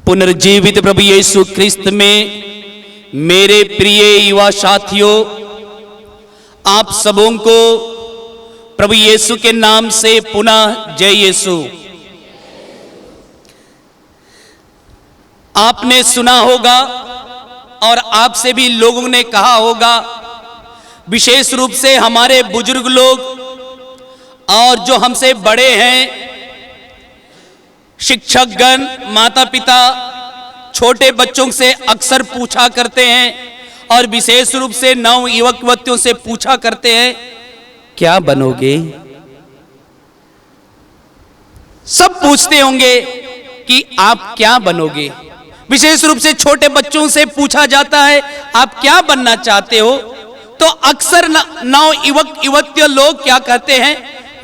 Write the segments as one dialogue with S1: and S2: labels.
S1: पुनर्जीवित प्रभु यीशु क्रिस्त में मेरे प्रिय युवा साथियों, आप सबों को प्रभु यीशु के नाम से पुनः जय यीशु। आपने सुना होगा और आपसे भी लोगों ने कहा होगा, विशेष रूप से हमारे बुजुर्ग लोग और जो हमसे बड़े हैं, शिक्षकगण, माता पिता छोटे बच्चों से अक्सर पूछा करते हैं और विशेष रूप से नव युवक युवतियों से पूछा करते हैं, क्या बनोगे? सब पूछते होंगे कि आप क्या बनोगे। विशेष रूप से छोटे बच्चों से पूछा जाता है, आप क्या बनना चाहते हो? तो अक्सर नव युवक युवतियों लोग क्या कहते हैं,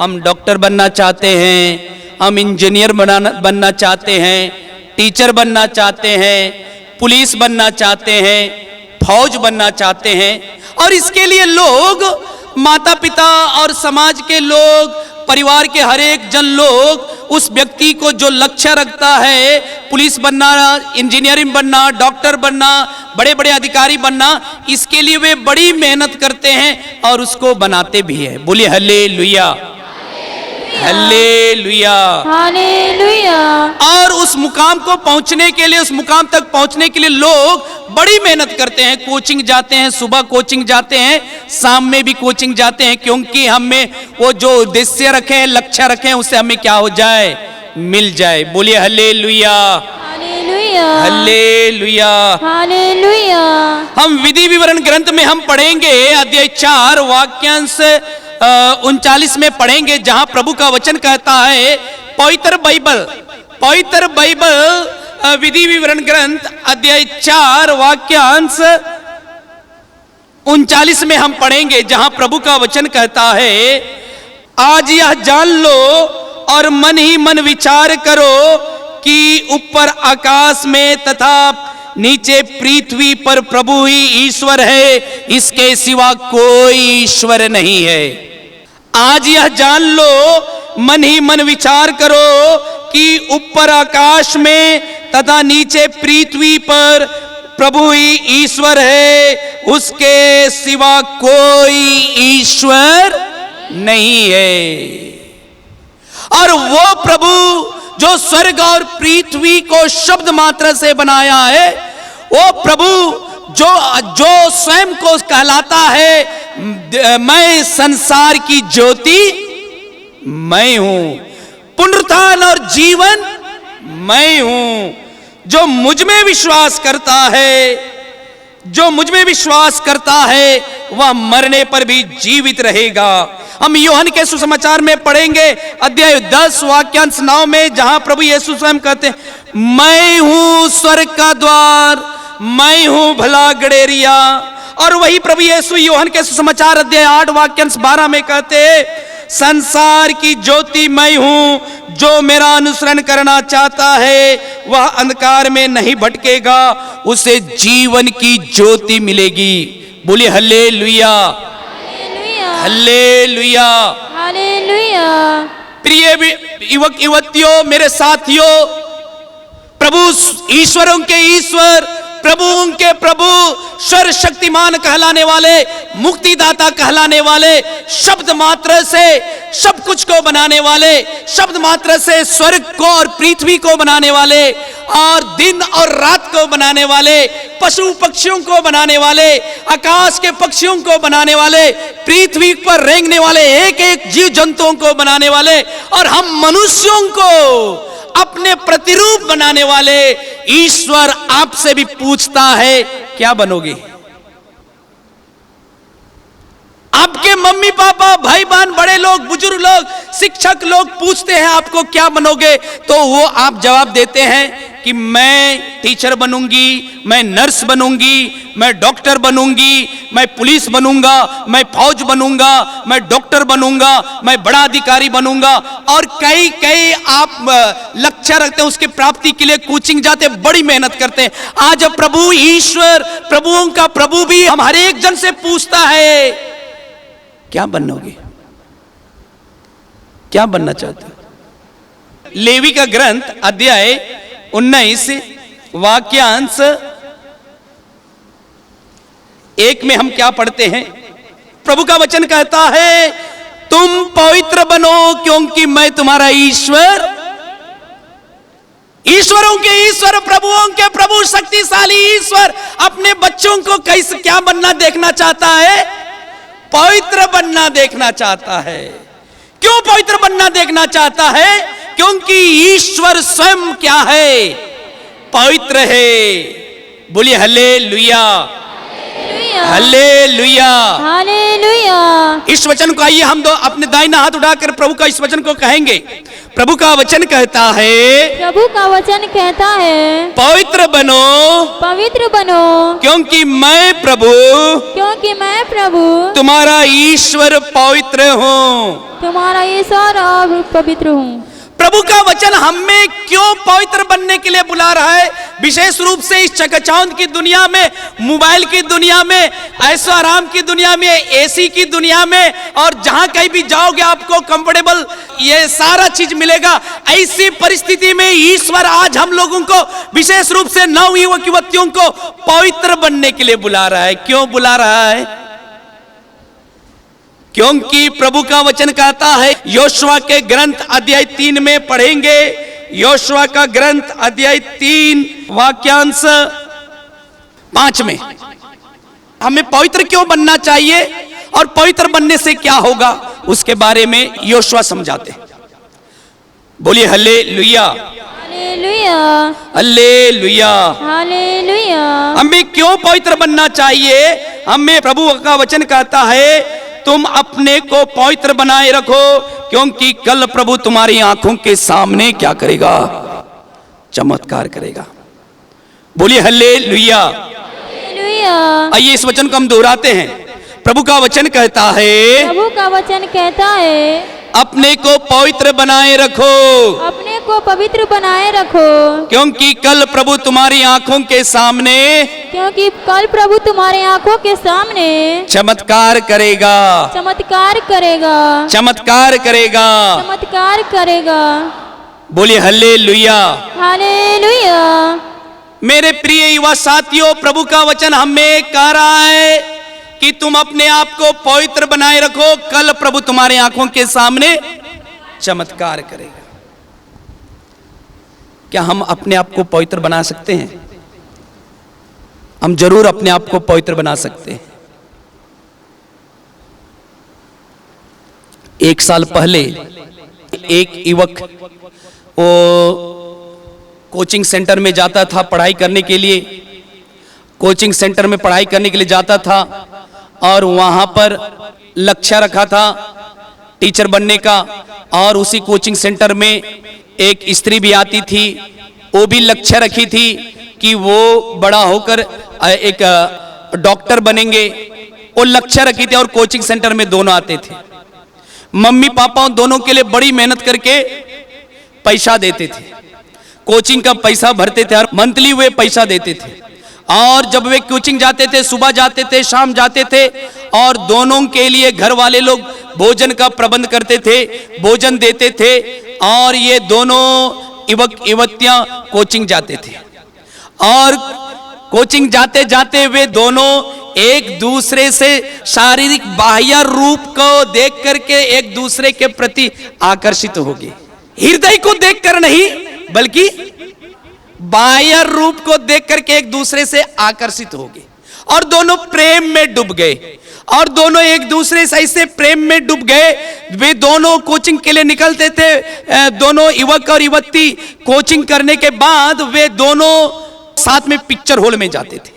S1: हम डॉक्टर बनना चाहते हैं, हम इंजीनियर बनना चाहते हैं, टीचर बनना चाहते हैं, पुलिस बनना चाहते हैं, फौज बनना चाहते हैं। और इसके लिए लोग, माता पिता और समाज के लोग, परिवार के हर एक जन लोग उस व्यक्ति को जो लक्ष्य रखता है, पुलिस बनना, इंजीनियरिंग बनना, डॉक्टर बनना, बड़े बड़े अधिकारी बनना, इसके लिए वे बड़ी मेहनत करते हैं और उसको बनाते भी हैं। बोलिए हालेलुया, हालेलुया,
S2: हालेलुया।
S1: और उस मुकाम को पहुंचने के लिए, उस मुकाम तक पहुंचने के लिए लोग बड़ी मेहनत करते हैं, कोचिंग जाते हैं, सुबह कोचिंग जाते हैं, शाम में भी कोचिंग जाते हैं, क्योंकि हमें वो जो उद्देश्य रखे हैं, लक्ष्य रखे हैं, उससे हमें क्या हो जाए, मिल जाए। बोलिए हालेलुया,
S2: हालेलुया,
S1: हालेलुया,
S2: हालेलुया।
S1: हम विधि विवरण ग्रंथ में हम पढ़ेंगे, अध्याय 4 वाक्यांश 39 में पढ़ेंगे, जहां प्रभु का वचन कहता है, पवित्र बाइबल विधि विवरण ग्रंथ अध्याय 4 वाक्यांश 39 में हम पढ़ेंगे, जहां प्रभु का वचन कहता है, आज यह जान लो और मन ही मन विचार करो कि ऊपर आकाश में तथा नीचे पृथ्वी पर प्रभु ही ईश्वर है, इसके सिवा कोई ईश्वर नहीं है। आज यह जान लो, मन ही मन विचार करो कि ऊपर आकाश में तथा नीचे पृथ्वी पर प्रभु ही ईश्वर है, उसके सिवा कोई ईश्वर नहीं है। और वो प्रभु जो स्वर्ग और पृथ्वी को शब्द मात्र से बनाया है, वो प्रभु जो स्वयं को कहलाता है, मैं संसार की ज्योति मैं हूं, पुनरुत्थान और जीवन मैं हूं, जो मुझ में विश्वास करता है, वह मरने पर भी जीवित रहेगा। हम यूहन्ना के सुसमाचार में पढ़ेंगे, अध्याय 10 वाक्यांश 9 में, जहां प्रभु यीशु स्वयं कहते हैं, मैं हूं स्वर्ग का द्वार, मैं हूं भला गड़ेरिया। और वही प्रभु यीशु यूहन्ना के सुसमाचार अध्याय 8 वाक्यांश 12 में कहते हैं, संसार की ज्योति मैं हूं, जो मेरा अनुसरण करना चाहता है वह अंधकार में नहीं भटकेगा, उसे जीवन की ज्योति मिलेगी। बोलिए हालेलुया, हालेलुया,
S2: हालेलुया।
S1: प्रिय युवक युवतियों, मेरे साथियों, प्रभु ईश्वरों के ईश्वर, प्रभु के प्रभु, सर्वशक्तिमान कहलाने वाले, मुक्तिदाता कहलाने वाले, शब्द मात्र से सब कुछ को बनाने वाले, शब्द मात्र से स्वर्ग को और पृथ्वी को बनाने वाले, और दिन और रात को बनाने वाले, पशु पक्षियों को बनाने वाले, आकाश के पक्षियों को बनाने वाले, पृथ्वी पर रेंगने वाले एक एक जीव जंतुओं को बनाने वाले, और हम मनुष्यों को अपने प्रतिरूप बनाने वाले ईश्वर आपसे भी पूछता है, क्या बनोगे? आपके मम्मी पापा, भाई बहन, बड़े लोग, बुजुर्ग लोग, शिक्षक लोग पूछते हैं आपको क्या बनोगे, तो वो आप जवाब देते हैं कि मैं टीचर बनूंगी, मैं नर्स बनूंगी, मैं डॉक्टर बनूंगी, मैं पुलिस बनूंगा, मैं फौज बनूंगा, मैं डॉक्टर बनूंगा, मैं बड़ा अधिकारी बनूंगा, और कई आप लक्ष्य रखते हैं, उसकी प्राप्ति के लिए कोचिंग जाते, बड़ी मेहनत करते हैं। आज प्रभु ईश्वर, प्रभुओं का प्रभु भी हम हर एक जन से पूछता है, क्या बनोगे, क्या बनना चाहते हो? लेवी का ग्रंथ अध्याय 19 वाक्यांश 1 में हम क्या पढ़ते हैं? प्रभु का वचन कहता है, तुम पवित्र बनो क्योंकि मैं तुम्हारा ईश्वर, ईश्वरों के ईश्वर, प्रभुओं के प्रभु, शक्तिशाली ईश्वर अपने बच्चों को कैसे क्या बनना देखना चाहता है? पवित्र बनना देखना चाहता है। क्यों पवित्र बनना देखना चाहता है? क्योंकि ईश्वर स्वयं क्या है? पवित्र है। बोलिए हालेलुया, हालेलुया,
S2: हालेलुया।
S1: इस वचन को आइए हम दो अपने दाहिना हाथ उठाकर प्रभु का इस वचन को कहेंगे। प्रभु का वचन कहता है,
S2: प्रभु का वचन कहता है,
S1: पवित्र बनो
S2: पवित्र बनो
S1: क्योंकि मैं प्रभु,
S2: क्योंकि मैं प्रभु
S1: तुम्हारा ईश्वर पवित्र हूँ।
S2: तुम्हारा ईश्वर और पवित्र हूँ।
S1: प्रभु का वचन हमें क्यों पवित्र बनने के लिए बुला रहा है? विशेष रूप से इस चकाचौंध की दुनिया में, मोबाइल की दुनिया में, ऐशो आराम की दुनिया में, एसी की दुनिया में, और जहां कहीं भी जाओगे आपको कंफर्टेबल ये सारा चीज मिलेगा। ऐसी परिस्थिति में ईश्वर आज हम लोगों को, विशेष रूप से नव युवक युवतियों को पवित्र बनने के लिए बुला रहा है। क्यों बुला रहा है? क्योंकि प्रभु का वचन कहता है, योशुआ के ग्रंथ अध्याय 3 में पढ़ेंगे। योशुआ का ग्रंथ अध्याय 3 वाक्यांश 5 में हमें पवित्र क्यों बनना चाहिए और पवित्र बनने से क्या होगा उसके बारे में योशुआ समझाते हैं। बोलिए हालेलुया,
S2: हालेलुया,
S1: हालेलुया,
S2: हालेलुया।
S1: हमें क्यों पवित्र बनना चाहिए? हमें प्रभु का वचन कहता है, तुम अपने को पवित्र बनाए रखो क्योंकि कल प्रभु तुम्हारी आंखों के सामने क्या करेगा? चमत्कार करेगा। बोलिए हालेलुया,
S2: हालेलुया।
S1: आइए इस वचन को हम दोहराते हैं। प्रभु का वचन कहता है,
S2: प्रभु का वचन कहता है,
S1: अपने को पवित्र बनाए रखो
S2: अपने को पवित्र बनाए रखो
S1: क्योंकि कल प्रभु तुम्हारी आंखों के सामने,
S2: क्योंकि कल प्रभु तुम्हारे आंखों के सामने
S1: चमत्कार करेगा,
S2: चमत्कार करेगा,
S1: चमत्कार करेगा।
S2: चमत्कार करेगा।
S1: बोलिए हालेलुया,
S2: हालेलुया।
S1: मेरे प्रिय युवा साथियों, प्रभु का वचन हमें कह रहा है कि तुम अपने आप को पवित्र बनाए रखो, कल प्रभु तुम्हारे आंखों के सामने चमत्कार करेगा। क्या हम अपने आप को पवित्र बना सकते हैं? हम जरूर अपने आप को पवित्र बना सकते हैं। 1 साल पहले एक युवक वो कोचिंग सेंटर में जाता था पढ़ाई करने के लिए। कोचिंग सेंटर में पढ़ाई करने के लिए जाता था और वहां पर लक्ष्य रखा था टीचर बनने का। और उसी कोचिंग सेंटर में एक स्त्री भी आती थी, वो भी लक्ष्य रखी थी कि वो बड़ा होकर एक डॉक्टर बनेंगे। वो लक्ष्य रखी थी और कोचिंग सेंटर में दोनों आते थे। मम्मी पापा दोनों के लिए बड़ी मेहनत करके पैसा देते थे, कोचिंग का पैसा भरते थे और मंथली वे पैसा देते थे। और जब वे कोचिंग जाते थे, सुबह जाते थे, शाम जाते थे, और दोनों के लिए घर वाले लोग भोजन का प्रबंध करते थे, भोजन देते थे। और ये दोनों युवक युवतियां कोचिंग जाते थे और कोचिंग जाते जाते वे दोनों एक दूसरे से शारीरिक बाह्य रूप को देख करके एक दूसरे के प्रति आकर्षित हो गए। हृदय को देखकर नहीं बल्कि बाह्य रूप को देख करके एक दूसरे से आकर्षित हो गए और दोनों प्रेम में डूब गए। और दोनों एक दूसरे से ऐसे प्रेम में डूब गए। वे दोनों कोचिंग के लिए निकलते थे। दोनों युवक और युवती कोचिंग करने के बाद वे दोनों साथ में पिक्चर हॉल में जाते थे,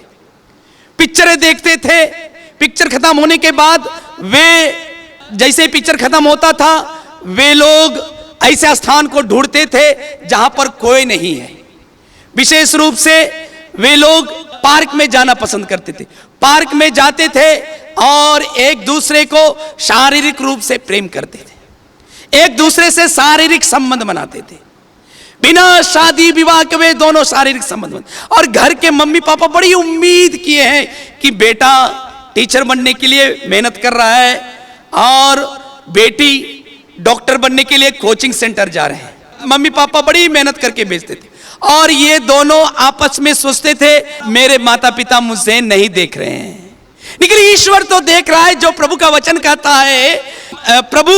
S1: पिक्चरें देखते थे। पिक्चर खत्म होने के बाद वे जैसे पिक्चर खत्म होता था, वे लोग ऐसे स्थान को ढूंढते थे जहां पर कोई नहीं है। विशेष रूप से वे लोग पार्क में जाना पसंद करते थे। पार्क में जाते थे और एक दूसरे को शारीरिक रूप से प्रेम करते थे, एक दूसरे से शारीरिक संबंध बनाते थे। बिना शादी विवाह के वे दोनों शारीरिक संबंध। और घर के मम्मी पापा बड़ी उम्मीद किए हैं कि बेटा टीचर बनने के लिए मेहनत कर रहा है और बेटी डॉक्टर बनने के लिए कोचिंग सेंटर जा रहे हैं। मम्मी पापा बड़ी मेहनत करके भेजते थे और ये दोनों आपस में सोचते थे मेरे माता पिता मुझसे नहीं देख रहे हैं, लेकिन ईश्वर तो देख रहा है। जो प्रभु का वचन कहता है प्रभु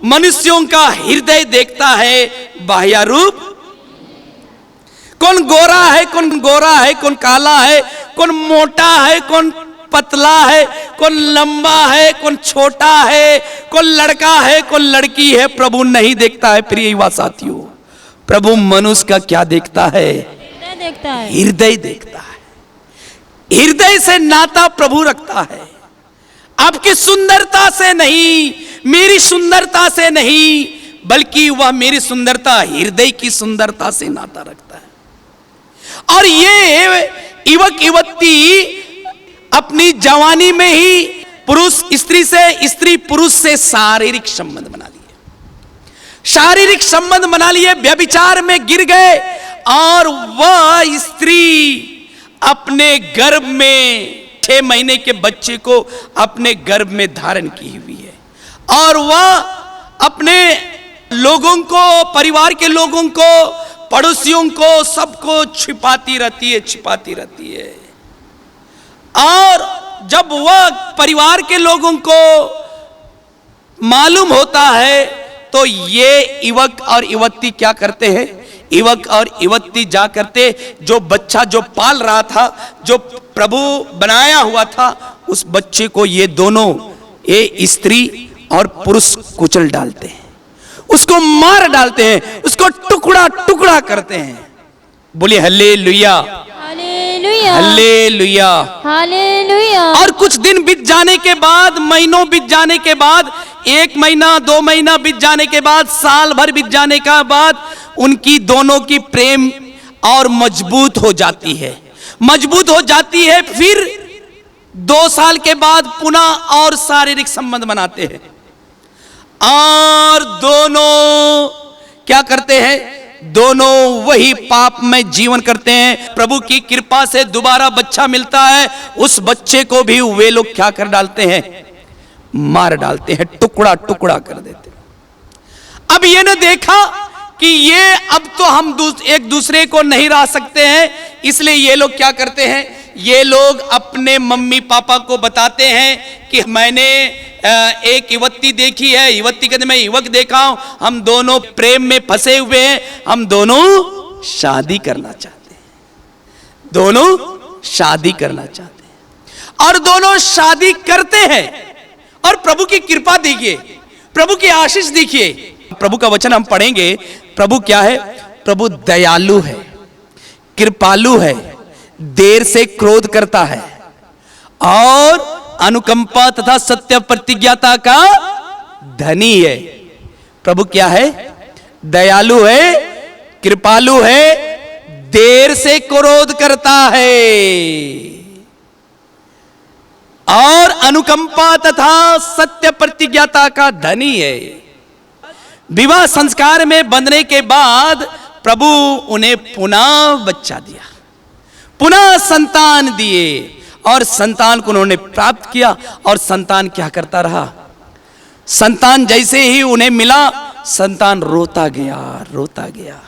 S1: मनुष्यों का हृदय देखता है, बाह्य रूप। कौन गोरा है, कौन गोरा है, कौन काला है, कौन मोटा है, कौन पतला है, कौन लंबा है, कौन छोटा है, कौन लड़का है, कौन लड़की है, प्रभु नहीं देखता है। प्रिय युवा साथियों, प्रभु मनुष्य का क्या देखता है?
S2: हृदय देखता है।
S1: हृदय देखता है। हृदय से नाता प्रभु रखता है, आपकी सुंदरता से नहीं, मेरी सुंदरता से नहीं, बल्कि वह मेरी सुंदरता हृदय की सुंदरता से नाता रखता है। और ये युवक युवती अपनी जवानी में ही पुरुष स्त्री से, स्त्री पुरुष से शारीरिक संबंध बना लिए, शारीरिक संबंध बना लिए, व्यभिचार में गिर गए। और वह स्त्री अपने गर्भ में 6 महीने के बच्चे को अपने गर्भ में धारण की हुई है, और वह अपने लोगों को, परिवार के लोगों को, पड़ोसियों को, सबको छिपाती रहती है, छिपाती रहती है। और जब वह परिवार के लोगों को मालूम होता है तो ये युवक और युवती क्या करते हैं? युवक और युवती जा करते, जो बच्चा जो पाल रहा था, जो प्रभु बनाया हुआ था, उस बच्चे को ये दोनों, ये स्त्री और पुरुष कुचल डालते हैं, उसको मार डालते हैं, उसको टुकड़ा टुकड़ा करते हैं। बोलिए हालेलुया,
S2: हालेलुया,
S1: हालेलुया,
S2: हालेलुया।
S1: और कुछ दिन बीत जाने के बाद, महीनों बीत जाने के बाद, 1 महीना 2 महीना बीत जाने के बाद, साल भर बीत जाने का बाद, उनकी दोनों की प्रेम और मजबूत हो जाती है, मजबूत हो जाती है। फिर 2 साल के बाद पुनः और शारीरिक संबंध बनाते हैं, और दोनों क्या करते हैं? दोनों वही पाप में जीवन करते हैं। प्रभु की कृपा से दोबारा बच्चा मिलता है, उस बच्चे को भी वे लोग क्या कर डालते हैं? मार डालते हैं, टुकड़ा टुकड़ा कर देते हैं। अब ये न देखा कि ये अब तो हम एक दूसरे को नहीं रह सकते हैं, इसलिए ये लोग क्या करते हैं? ये लोग अपने मम्मी पापा को बताते हैं कि मैंने एक युवती देखी है, युवती कहते मैं युवक देखा हूं, हम दोनों प्रेम में फंसे हुए हैं, हम दोनों शादी करना चाहते हैं, दोनों शादी करना चाहते हैं। और दोनों शादी करते हैं, और प्रभु की कृपा देखिए, प्रभु की आशीष देखिए। प्रभु का वचन हम पढ़ेंगे। प्रभु क्या है? प्रभु दयालु है, कृपालु है, देर से क्रोध करता है, और अनुकंपा तथा सत्य प्रतिज्ञाता का धनी है। प्रभु क्या है? दयालु है, कृपालु है, देर से क्रोध करता है, और अनुकंपा तथा सत्य प्रतिज्ञाता का धनी है। विवाह संस्कार में बंधने के बाद प्रभु उन्हें पुनः बच्चा दिया, पुनः संतान दिए, और संतान को उन्होंने प्राप्त किया। और संतान क्या करता रहा? संतान जैसे ही उन्हें मिला, संतान रोता गया, रोता गया,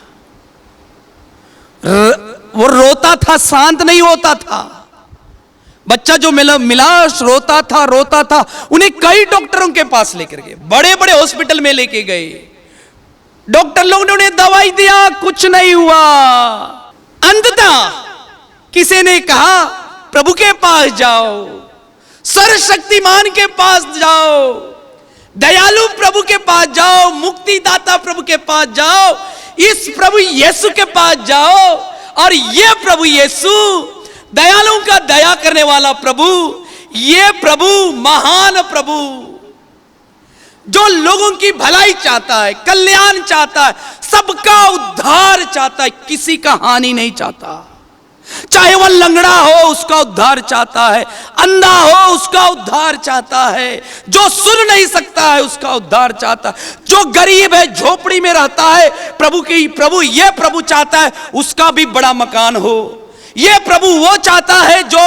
S1: वो रोता था, शांत नहीं होता था। बच्चा जो मिला रोता था, रोता था। उन्हें कई डॉक्टरों के पास लेकर गए, बड़े बड़े हॉस्पिटल में लेके गए, डॉक्टर लोगों ने उन्हें दवाई दिया, कुछ नहीं हुआ। अंततः किसी ने कहा प्रभु के पास जाओ, सर्वशक्तिमान के पास जाओ, दयालु प्रभु के पास जाओ, मुक्तिदाता प्रभु के पास जाओ, इस प्रभु यीशु के पास जाओ। और ये प्रभु यीशु, दयालुओं का दया करने वाला प्रभु, ये प्रभु महान प्रभु, जो लोगों की भलाई चाहता है, कल्याण चाहता है, सबका उद्धार चाहता है, किसी का हानि नहीं चाहता। चाहे वह लंगड़ा हो उसका उद्धार चाहता है, अंधा हो उसका उद्धार चाहता है, जो सुन नहीं सकता है उसका उद्धार चाहता है, जो गरीब है, झोपड़ी में रहता है, प्रभु ये प्रभु चाहता है उसका भी बड़ा मकान हो। ये प्रभु वो चाहता है जो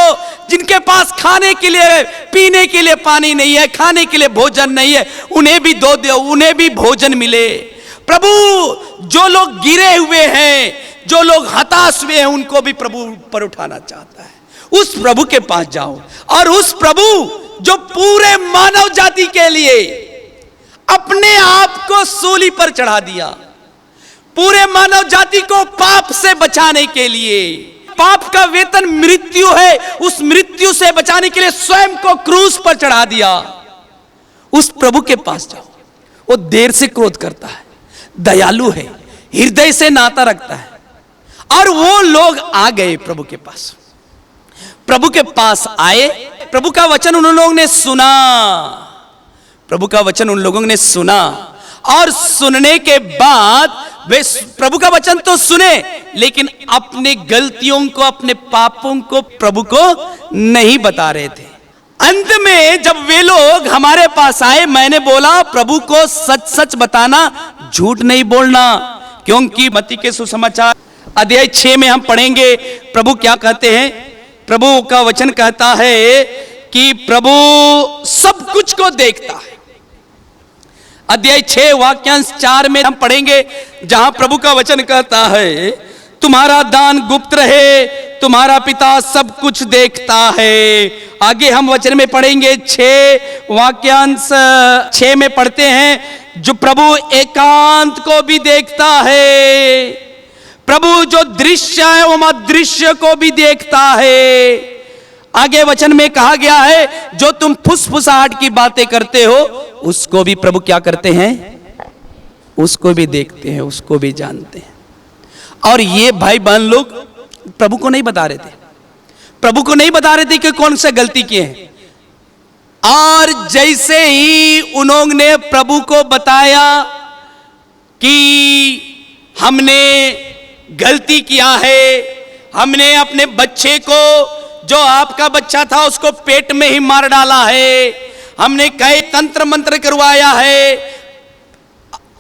S1: जिनके पास खाने के लिए, पीने के लिए पानी नहीं है, खाने के लिए भोजन नहीं है, उन्हें भी उन्हें भी भोजन मिले। प्रभु जो लोग गिरे हुए हैं, जो लोग हताश हुए हैं उनको भी प्रभु पर उठाना चाहता है। उस प्रभु के पास जाओ और उस प्रभु जो पूरे मानव जाति के लिए अपने आप को सूली पर चढ़ा दिया, पूरे मानव जाति को पाप से बचाने के लिए, पाप का वेतन मृत्यु है, उस मृत्यु से बचाने के लिए स्वयं को क्रूस पर चढ़ा दिया, उस प्रभु के पास जाओ। वो देर से क्रोध करता है, दयालु है, हृदय से नाता रखता है। और वो लोग आ गए प्रभु के पास, प्रभु के पास आए, प्रभु का वचन उन लोगों ने सुना, प्रभु का वचन उन लोगों ने सुना। और सुनने के बाद वे प्रभु का वचन तो सुने, लेकिन अपने गलतियों को, अपने पापों को प्रभु को नहीं बता रहे थे। अंत में जब वे लोग हमारे पास आए, मैंने बोला प्रभु को सच सच बताना, झूठ नहीं बोलना, क्योंकि मत्ती के सुसमाचार अध्याय 6 में हम पढ़ेंगे प्रभु क्या कहते हैं। प्रभु का वचन कहता है कि प्रभु सब कुछ को देखता है। अध्याय 6 वाक्यांश 4 में हम पढ़ेंगे, जहां प्रभु का वचन कहता है तुम्हारा दान गुप्त रहे, तुम्हारा पिता सब कुछ देखता है। आगे हम वचन में पढ़ेंगे 6 वाक्यांश 6 में पढ़ते हैं, जो प्रभु एकांत को भी देखता है, प्रभु जो दृश्य है वो अदृश्य को भी देखता है। आगे वचन में कहा गया है जो तुम फुसफुसाहट की बातें करते हो उसको भी प्रभु क्या करते हैं, उसको भी देखते हैं, उसको भी जानते हैं। और ये भाई बहन लोग प्रभु को नहीं बता रहे थे, प्रभु को नहीं बता रहे थे कि कौन सा गलती किए हैं। और जैसे ही उन्होंने प्रभु को बताया कि हमने गलती किया है, हमने अपने बच्चे को, जो आपका बच्चा था उसको पेट में ही मार डाला है, हमने कई तंत्र मंत्र करवाया है,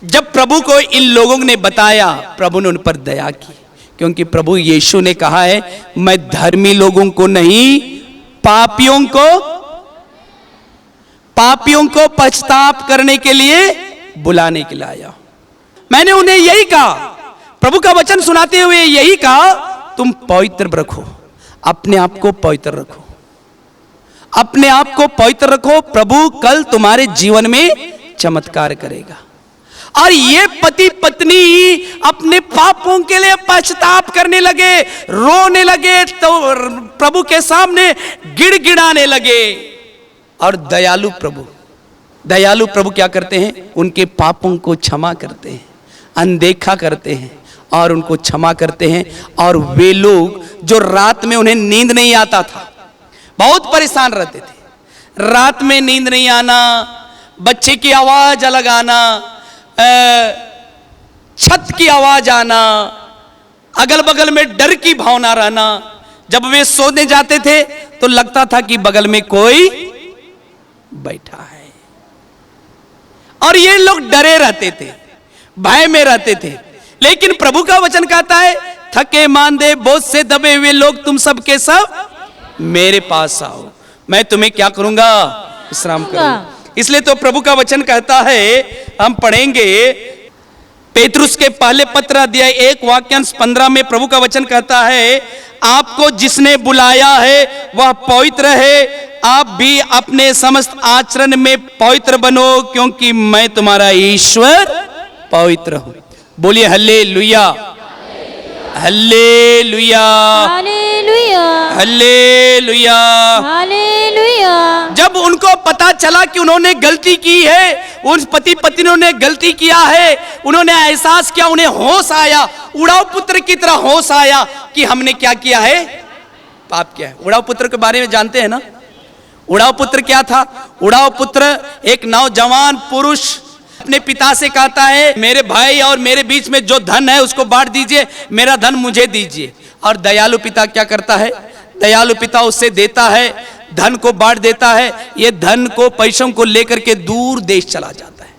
S1: जब प्रभु को इन लोगों ने बताया, प्रभु ने उन पर दया की, क्योंकि प्रभु यीशु ने कहा है मैं धर्मी लोगों को नहीं पापियों को पछताप करने के लिए बुलाने के लिए आया। मैंने उन्हें यही कहा, प्रभु का वचन सुनाते हुए यही कहा, तुम पवित्र रखो, अपने आप को पवित्र रखो, अपने आप को पवित्र रखो, प्रभु कल तुम्हारे जीवन में चमत्कार करेगा। और ये पति पत्नी अपने पापों के लिए पछताप करने लगे, रोने लगे, तो प्रभु के सामने गिड़गिड़ाने लगे। और दयालु प्रभु क्या करते हैं, उनके पापों को क्षमा करते हैं, अनदेखा करते हैं और उनको क्षमा करते हैं। और वे लोग जो रात में उन्हें नींद नहीं आता था, बहुत परेशान रहते थे, रात में नींद नहीं आना, बच्चे की आवाज अलग आना, छत की आवाज आना, अगल बगल में डर की भावना रहना, जब वे सोने जाते थे तो लगता था कि बगल में कोई बैठा है। और ये लोग डरे रहते थे, भय में रहते थे। लेकिन प्रभु का वचन कहता है थके मांदे बोझ से दबे हुए लोग तुम सब के सब मेरे पास आओ, मैं तुम्हें क्या करूंगा, विश्राम करूंगा। इसलिए तो प्रभु का वचन कहता है, हम पढ़ेंगे पेतरुस के पहले पत्र अध्याय 1 वाक्यांश 15 में प्रभु का वचन कहता है आपको जिसने बुलाया है वह पवित्र है, आप भी अपने समस्त आचरण में पवित्र बनो, क्योंकि मैं तुम्हारा ईश्वर पवित्र हूं। बोलिए hallelujah, hallelujah,
S2: hallelujah,
S1: hallelujah,
S2: hallelujah.
S1: जब उनको पता चला कि उन्होंने गलती की है, उन पति पत्नियों ने गलती किया है, उन्होंने एहसास किया, उन्हें होश आया, उड़ाऊ पुत्र की तरह होश आया कि हमने क्या किया है, पाप किया है। उड़ाऊ पुत्र के बारे में जानते हैं ना, उड़ाऊ पुत्र क्या था? उड़ाऊ पुत्र एक नौजवान पुरुष अपने पिता से कहता है मेरे भाई और मेरे बीच में जो धन है उसको बांट दीजिए, मेरा धन मुझे दीजिए। और दयालु पिता क्या करता है, दयालु पिता उससे देता है, धन को बांट देता है। ये धन को, पैसों को लेकर के दूर देश चला जाता है,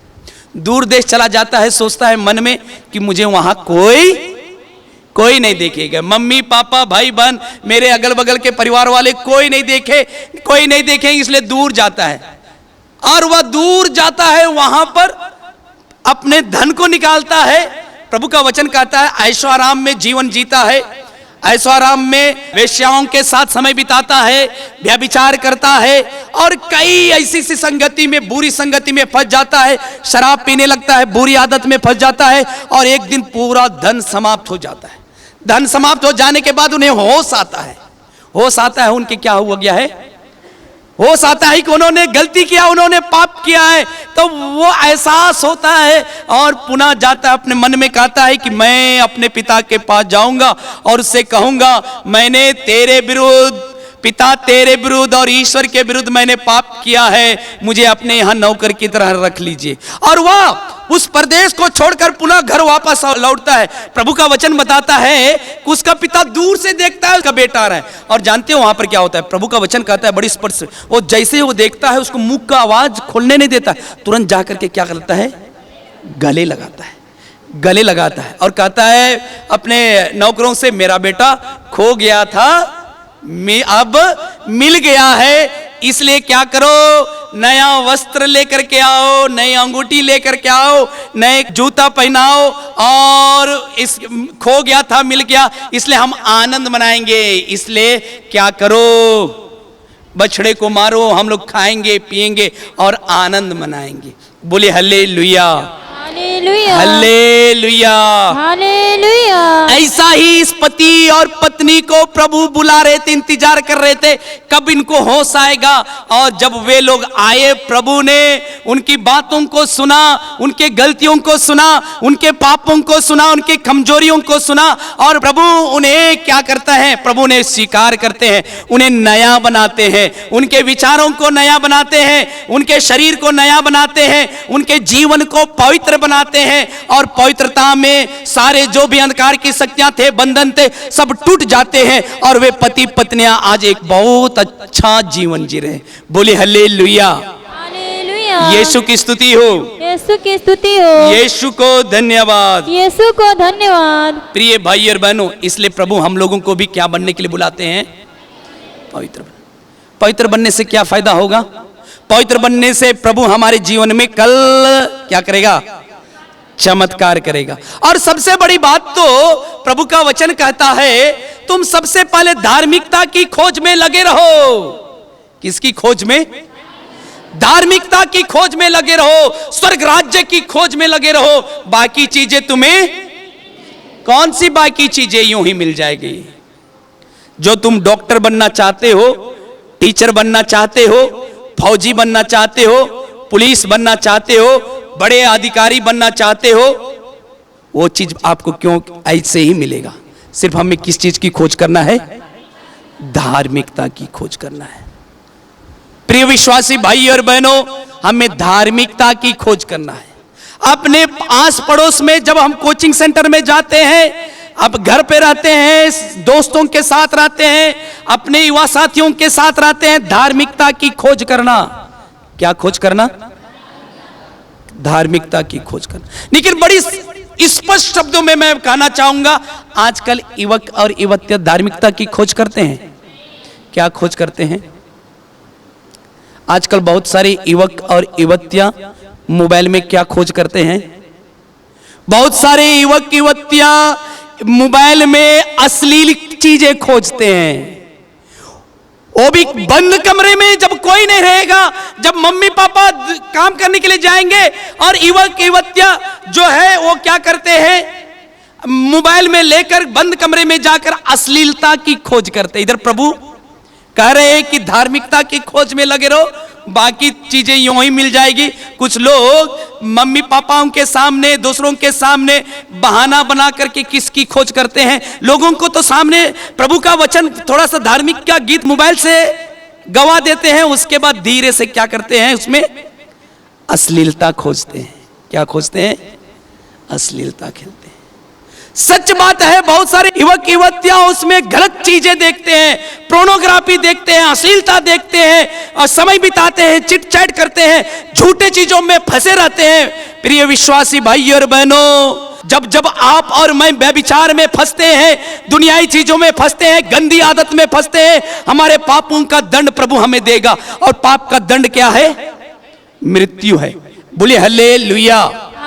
S1: दूर देश चला जाता है, सोचता है मन में कि मुझे वहां कोई नहीं देखेगा, मम्मी पापा भाई बहन मेरे अगल बगल के परिवार वाले कोई नहीं देखेंगे, इसलिए दूर जाता है। और वह दूर जाता है, वहां पर अपने धन को निकालता है। प्रभु का वचन कहता है ऐशो आराम में जीवन जीता है, ऐशो आराम में वेश्याओं के साथ समय बिताता है, व्यभिचार करता है और कई ऐसी सी संगति में, बुरी संगति में फंस जाता है, शराब पीने लगता है, बुरी आदत में फंस जाता है और एक दिन पूरा धन समाप्त हो जाता है। धन समाप्त हो जाने के बाद उन्हें होश आता है। होश आता है उनके क्या हुआ गया है, होश आता है कि उन्होंने गलती किया, उन्होंने पाप किया है। तो वो एहसास होता है और पुनः जाता है, अपने मन में कहता है कि मैं अपने पिता के पास जाऊंगा और उससे कहूंगा मैंने तेरे विरुद्ध, पिता तेरे विरुद्ध और ईश्वर के विरुद्ध मैंने पाप किया है, मुझे अपने यहाँ नौकर की तरह रख लीजिए। और वह उस प्रदेश को छोड़कर पुनः घर वापस लौटता है। प्रभु का वचन बताता है कि उसका पिता दूर से देखता है उसका बेटा आ रहा है और जानते हो वहां पर क्या होता है? प्रभु का वचन कहता है बड़ी स्पष्ट से, वो जैसे वो देखता है उसको मुंह का आवाज खोलने नहीं देता, तुरंत जाकर के क्या करता है, गले लगाता है, गले लगाता है और कहता है अपने नौकरों से मेरा बेटा खो गया था, मैं अब मिल गया है, इसलिए क्या करो, नया वस्त्र लेकर के आओ, नई अंगूठी लेकर के आओ, नए जूता पहनाओ और इस खो गया था मिल गया, इसलिए हम आनंद मनाएंगे। इसलिए क्या करो, बछड़े को मारो, हम लोग खाएंगे पिएंगे और आनंद मनाएंगे। बोले हल्लेलुया,
S2: हालेलुया,
S1: हल्लेलुया,
S2: हालेलुया।
S1: ऐसा ही इस पति और पत्नी को प्रभु बुला रहे थे, इंतजार कर रहे थे कब इनको होश आएगा। और जब वे लोग आए, प्रभु ने उनकी बातों को सुना, उनके गलतियों को सुना, उनके पापों को सुना, उनकी कमजोरियों को सुना और प्रभु उन्हें क्या करता है, प्रभु उन्हें स्वीकार करते हैं, उन्हें नया बनाते हैं, उनके विचारों को नया बनाते हैं, उनके शरीर को नया बनाते हैं, उनके जीवन को पवित्र बनाते हैं और पवित्रता में सारे जो भी अंधकार की शक्तियां थे, बंधन थे, सब टूट जाते हैं और वे पति पत्नियां आज एक बहुत अच्छा जीवन जी रहे। बोले हल्लेलुया,
S2: हालेलुया।
S1: यीशु की स्तुति हो,
S2: यीशु की स्तुति हो,
S1: यीशु को धन्यवाद,
S2: यीशु को धन्यवाद।
S1: प्रिय भाई और बहनों, इसलिए प्रभु हम लोगों को भी क्या बनने के लिए बुलाते हैं, पवित्र। पवित्र बनने से क्या फायदा होगा? पवित्र बनने से प्रभु हमारे जीवन में कल क्या करेगा, चमत्कार करेगा। और सबसे बड़ी बात तो प्रभु का वचन कहता है तुम सबसे पहले धार्मिकता की खोज में लगे रहो। किसकी खोज में? धार्मिकता की खोज में लगे रहो, स्वर्ग राज्य की खोज में लगे रहो। बाकी चीजें तुम्हें, कौन सी बाकी चीजें यूं ही मिल जाएगी। जो तुम डॉक्टर बनना चाहते हो, टीचर बनना चाहते हो, फौजी बनना चाहते हो, पुलिस बनना चाहते हो, बड़े अधिकारी बनना चाहते हो, वो चीज आपको क्यों ऐसे ही मिलेगा। सिर्फ हमें किस चीज की खोज करना है? धार्मिकता की खोज करना है। प्रिय विश्वासी भाई और बहनों, हमें धार्मिकता की खोज करना है। अपने आस पड़ोस में जब हम कोचिंग सेंटर में जाते हैं, अब घर पे रहते हैं, दोस्तों के साथ रहते हैं, अपने युवा साथियों के साथ रहते हैं, धार्मिकता की खोज करना। क्या खोज करना? धार्मिकता की खोज करना। लेकिन बड़ी स्पष्ट शब्दों में मैं कहना चाहूंगा, आजकल युवक और युवतियां धार्मिकता की खोज करते हैं। क्या खोज करते हैं? आजकल बहुत सारे युवक और युवतियां मोबाइल में क्या खोज करते हैं? बहुत सारे युवक युवतियां मोबाइल में अश्लील चीजें खोजते हैं, वो भी बंद कमरे में, जब कोई नहीं रहेगा, जब मम्मी पापा काम करने के लिए जाएंगे और युवक युवतियां जो है वो क्या करते हैं, मोबाइल में लेकर बंद कमरे में जाकर अश्लीलता की खोज करते। इधर प्रभु कह रहे हैं कि धार्मिकता की खोज में लगे रहो, बाकी चीजें यूं ही मिल जाएगी। कुछ लोग मम्मी पापाओं के सामने, दूसरों के सामने बहाना बना करके किसकी खोज करते हैं? लोगों को तो सामने प्रभु का वचन, थोड़ा सा धार्मिक का गीत मोबाइल से गवा देते हैं, उसके बाद धीरे से क्या करते हैं, उसमें अश्लीलता खोजते हैं। क्या खोजते हैं? अश्लीलता खेलते हैं। सच बात है, बहुत सारे युवक युवतियां उसमें गलत चीजें देखते हैं, पोर्नोग्राफी देखते हैं, अश्लीलता देखते हैं और समय बिताते हैं, चिट चैट करते हैं, झूठे चीजों में फंसे रहते हैं। प्रिय विश्वासी भाई और बहनों, जब जब आप और मैं व्यभिचार में फंसते हैं, दुनियाई चीजों में फंसते हैं, गंदी आदत में फंसते हैं, हमारे पापों का दंड प्रभु हमें देगा। और पाप का दंड क्या है? मृत्यु है। बोलिए hallelujah,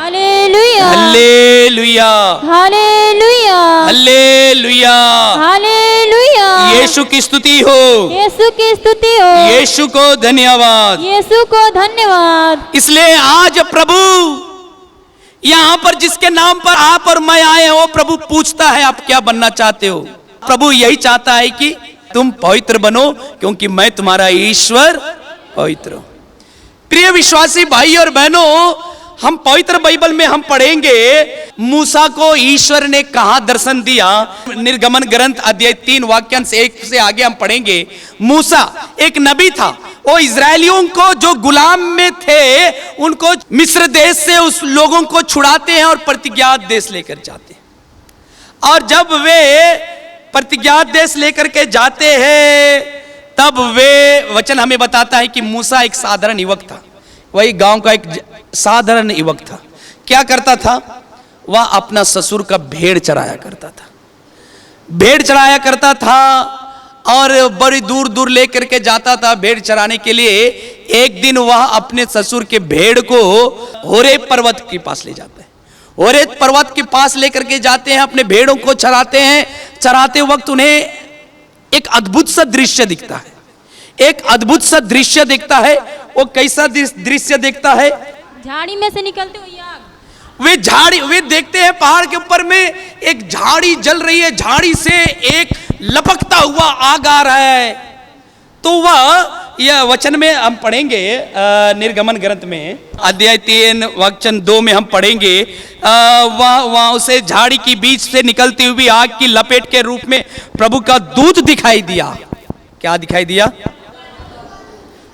S2: hallelujah
S1: hallelujah
S2: hallelujah
S1: hallelujah.
S2: Hallelujah.
S1: यीशु की स्तुति हो,
S2: यीशु की स्तुति हो,
S1: यीशु को धन्यवाद।
S2: यीशु को धन्यवाद।
S1: इसलिए आज प्रभु यहाँ पर जिसके नाम पर आप और मैं आए हो, प्रभु पूछता है आप क्या बनना चाहते हो। प्रभु यही चाहता है कि तुम पवित्र बनो, क्योंकि मैं तुम्हारा ईश्वर पवित्र हूं। प्रिय विश्वासी भाई और बहनों, हम पवित्र बाइबल में हम पढ़ेंगे मूसा को ईश्वर ने कहां दर्शन दिया। निर्गमन ग्रंथ अध्याय 3 वाक्यांश 1 से आगे हम पढ़ेंगे। मूसा एक नबी था, वो इजरायलियों को जो गुलाम में थे उनको मिस्र देश से उस लोगों को छुड़ाते हैं और प्रतिज्ञात देश लेकर जाते हैं। और जब वे प्रतिज्ञात देश लेकर के जाते हैं, तब वे वचन हमें बताता है कि मूसा एक साधारण युवक था, वही गांव का एक साधारण युवक था। क्या करता था? वह अपना ससुर का भेड़ चराया करता था, भेड़ चराया करता था और बड़ी दूर दूर लेकर के जाता था भेड़ चराने के लिए। एक दिन वह अपने ससुर के भेड़ को होरेब पर्वत के पास ले जाता है। होरेब पर्वत के पास लेकर के जाते हैं, अपने भेड़ों को चराते हैं। चराते वक्त उन्हें एक अद्भुत सा दृश्य दिखता है, एक अद्भुत सा दृश्य दिखता है। वो कैसा दृश्य दिखता है?
S2: झाड़ी में से निकलते हुए आग।
S1: वे देखते हैं पहाड़ के ऊपर में एक झाड़ी जल रही है, झाड़ी से एक लपकता हुआ आग आ रहा है। तो वह यह वचन में हम पढ़ेंगे निर्गमन ग्रंथ में अध्याय 3 वचन 2 में हम पढ़ेंगे। वह उसे झाड़ी की बीच से निकलती हुई आग की लपेट के रूप में प्रभु का दूत दिखाई दिया। क्या दिखाई दिया?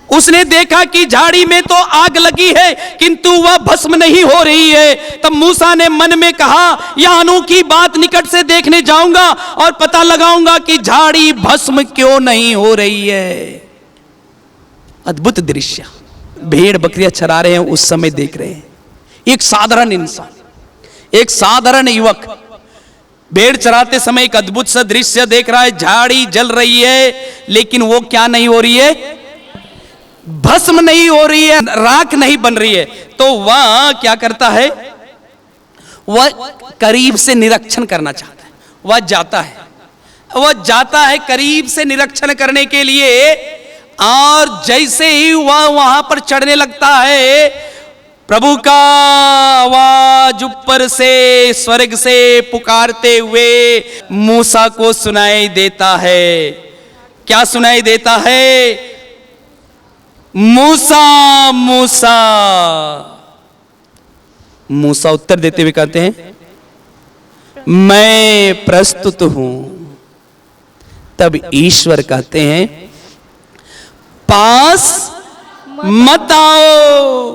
S1: उसने देखा कि झाड़ी में तो आग लगी है, किंतु वह भस्म नहीं हो रही है। तब मूसा ने मन में कहा, यह अनोखी बात निकट से देखने जाऊंगा और पता लगाऊंगा कि झाड़ी भस्म क्यों नहीं हो रही है। अद्भुत दृश्य, भेड़ बकरियां चरा रहे हैं, उस समय देख रहे हैं। एक साधारण इंसान, एक साधारण युवक भेड़ चराते समय एक अद्भुत सा दृश्य देख रहा है। झाड़ी जल रही है, लेकिन वो क्या नहीं हो रही है? भस्म नहीं हो रही है, राख नहीं बन रही है। तो वह क्या करता है? वह करीब से निरीक्षण करना चाहता है। वह जाता है करीब से निरीक्षण करने के लिए। और जैसे ही वह वहां पर चढ़ने लगता है, प्रभु का आवाज ऊपर से स्वर्ग से पुकारते हुए मूसा को सुनाई देता है। क्या सुनाई देता है? मूसा मूसा। मूसा उत्तर देते हुए कहते हैं, मैं प्रस्तुत हूं। तब ईश्वर कहते हैं, पास मत आओ,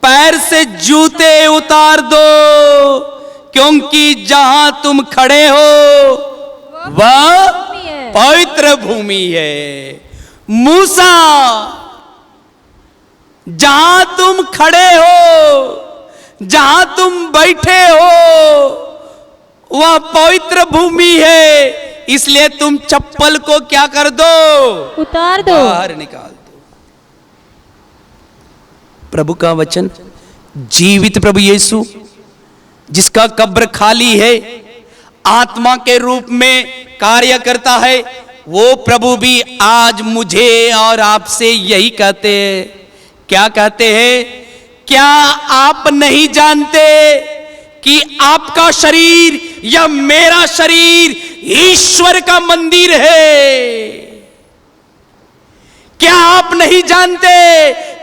S1: पैर से जूते उतार दो, क्योंकि जहां तुम खड़े हो वह पवित्र भूमि है। मूसा, जहां तुम खड़े हो, जहां तुम बैठे हो, वह पवित्र भूमि है। इसलिए तुम चप्पल को क्या कर दो?
S2: उतार दो,
S1: बाहर निकाल दो। प्रभु का वचन, जीवित प्रभु यीशु जिसका कब्र खाली है, आत्मा के रूप में कार्य करता है, वो प्रभु भी आज मुझे और आपसे यही कहते हैं। क्या कहते हैं? क्या आप नहीं जानते कि आपका शरीर या मेरा शरीर ईश्वर का मंदिर है? क्या आप नहीं जानते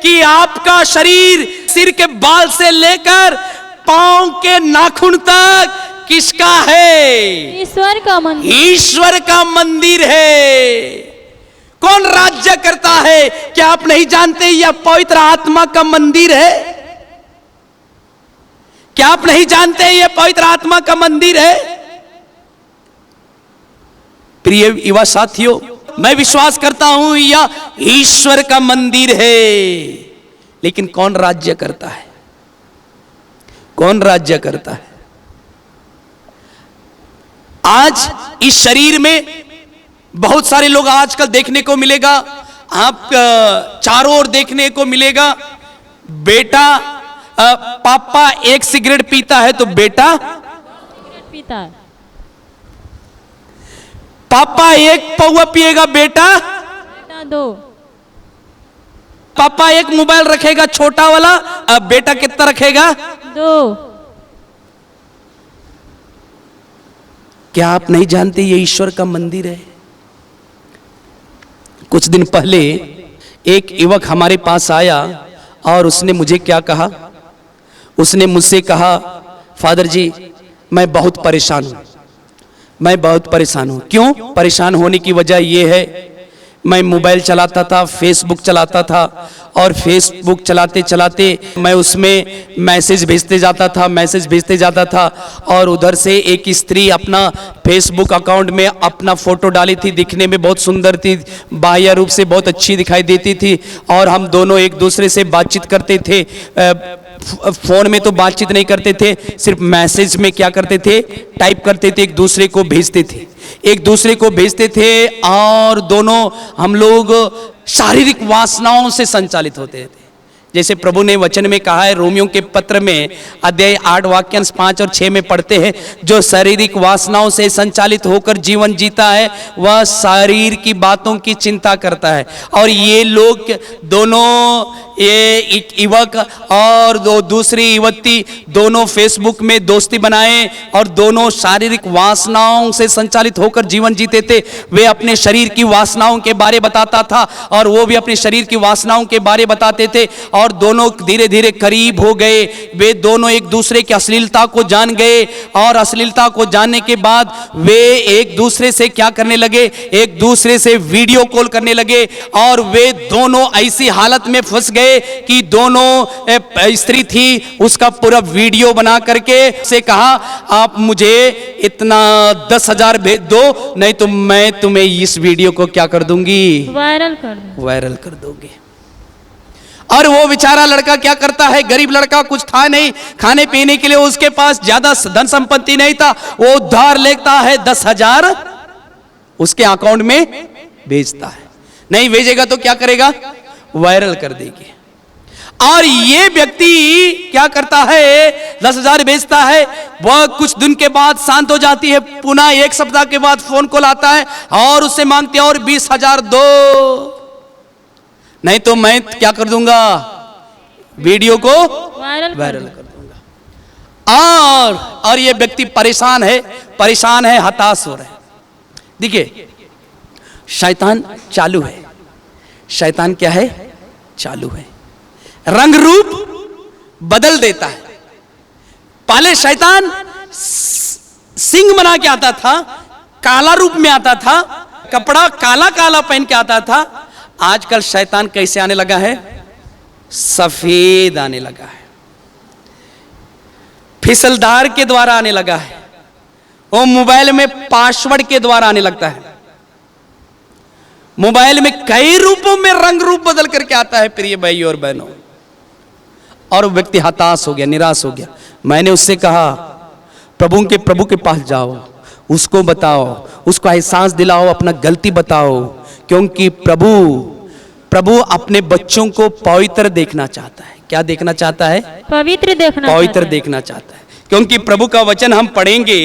S1: कि आपका शरीर सिर के बाल से लेकर पांव के नाखून तक किसका है?
S2: ईश्वर का मंदिर।
S1: ईश्वर का मंदिर है। कौन राज्य करता है? क्या आप नहीं जानते यह पवित्र आत्मा का मंदिर है? क्या आप नहीं जानते यह पवित्र आत्मा का मंदिर है? प्रिय युवा साथियों, मैं विश्वास करता हूं यह ईश्वर का मंदिर है। लेकिन कौन राज्य करता है? कौन राज्य करता है? आज इस शरीर में बहुत सारे लोग आजकल देखने को मिलेगा, आप चारों ओर देखने को मिलेगा, बेटा पापा एक सिगरेट पीता है तो बेटा,
S2: पीता है।
S1: पापा एक पौवा पिएगा बेटा,
S2: बेटा 2।
S1: पापा एक मोबाइल रखेगा छोटा वाला, अब बेटा कितना रखेगा?
S2: 2।
S1: क्या आप नहीं जानते ये ईश्वर का मंदिर है? कुछ दिन पहले एक युवक हमारे पास आया और उसने मुझे क्या कहा? उसने मुझसे कहा, फादर जी मैं बहुत परेशान हूं, मैं बहुत परेशान हूं। क्यों परेशान होने की वजह यह है, मैं मोबाइल चलाता था, फेसबुक चलाता था, और फेसबुक चलाते चलाते मैं उसमें मैसेज भेजते जाता था, और उधर से एक स्त्री अपना फेसबुक अकाउंट में अपना फोटो डाली थी, दिखने में बहुत सुंदर थी, बाह्य रूप से बहुत अच्छी दिखाई देती थी, और हम दोनों एक दूसरे से बातचीत करते थे। फोन में तो बातचीत नहीं करते थे, सिर्फ मैसेज में क्या करते थे, टाइप करते थे, एक दूसरे को भेजते थे, और दोनों हम लोग शारीरिक वासनाओं से संचालित होते थे। जैसे प्रभु ने वचन में कहा है, रोमियो के पत्र में अध्याय 8 वाक्यांश 5 और 6 में पढ़ते हैं, जो शारीरिक वासनाओं से संचालित होकर जीवन जीता है वह शरीर की बातों की चिंता करता है। और ये लोग दोनों, ये एक युवक और दूसरी युवती, दोनों फेसबुक में दोस्ती बनाए और दोनों शारीरिक वासनाओं से संचालित होकर जीवन जीते थे। वे अपने शरीर की वासनाओं के बारे बताता था और वो भी अपने शरीर की वासनाओं के बारे बताते थे, और दोनों धीरे धीरे करीब हो गए। वे दोनों एक दूसरे की अश्लीलता को जान गए, और अश्लीलता को जानने के बाद वे एक दूसरे से क्या करने लगे, एक दूसरे से वीडियो कॉल करने लगे, और वे दोनों ऐसी हालत में फंस गए कि दोनों स्त्री थी उसका पूरा वीडियो बना करके से कहा, आप मुझे इतना 10,000 भेज दो, नहीं तो मैं तुम्हें इस वीडियो को क्या कर दूंगी, वायरल कर दूंगी। और वो बेचारा लड़का क्या करता है, गरीब लड़का, कुछ था नहीं, खाने पीने के लिए उसके पास ज्यादा धन संपत्ति नहीं था, वो उधार लेता है 10,000 उसके अकाउंट में भेजता है। नहीं भेजेगा तो क्या करेगा, वायरल कर देगी। और ये व्यक्ति क्या करता है, 10,000 भेजता है, वह कुछ दिन के बाद शांत हो जाती है, पुनः एक सप्ताह के बाद फोन कॉल आता है और उससे मांगते हैं और 20,000 दो, नहीं तो मैं क्या कर दूंगा, वीडियो को वायरल कर दूंगा। और ये व्यक्ति परेशान है, हताश हो रहा है। देखिए शैतान चालू है, शैतान क्या है, चालू है, रंग रूप बदल देता है। पहले शैतान सिंह बना के आता था, काला रूप में आता था, कपड़ा काला काला पहन के आता था। आजकल शैतान कैसे आने लगा है, सफेद आने लगा है, फिसलदार के द्वारा आने लगा है, वो मोबाइल में पासवर्ड के द्वारा आने लगता है, मोबाइल में कई रूपों में रंग रूप बदल करके आता है प्रिय भाई और बहनों। और व्यक्ति हताश हो गया, निराश हो गया। मैंने उससे कहा, प्रभु के पास जाओ, उसको बताओ, उसको एहसास दिलाओ, अपना गलती बताओ, क्योंकि प्रभु अपने बच्चों को पवित्र देखना चाहता है। क्या देखना चाहता है, पवित्र देखना चाहता है। क्योंकि प्रभु का वचन हम पढ़ेंगे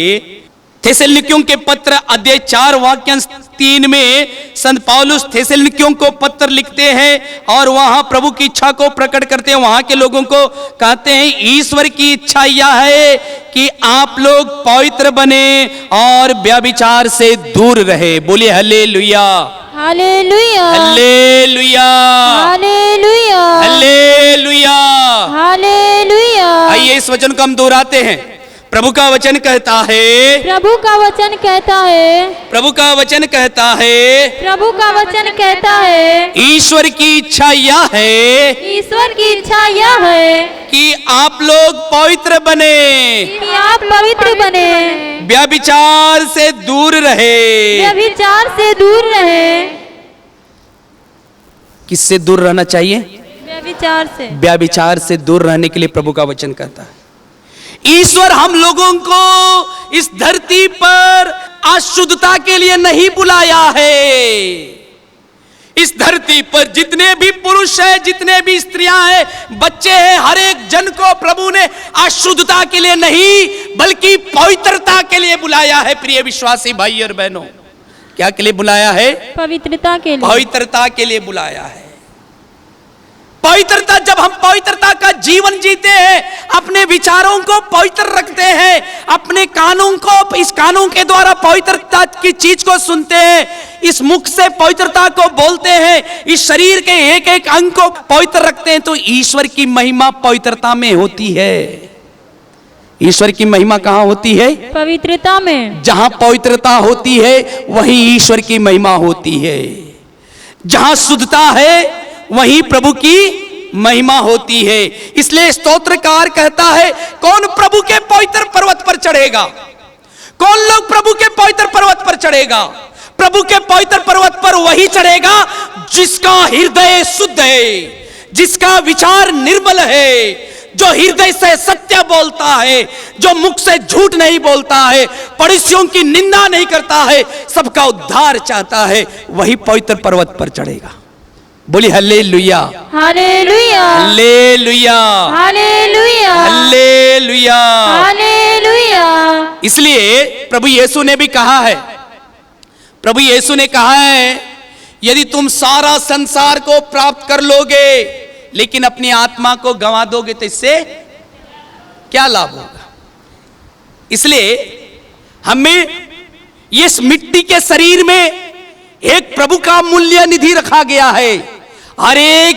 S1: थेसलुनिकियों के पत्र अध्याय 4 वाक्यांश 3 में संत पौलुस थेसलुनिकियों को पत्र लिखते हैं और वहां प्रभु की इच्छा को प्रकट करते हैं। वहां के लोगों को कहते हैं, ईश्वर की इच्छा यह है कि आप लोग पवित्र बने और व्यभिचार से दूर रहे। बोलिए hallelujah,
S2: hallelujah,
S1: hallelujah,
S2: hallelujah,
S1: hallelujah,
S2: hallelujah.
S1: आइए इस वचन को हम दोहराते हैं। प्रभु का वचन कहता है,
S2: प्रभु का वचन कहता है,
S1: प्रभु का वचन कहता है,
S2: प्रभु का वचन कहता है,
S1: ईश्वर की इच्छा यह है,
S2: ईश्वर की इच्छा यह है
S1: कि आप लोग पवित्र बने,
S2: कि आप पवित्र बने,
S1: व्यभिचार से दूर रहे।
S2: व्यभिचार से दूर रहे।
S1: किससे दूर रहना चाहिए,
S2: व्यभिचार से।
S1: व्यभिचार से दूर रहने के लिए प्रभु का वचन कहता है। ईश्वर हम लोगों को इस धरती पर अशुद्धता के लिए नहीं बुलाया है, इस धरती पर जितने भी पुरुष हैं, जितने भी स्त्रियां हैं, बच्चे हैं, हर एक जन को प्रभु ने अशुद्धता के लिए नहीं बल्कि पवित्रता के लिए बुलाया है। प्रिय विश्वासी भाई और बहनों, क्या के लिए बुलाया है?
S2: पवित्रता के लिए।
S1: पवित्रता के लिए बुलाया है। पवित्रता, जब हम पवित्रता का जीवन जीते हैं, अपने विचारों को पवित्र रखते हैं, अपने कानून को, इस कानून के द्वारा पवित्रता की चीज को सुनते हैं, इस मुख से पवित्रता को बोलते हैं, इस शरीर के एक एक अंग को पवित्र रखते हैं, तो ईश्वर की महिमा पवित्रता में होती है। ईश्वर की महिमा कहां होती है?
S2: पवित्रता में।
S1: जहां पवित्रता होती है वहीं ईश्वर की महिमा होती है। जहां शुद्धता है वहीं प्रभु की महिमा होती है। इसलिए स्तोत्रकार कहता है, कौन प्रभु के पवित्र पर्वत पर चढ़ेगा? कौन लोग प्रभु के पवित्र पर्वत पर चढ़ेगा? प्रभु के पवित्र पर्वत पर वही चढ़ेगा जिसका हृदय शुद्ध है, जिसका विचार निर्मल है, जो हृदय से सत्य बोलता है, जो मुख से झूठ नहीं बोलता है, पड़ोसियों की निंदा नहीं करता है, सबका उद्धार चाहता है, वही पवित्र पर्वत पर चढ़ेगा। बोली hallelujah,
S2: hallelujah,
S1: hallelujah,
S2: hallelujah,
S1: hallelujah,
S2: hallelujah.
S1: इसलिए प्रभु यीशु ने भी कहा है, प्रभु यीशु ने कहा है, यदि तुम सारा संसार को प्राप्त कर लोगे लेकिन अपनी आत्मा को गंवा दोगे तो इससे क्या लाभ होगा? इसलिए हमें इस मिट्टी के शरीर में एक प्रभु का मूल्य निधि रखा गया है। हर एक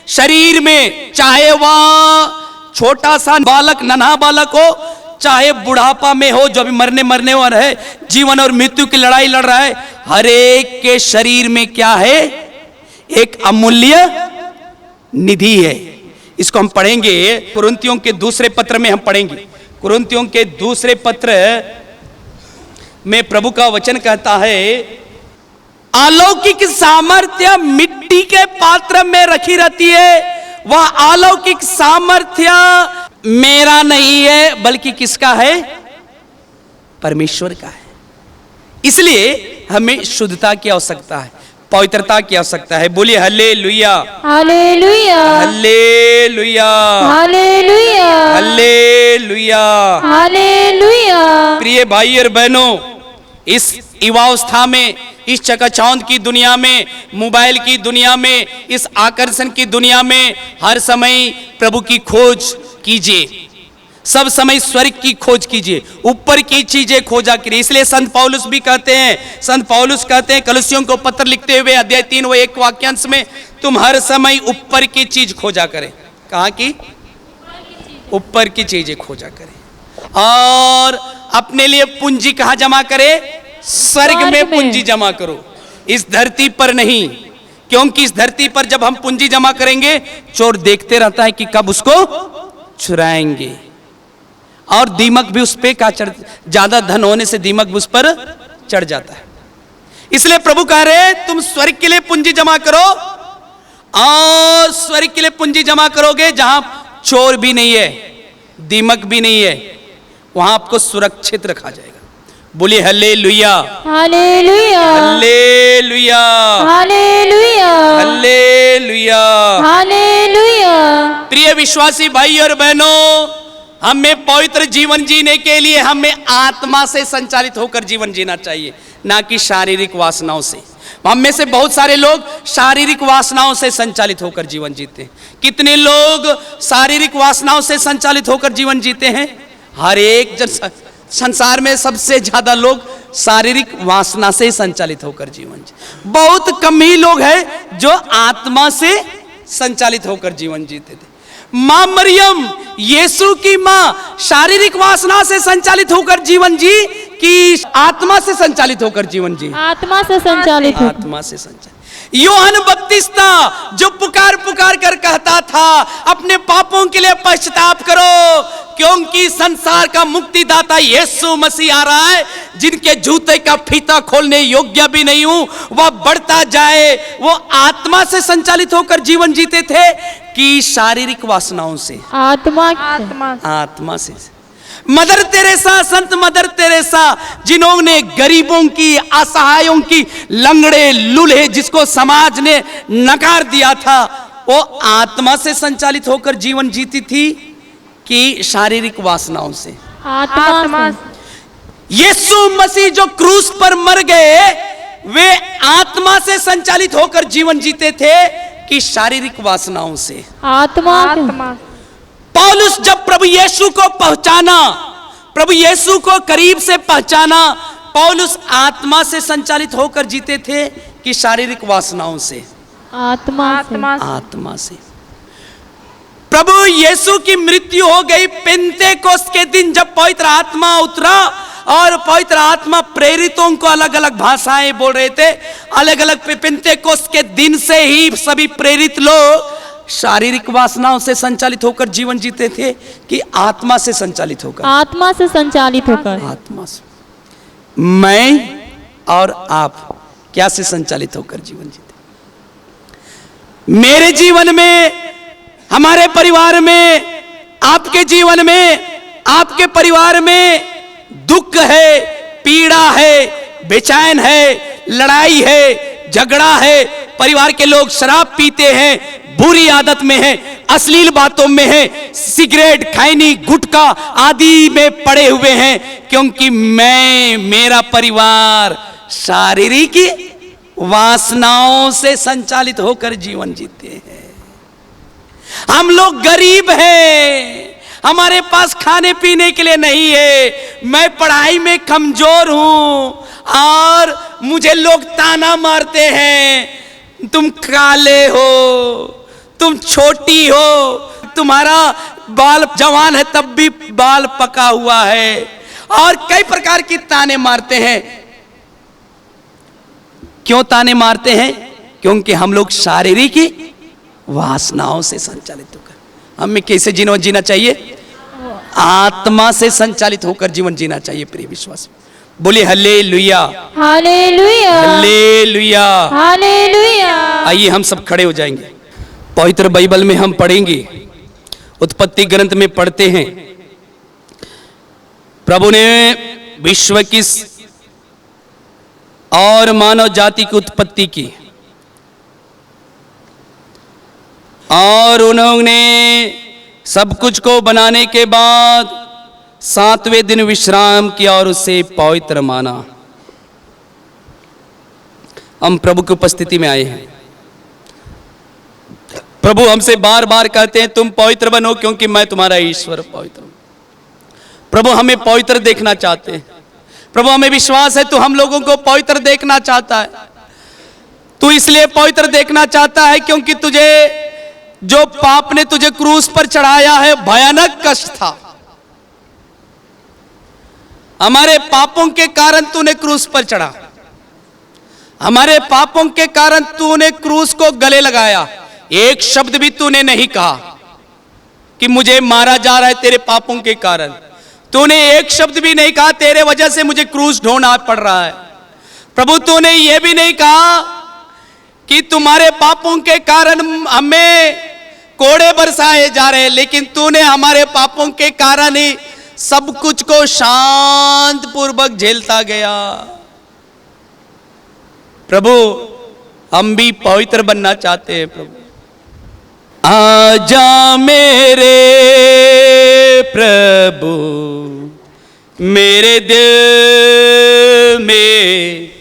S1: शरीर में, चाहे वह छोटा सा बालक, नन्हा बालक हो, चाहे बुढ़ापा में हो, जो भी मरने वाला है, जीवन और मृत्यु की लड़ाई लड़ रहा है, हर एक के शरीर में क्या है? एक अमूल्य निधि है। इसको हम पढ़ेंगे कुरिन्थियों के दूसरे पत्र में, हम पढ़ेंगे कुरिन्थियों के दूसरे पत्र में प्रभु का वचन कहता है, अलौकिक सामर्थ्य मिट्टी के पात्र में रखी रहती है, वह अलौकिक सामर्थ्य मेरा नहीं है बल्कि किसका है? परमेश्वर का है। इसलिए हमें शुद्धता की आवश्यकता है, पवित्रता की आवश्यकता है। बोलिए hallelujah,
S2: hallelujah,
S1: hallelujah,
S2: hallelujah,
S1: hallelujah,
S2: hallelujah.
S1: प्रिय भाई और बहनों, इस युवावस्था में, इस चकाचौंध की दुनिया में, मोबाइल की दुनिया में, इस आकर्षण की दुनिया में हर समय प्रभु की खोज कीजिए, सब समय स्वर्ग की खोज कीजिए, ऊपर की चीजें खोजा करिए। इसलिए संत पौलुस भी कहते हैं, संत पौलुस कहते हैं कलुसियों को पत्र लिखते हुए अध्याय 3 व 1 वाक्यांश में, तुम हर समय ऊपर की चीज खोजा करें। कहाँ की? ऊपर की चीजें खोजा करें। और अपने लिए पूंजी कहाँ जमा करें? स्वर्ग में पूंजी जमा करो, इस धरती पर नहीं। क्योंकि इस धरती पर जब हम पूंजी जमा करेंगे, चोर देखते रहता है कि कब उसको चुराएंगे, और दीमक भी उस पे का चढ़, ज्यादा धन होने से दीमक भी उस पर चढ़ जाता है। इसलिए प्रभु कह रहे तुम स्वर्ग के लिए पूंजी जमा करो, और स्वर्ग के लिए पूंजी जमा करोगे जहां चोर भी नहीं है, दीमक भी नहीं है, वहां आपको सुरक्षित रखा जाएगा। बोलिए hallelujah,
S2: hallelujah,
S1: hallelujah,
S2: hallelujah,
S1: hallelujah,
S2: hallelujah.
S1: प्रिय विश्वासी भाई और बहनों, हमें पवित्र जीवन जीने के लिए हमें आत्मा से संचालित होकर जीवन जीना चाहिए, ना कि शारीरिक वासनाओं से। हम में से बहुत सारे लोग शारीरिक वासनाओं से संचालित होकर जीवन जीते हैं। कितने लोग शारीरिक वासनाओं से संचालित होकर जीवन जीते हैं? हर एक जन, संसार में सबसे ज्यादा लोग शारीरिक वासना से संचालित होकर जीवन जीते। बहुत कम ही लोग हैं जो आत्मा से संचालित होकर जीवन जीते थे। मां मरियम, यीशु की मां, शारीरिक वासना से संचालित होकर जीवन जी कि आत्मा से संचालित होकर जीवन जी?
S2: आत्मा से संचालित हो।
S1: आत्मा से संचालित। यूहन्ना बपतिस्ता जो पुकार पुकार कर कहता था, अपने पापों के लिए पश्चाताप करो, क्योंकि संसार का मुक्तिदाता यीशु मसीह आ रहा है, जिनके जूते का फीता खोलने योग्य भी नहीं हूं, वह बढ़ता जाए। वो आत्मा से संचालित होकर जीवन जीते थे कि शारीरिक वासनाओं से?
S2: आत्मा,
S1: आत्मा से। मदर तेरेसा, संत मदर तेरेसा, जिन्होंने गरीबों की, असहायों की, लंगड़े लूल्हे जिसको समाज ने नकार दिया था, वो आत्मा से संचालित होकर जीवन जीती थी कि शारीरिक वासनाओं से?
S2: आत्मा से।
S1: यीशु मसीह जो क्रूस पर मर गए, वे आत्मा से संचालित होकर जीवन जीते थे कि शारीरिक वासनाओं से?
S2: आत्मा से।
S1: पौलुस जब प्रभु यीशु को पहचाना, प्रभु यीशु को करीब से पहचाना, पौलुस आत्मा से संचालित होकर जीते थे कि शारीरिक वासनाओं से?
S2: आत्मा से।
S1: आत्मा से। प्रभु यीशु की मृत्यु हो गई पेंतेकोस्त के दिन, जब पवित्र आत्मा उतरा और पवित्र आत्मा प्रेरितों को अलग अलग भाषाएं बोल रहे थे। अलग अलग पेंतेकोस्त के दिन से ही सभी प्रेरित लोग शारीरिक वासनाओं से संचालित होकर जीवन जीते थे कि आत्मा से संचालित होकर?
S2: आत्मा से संचालित होकर।
S1: आत्मा से। मैं और आप क्या से संचालित होकर जीवन जीते? मेरे जीवन में, हमारे परिवार में, आपके जीवन में, आपके परिवार में दुख है, पीड़ा है, बेचैन है, लड़ाई है, झगड़ा है, परिवार के लोग शराब पीते हैं, बुरी आदत में है, अश्लील बातों में है, सिगरेट, खैनी, गुटखा आदि में पड़े हुए हैं, क्योंकि मैं, मेरा परिवार शारीरिक वासनाओं से संचालित होकर जीवन जीते हैं। हम लोग गरीब हैं, हमारे पास खाने पीने के लिए नहीं है, मैं पढ़ाई में कमजोर हूं और मुझे लोग ताना मारते हैं, तुम काले हो, तुम छोटी हो, तुम्हारा बाल जवान है तब भी बाल पका हुआ है, और कई प्रकार की ताने मारते हैं। क्यों ताने मारते हैं? क्योंकि हम लोग शारीरिक वासनाओं से संचालित होकर, हमें कैसे जीना चाहिए? आत्मा से संचालित होकर जीवन जीना चाहिए। प्रिय विश्वास, बोलिए हालेलुया,
S2: हालेलुया,
S1: हालेलुया,
S2: हालेलुया।
S1: आइए हम सब खड़े हो जाएंगे। पवित्र बाइबल में हम पढ़ेंगे, उत्पत्ति ग्रंथ में पढ़ते हैं, प्रभु ने विश्व की और मानव जाति की उत्पत्ति की, और उन्होंने सब कुछ को बनाने के बाद 7वें दिन विश्राम किया और उसे पवित्र माना। हम प्रभु की उपस्थिति में आए हैं। प्रभु हमसे बार बार कहते हैं तुम पवित्र बनो क्योंकि मैं तुम्हारा ईश्वर पवित्र हूं। प्रभु हमें पवित्र देखना चाहते हैं। प्रभु हमें विश्वास है तू हम लोगों को पवित्र देखना चाहता है। तू इसलिए पवित्र देखना चाहता है क्योंकि तुझे, जो पाप ने तुझे क्रूस पर चढ़ाया है, भयानक कष्ट था। हमारे पापों के कारण तूने क्रूस पर चढ़ा, हमारे पापों के कारण तूने क्रूस को गले लगाया। एक शब्द भी तूने नहीं कहा कि मुझे मारा जा रहा है तेरे पापों के कारण। तूने एक शब्द भी नहीं कहा तेरे वजह से मुझे क्रूस ढोना पड़ रहा है। प्रभु तूने यह भी नहीं कहा कि तुम्हारे पापों के कारण हमें कोड़े बरसाए जा रहे हैं, लेकिन तूने हमारे पापों के कारण ही सब कुछ को शांत पूर्वक झेलता गया। प्रभु हम भी पवित्र बनना चाहते हैं। प्रभु आजा मेरे प्रभु, मेरे दिल में,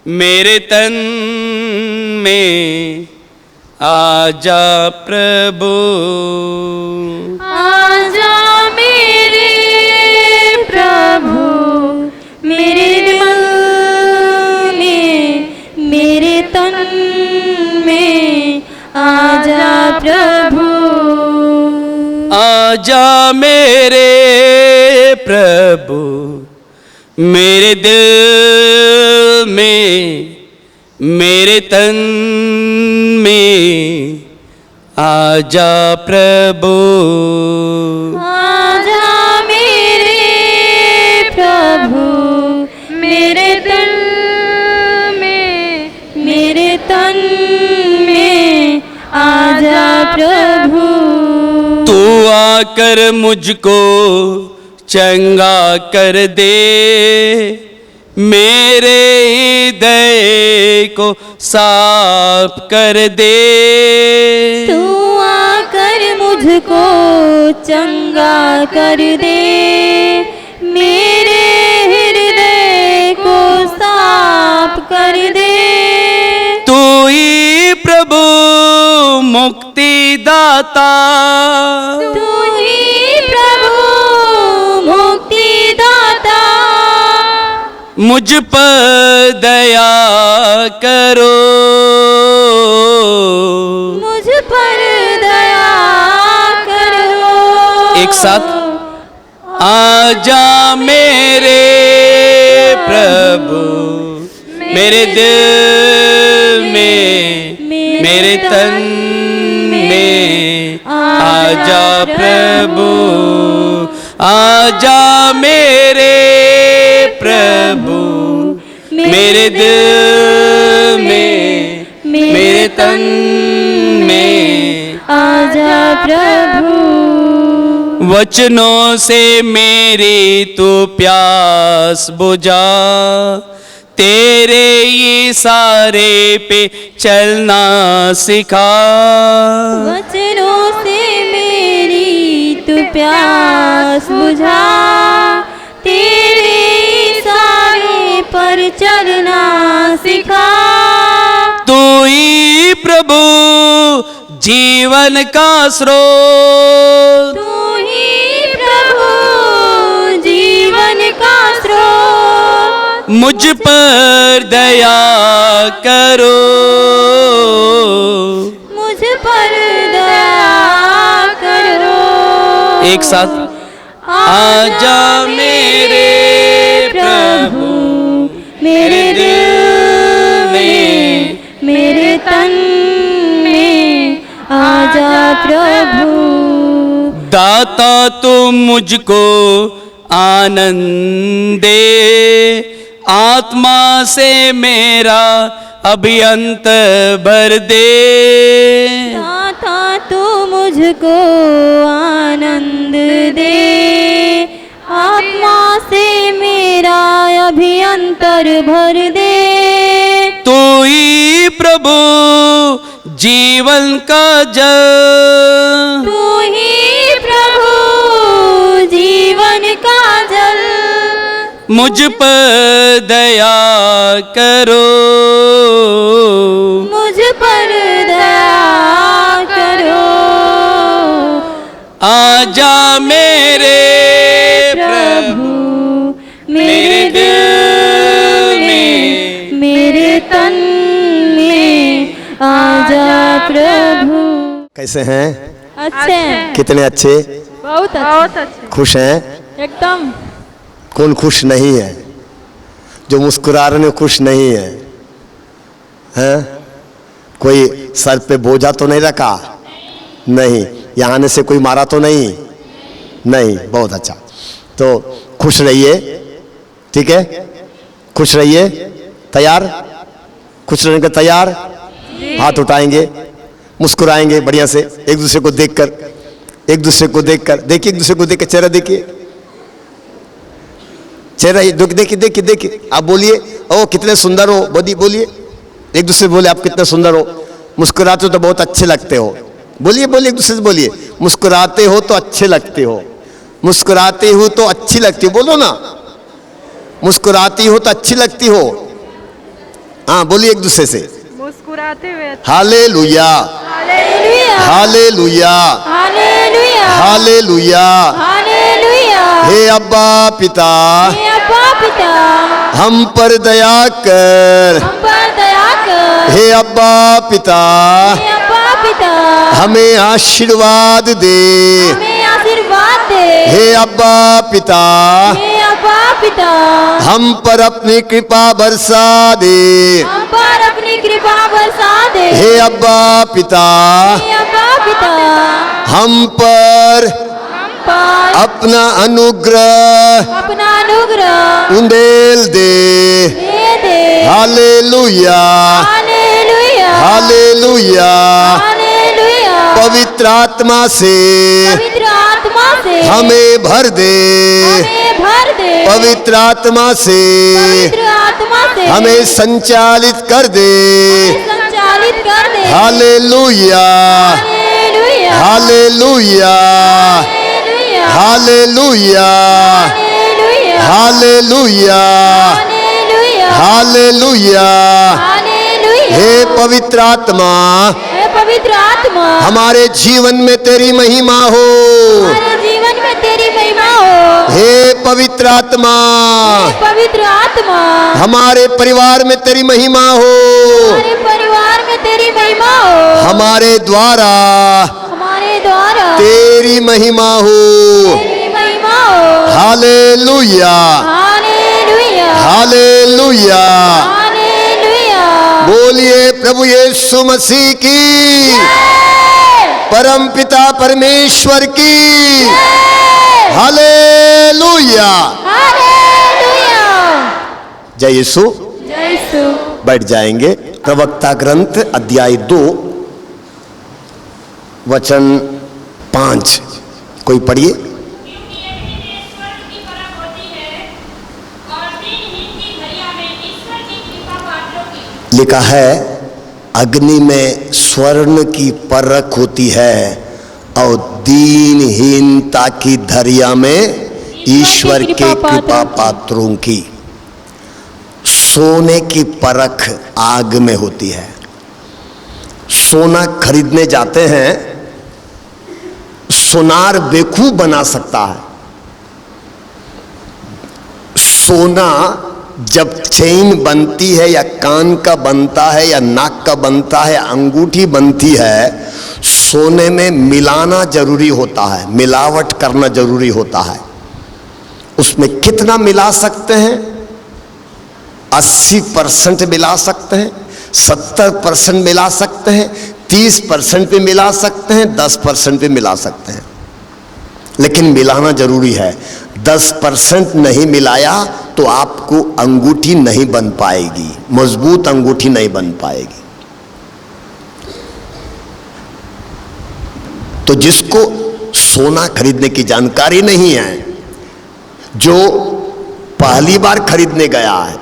S1: मेरे तन में आजा प्रभु।
S2: आजा मेरे प्रभु, मेरे दिल में, मेरे तन में आजा प्रभु।
S1: आजा मेरे प्रभु, मेरे दिल में, मेरे तन में आजा प्रभु।
S2: आजा मेरे प्रभु, मेरे दिल में, मेरे तन में आजा प्रभु।
S1: तू आकर मुझको चंगा कर दे, मेरे हृदय को साफ कर दे।
S2: तू आकर मुझको चंगा कर दे, मेरे हृदय को साफ कर दे।
S1: तू ही प्रभु मुक्तिदाता,
S2: तू ही प्रभु मुक्तिदाता,
S1: मुझ पर दया करो,
S2: मुझ पर दया करो।
S1: एक साथ, आजा मेरे प्रभु, मेरे दिल में, मेरे तन में, आजा प्रभु, आजा मेरे प्रभु, मेरे दिल में, मेरे तन में,
S2: आजा प्रभु।
S1: वचनों से मेरी तू प्यास बुझा, तेरे इशारे पे चलना सिखा।
S2: वचनों से मेरी तू प्यास बुझा, तेरे इशारे पर चलना सिखा।
S1: तू ही प्रभु जीवन का स्रोत,
S2: तू ही प्रभु जीवन का स्रोत,
S1: मुझ पर दया करो,
S2: मुझ पर दया करो।
S1: एक साथ, आजा मेरे प्रभु, मेरे दिल में,
S2: मेरे तन में, आजा प्रभु।
S1: दाता तू मुझको आनंद दे, आत्मा से मेरा अभियंत भर दे।
S2: दाता तू मुझको आनंद दे, आत्मा से मेरा अभियंतर भर दे।
S1: तू ही प्रभु जीवन का जल,
S2: तू ही प्रभु जीवन का जल,
S1: मुझ पर दया करो,
S2: मुझ पर दया करो।
S1: आजा मेरे प्रभु, मेरे दिल में,
S2: मेरे तन में, आजा प्रभु।
S3: कैसे हैं?
S2: अच्छे
S3: कितने अच्छे?
S2: बहुत अच्छे,
S3: खुश हैं?
S2: एकदम।
S3: कौन खुश नहीं है? जो मुस्कुरा रहे हैं खुश नहीं है? हैं? कोई सर पे बोझा तो नहीं रखा? नहीं। यहाँ आने से कोई मारा तो नहीं? नहीं। बहुत अच्छा। तो खुश रहिए, ठीक है? खुश रहिए। तैयार? खुश रहने का तैयार? हाथ उठाएंगे, मुस्कुराएंगे बढ़िया से, एक दूसरे को देखकर, एक दूसरे को देखकर, देखिए एक दूसरे को देखकर, चेहरा देखिए, चेहरा देखिए देखिए देखिए। आप बोलिए, ओ कितने सुंदर हो, बोलिए, एक दूसरे बोले आप कितने सुंदर हो। मुस्कुराते हो तो बहुत अच्छे लगते हो। बोलिए बोलिए, एक दूसरे से बोलिए, मुस्कुराते हो तो अच्छे लगते हो, मुस्कुराते हो तो अच्छी लगती हो। बोलो ना, मुस्कुराती हो तो अच्छी लगती हो। हाँ बोलिए एक दूसरे से,
S4: मुस्कुराते हुए।
S3: Hallelujah, hallelujah,
S2: hallelujah,
S3: hallelujah,
S2: hallelujah.
S3: हे अब्बा पिता,
S2: हे अब्बा पिता,
S3: हम पर दया कर।
S2: हम पर दया कर।
S3: हे अब्बा पिता,
S2: हे अब्बा पिता,
S3: हमें आशीर्वाद दे।
S2: हमें आशीर्वाद दे।
S3: हे अब्बा पिता,
S2: हे अब्बा पिता,
S3: हम पर अपनी कृपा बरसा दे।
S2: हम पर अपनी कृपा बरसा दे।
S3: हे अब्बा पिता,
S2: हे अब्बा पिता,
S3: हम पर
S2: पर
S3: अपना अनुग्रह
S2: अपना अनुग्रह
S3: उंडेल दे।
S2: दे।
S3: Hallelujah,
S2: hallelujah,
S3: hallelujah.
S2: हालेलुया।
S3: पवित्र आत्मा से
S2: पवित्र आत्मा से
S3: हमें भर दे
S2: हमें भर दे
S3: पवित्र आत्मा से,
S2: पवित्र आत्मा से
S3: हमें संचालित कर दे।
S2: संचालित कर दे।
S3: Hallelujah
S2: hallelujah
S3: hallelujah
S2: hallelujah
S3: hallelujah hallelujah
S2: hallelujah
S3: hallelujah.
S2: Hallelujah.
S3: हे पवित्र आत्मा,
S2: हे पवित्र आत्मा,
S3: हमारे जीवन में तेरी महिमा हो।
S2: हमारे जीवन में तेरी महिमा हो।
S3: हे पवित्र आत्मा,
S2: हे पवित्र आत्मा,
S3: हमारे परिवार में तेरी महिमा हो।
S2: हमारे परिवार में तेरी महिमा हो।
S3: हमारे द्वारा
S2: हमारे द्वारा
S3: तेरी महिमा हो।
S2: तेरी महिमा हो।
S3: Hallelujah
S2: hallelujah
S3: hallelujah.
S2: हालेलुया।
S3: बोलिए प्रभु यीशु मसीह की, परम पिता परमेश्वर की। Hallelujah
S2: hallelujah.
S3: जय यीशु।
S2: जय यीशु।
S3: बैठ जाएंगे। प्रवक्ता ग्रंथ अध्याय 2 वचन 5 कोई पढ़िए। लिखा है, अग्नि में स्वर्ण की परख होती है और दीनहीनता की धरिया में ईश्वर के कृपा पात्रों की। सोने की परख आग में होती है। सोना खरीदने जाते हैं, सोनार बेवकूफ बना सकता है। सोना जब चेन बनती है या कान का बनता है या नाक का बनता है, अंगूठी बनती है, सोने में मिलाना जरूरी होता है, मिलावट करना जरूरी होता है। उसमें कितना मिला सकते हैं? 80% मिला सकते हैं, 70% मिला सकते हैं, 30% भी मिला सकते हैं, 10% भी मिला सकते हैं, लेकिन मिलाना जरूरी है। 10% नहीं मिलाया तो आपको अंगूठी नहीं बन पाएगी, मजबूत अंगूठी नहीं बन पाएगी। तो जिसको सोना खरीदने की जानकारी नहीं है, जो पहली बार खरीदने गया है,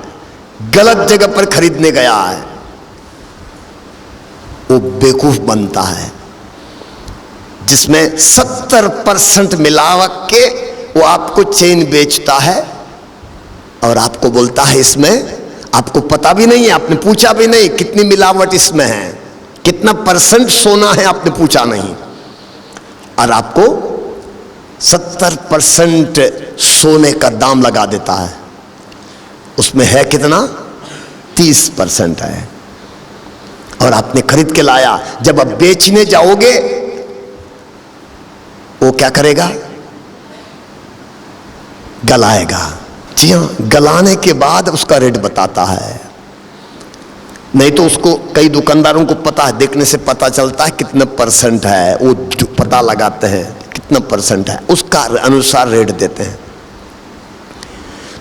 S3: गलत जगह पर खरीदने गया है, वो बेवकूफ बनता है। जिसमें 70% मिलावट के वो आपको चेन बेचता है और आपको बोलता है इसमें, आपको पता भी नहीं है, आपने पूछा भी नहीं कितनी मिलावट इसमें है, कितना परसेंट सोना है, आपने पूछा नहीं, और आपको 70% सोने का दाम लगा देता है। उसमें है कितना? 30% है, और आपने खरीद के लाया। जब आप बेचने जाओगे, वो क्या करेगा? गलाएगा। जी हाँ, गलाने के बाद उसका रेट बताता है। नहीं तो उसको कई दुकानदारों को पता है, देखने से पता चलता है कितना परसेंट है, वो पता लगाते हैं कितना परसेंट है, उसका अनुसार रेट देते हैं।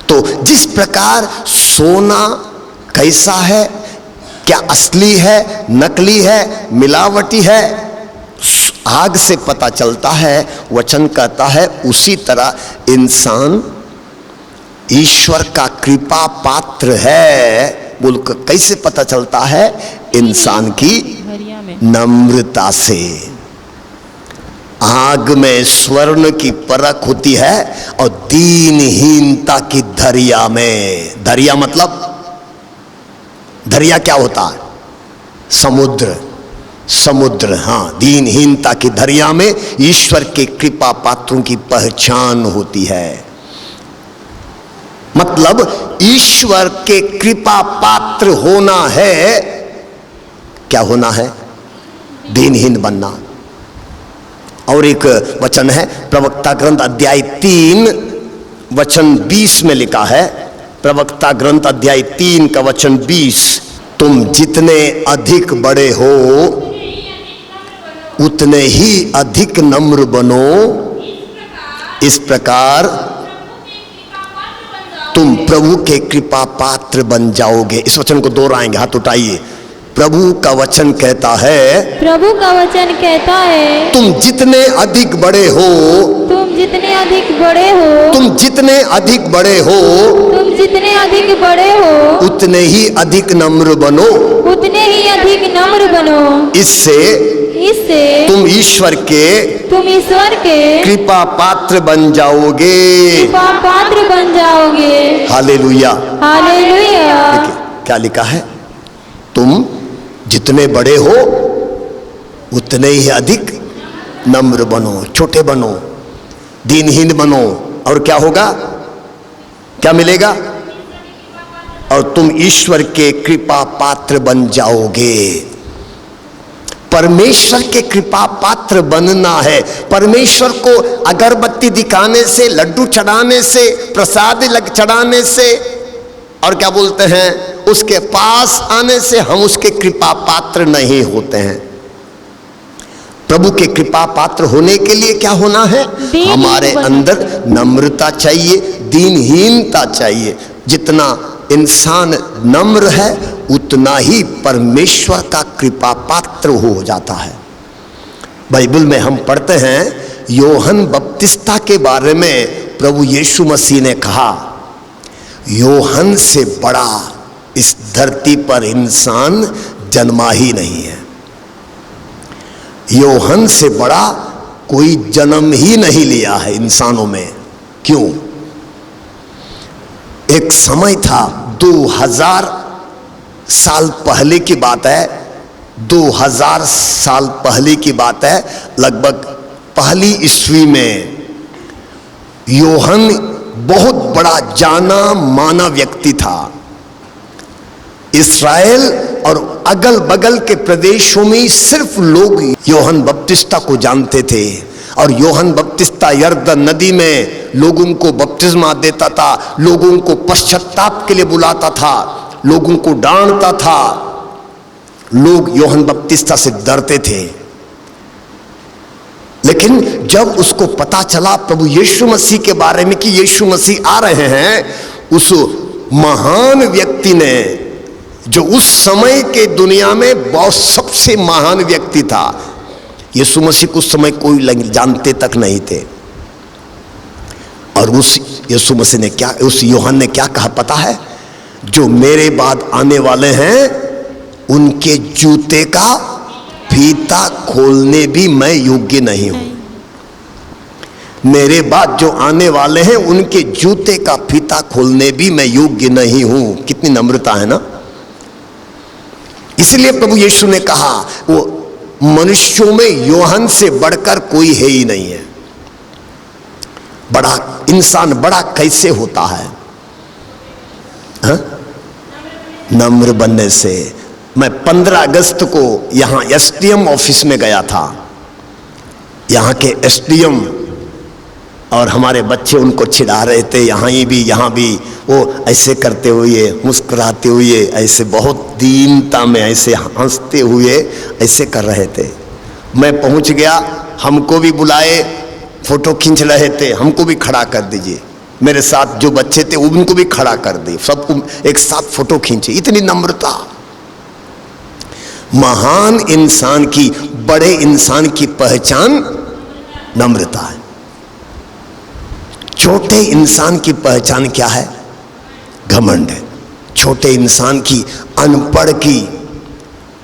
S3: तो जिस प्रकार सोना कैसा है, क्या असली है, नकली है, मिलावटी है, आग से पता चलता है। वचन कहता है उसी तरह इंसान ईश्वर का कृपा पात्र है। बोल कैसे पता चलता है? इंसान की नम्रता से। आग में स्वर्ण की परख होती है और दीनहीनता की धरिया में। धरिया मतलब, धरिया क्या होता है? समुद्र। समुद्र, हाँ, दीनहीनता की धरिया में ईश्वर के कृपा पात्रों की पहचान होती है। मतलब ईश्वर के कृपा पात्र होना है। क्या होना है? दीनहीन बनना। और एक वचन है प्रवक्ता ग्रंथ अध्याय 3 वचन 20 में लिखा है। प्रवक्ता ग्रंथ अध्याय 3 का वचन 20, तुम जितने अधिक बड़े हो उतने ही अधिक नम्र बनो, इस प्रकार तुम प्रभु के कृपा पात्र बन जाओगे। इस वचन को दोहराएंगे, हाथ उठाइए। प्रभु का वचन कहता है,
S2: प्रभु का वचन कहता है,
S3: तुम जितने अधिक बड़े हो,
S2: तुम जितने अधिक बड़े हो,
S3: तुम जितने अधिक बड़े हो,
S2: तुम जितने अधिक बड़े हो,
S3: उतने ही अधिक नम्र बनो।
S2: उतने ही अधिक नम्र बनो।
S3: इससे तुम ईश्वर के कृपा पात्र बन जाओगे।
S2: कृपा पात्र बन जाओगे।
S3: Hallelujah,
S2: hallelujah.
S3: देखिए क्या लिखा है, तुम जितने बड़े हो उतने ही अधिक नम्र बनो, छोटे बनो, दीनहीन बनो, और क्या होगा, क्या मिलेगा, और तुम ईश्वर के कृपा पात्र बन जाओगे। परमेश्वर के कृपा पात्र बनना है। परमेश्वर को अगरबत्ती दिखाने से, लड्डू चढ़ाने से, प्रसाद चढ़ाने से, और क्या बोलते हैं, उसके पास आने से हम उसके कृपा पात्र नहीं होते हैं। प्रभु के कृपा पात्र होने के लिए क्या होना है, हमारे अंदर नम्रता चाहिए, दीनहीनता चाहिए। जितना इंसान नम्र है उतना ही परमेश्वर का कृपा पात्र हो जाता है। बाइबल में हम पढ़ते हैं, योहन बपतिस्ता के बारे में प्रभु यीशु मसीह ने कहा, योहन से बड़ा इस धरती पर इंसान जन्मा ही नहीं है। योहन से बड़ा कोई जन्म ही नहीं लिया है इंसानों में। क्यों? एक समय था, 2000 साल पहले की बात है, 2000 साल पहले की बात है, लगभग पहली ईस्वी में योहन बहुत बड़ा जाना माना व्यक्ति था। इस्राएल और अगल बगल के प्रदेशों में सिर्फ लोग योहन बपतिस्ता को जानते थे, और योहन बपतिस्ता यरदन नदी में लोगों को बपतिस्मा देता था, लोगों को पश्चाताप के लिए बुलाता था, लोगों को डांटता था। लोग योहन बपतिस्ता से डरते थे। लेकिन जब उसको पता चला प्रभु यीशु मसीह के बारे में कि यीशु मसीह आ रहे हैं, उस महान व्यक्ति ने, जो उस समय के दुनिया में बहुत सबसे महान व्यक्ति था, यीशु मसीह को उस समय कोई जानते तक नहीं थे, और उस यीशु मसीह ने क्या, उस योहन ने क्या कहा पता है, जो मेरे बाद आने वाले हैं उनके जूते का फीता खोलने भी मैं योग्य नहीं हूं। मेरे बाद जो आने वाले हैं उनके जूते का फीता खोलने भी मैं योग्य नहीं हूं। कितनी नम्रता है ना। इसलिए प्रभु यीशु ने कहा, वो मनुष्यों में योहन से बढ़कर कोई है ही नहीं है। बड़ा इंसान बड़ा कैसे होता है? नम्र बनने से। मैं 15 अगस्त को यहाँ एसडीएम ऑफिस में गया था। यहाँ के एसडीएम और हमारे बच्चे उनको चिढ़ा रहे थे, यहाँ भी वो ऐसे करते हुए, मुस्कुराते हुए, ऐसे बहुत दीनता में ऐसे हंसते हुए ऐसे कर रहे थे। मैं पहुँच गया, हमको भी बुलाए, फोटो खींच रहे थे, हमको भी खड़ा कर दीजिए। मेरे साथ जो बच्चे थे उनको भी खड़ा कर दिए, सबको एक साथ फोटो खींचे। इतनी नम्रता। महान इंसान की, बड़े इंसान की पहचान नम्रता है। छोटे इंसान की पहचान क्या है? घमंड है। छोटे इंसान की, अनपढ़ की,